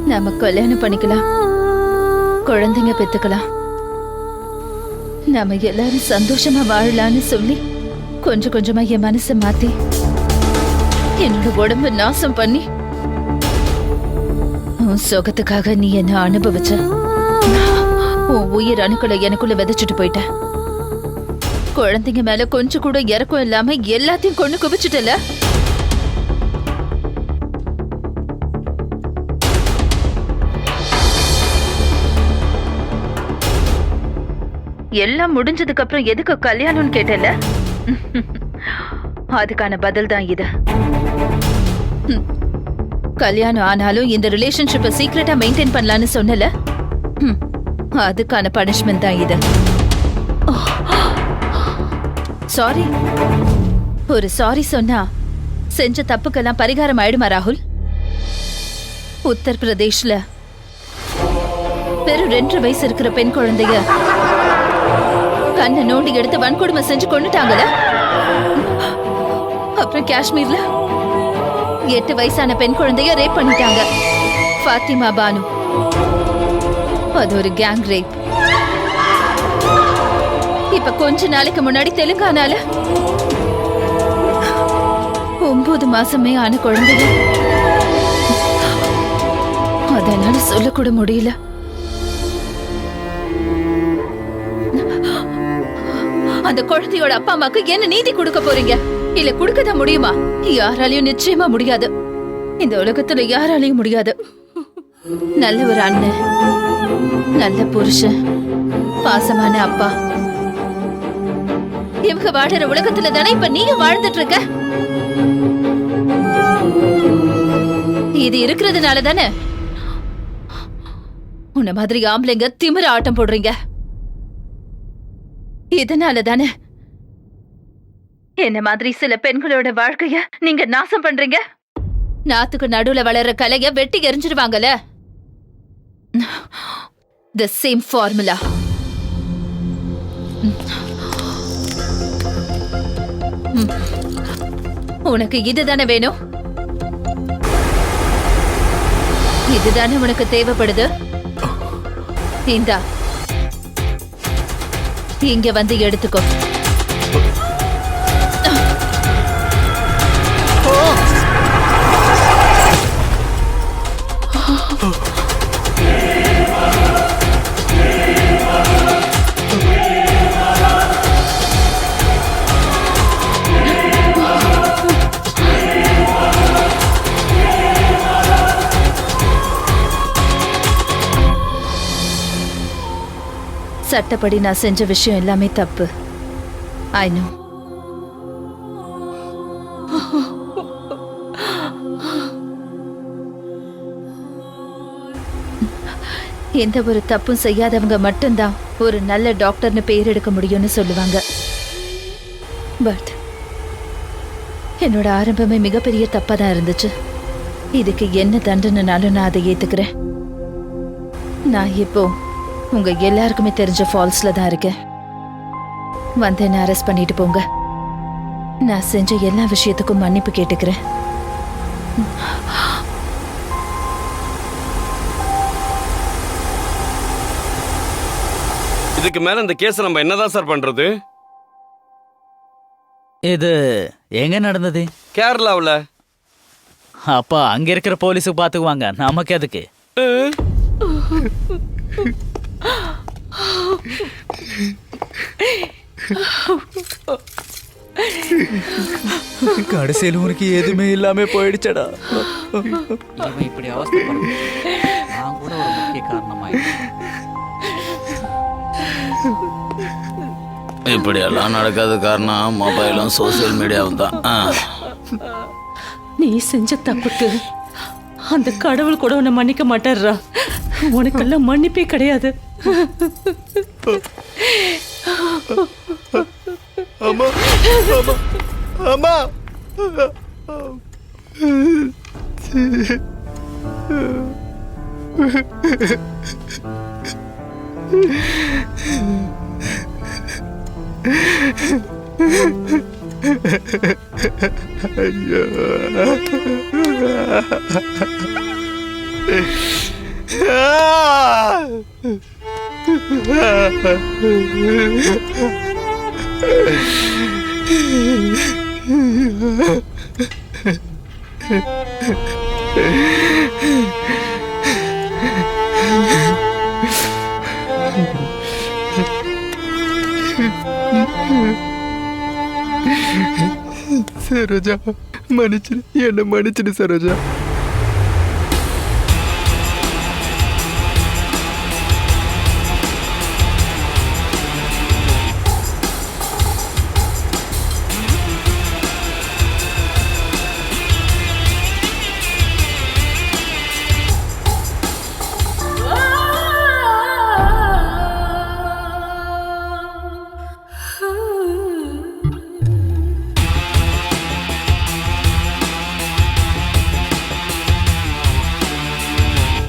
நாம கல்யாணம் பண்ணிக்கலாம், குழந்தைங்க பெத்துக்கலாம், நாம எல்லாரும் சந்தோஷமா வாழலான்னு சொல்லி கொஞ்சம் கொஞ்சமா என் மனசை மாத்தி என்னோட உடம்ப நாசம் பண்ணி உன் சுகத்துக்காக நீ என்ன அனுபவிச்ச. உன் உயிர் அணுக்களை எனக்குள்ள விதைச்சிட்டு போயிட்ட. குழந்தைங்க மேல கொஞ்சம் கூட இறக்கம் இல்லாம எல்லாத்தையும் கொண்டு குவிச்சுட்டல. எல்லாம் முடிஞ்சதுக்கு அப்புறம் எதுக்கு கல்யாணம்னு கேட்டல? அதுக்கான பதில் தான் இது. கல்யாணம் ஆனாலும் இந்த ரிலேஷன்ஷிப்பை சீக்ரெட்டா மெயின்டைன் பண்ணலான்னு சொன்னல, அதுக்கான பனிஷ்மெண்ட் தான் இது. சாரி, ஒரு சாரி சொன்னா செஞ்ச தப்புக்கெல்லாம் பரிகாரம் ஆயிடுமா ராகுல்? உத்தரப்பிரதேஷ்ல வெறும் 2 வயசு இருக்கிற பெண் குழந்தைய கண்ணை நோண்டி எடுத்து வன்கொடுமை செஞ்சு கொண்டுட்டாங்கல. அப்புறம் காஷ்மீர்ல 8 வயசான பெண் குழந்தைய ரேப் பண்ணிட்டாங்க. ஃபாத்திமா பானு. அது ஒரு கேங் ரேப். இப்ப கொஞ்ச நாளைக்கு முன்னாடி தெலுங்கானால 9 மாசமே ஆன குழந்தைங்க. அதனால சொல்லக்கூட முடியல. அந்த குழந்தையோட அப்பா அம்மாக்கு என்ன நீதி கொடுக்க போறீங்க? இல்ல கொடுக்கதான் முடியுமா? யாராலையும் நிச்சயமா முடியாது. இந்த உலகத்துல யாராலையும் முடியாது. நல்ல ஒரு அண்ணன், நல்ல புருஷன், பாசமான அப்பா, இவங்க வாழற உலகத்துல தானே இப்ப நீங்க வாழ்ந்துட்டு இருக்க. இது இருக்கிறதுனால தானே உன்ன மாதிரி ஆம்பளைங்க திமிர ஆட்டம் போடுறீங்க. இதனால தானே என்ன மாதிரி சில பெண்களோட வாழ்க்கைய நீங்க நாசம் பண்றீங்க. நாத்துக்கு நடுவுல வளர்ற கலைய வெட்டி எரிஞ்சிருவாங்கல்ல. The same formula. உனக்கு இதுதானே வேணும்? இதுதானே உனக்கு தேவைப்படுது? இந்தா, இங்க வந்து எடுத்துக்கோ. சட்டப்படி நான் செஞ்ச விஷயம் எல்லாமே தப்பு. I know. எந்த ஒரு தப்பும் செய்யாதவங்க மட்டும்தான் ஒரு நல்ல டாக்டர்னு பேர் எடுக்க முடியும்னு சொல்லுவாங்க. பட் என்னோட ஆரம்பமே மிகப்பெரிய தப்பா தான் இருந்துச்சு. இதுக்கு என்ன தண்டனைனாலும் நான் அதை ஏத்துக்கிறேன். நான் இப்போ உங்க எல்லாருக்குமே தெரிஞ்ச ஃபால்ஸ்ல தான் இருக்கேன். வந்து என்ன அரெஸ்ட் பண்ணிட்டு போங்க. நான் செஞ்ச எல்லா விஷயத்துக்கும் மன்னிப்பு கேட்டுக்கிறேன். இதுக்கு மேல இந்த கேஸ் நம்ம என்னதான் சார் பண்றது? இது எங்க நடந்தது? கேரளாவுல. அப்ப அங்க இருக்கிற போலீஸுக்கு பாத்துக்குவாங்க, நமக்கு எதுக்கு? கடைசியில் உனக்கு எதுவுமே இல்லாம போயிடுச்சடா. இவன் இப்படி அவஸ்தைப்படுறது நான் கூட ஒரு முக்கிய காரணமாயிருக்கேன். இப்படி எல்லாம் நடக்காத காரணம் மொபைலும் சோசியல் மீடியாவும் தான். நீ செஞ்ச தப்புக்கு அந்த கடவுள் கூட உன்னை மன்னிக்க மாட்டாரா? உனக்கெல்லாம் மன்னிப்பே கிடையாது. அம்மா அம்மா ஐயோ சரோஜா, மன்னிச்சிடு, என்ன மன்னிச்சிடு சரோஜா.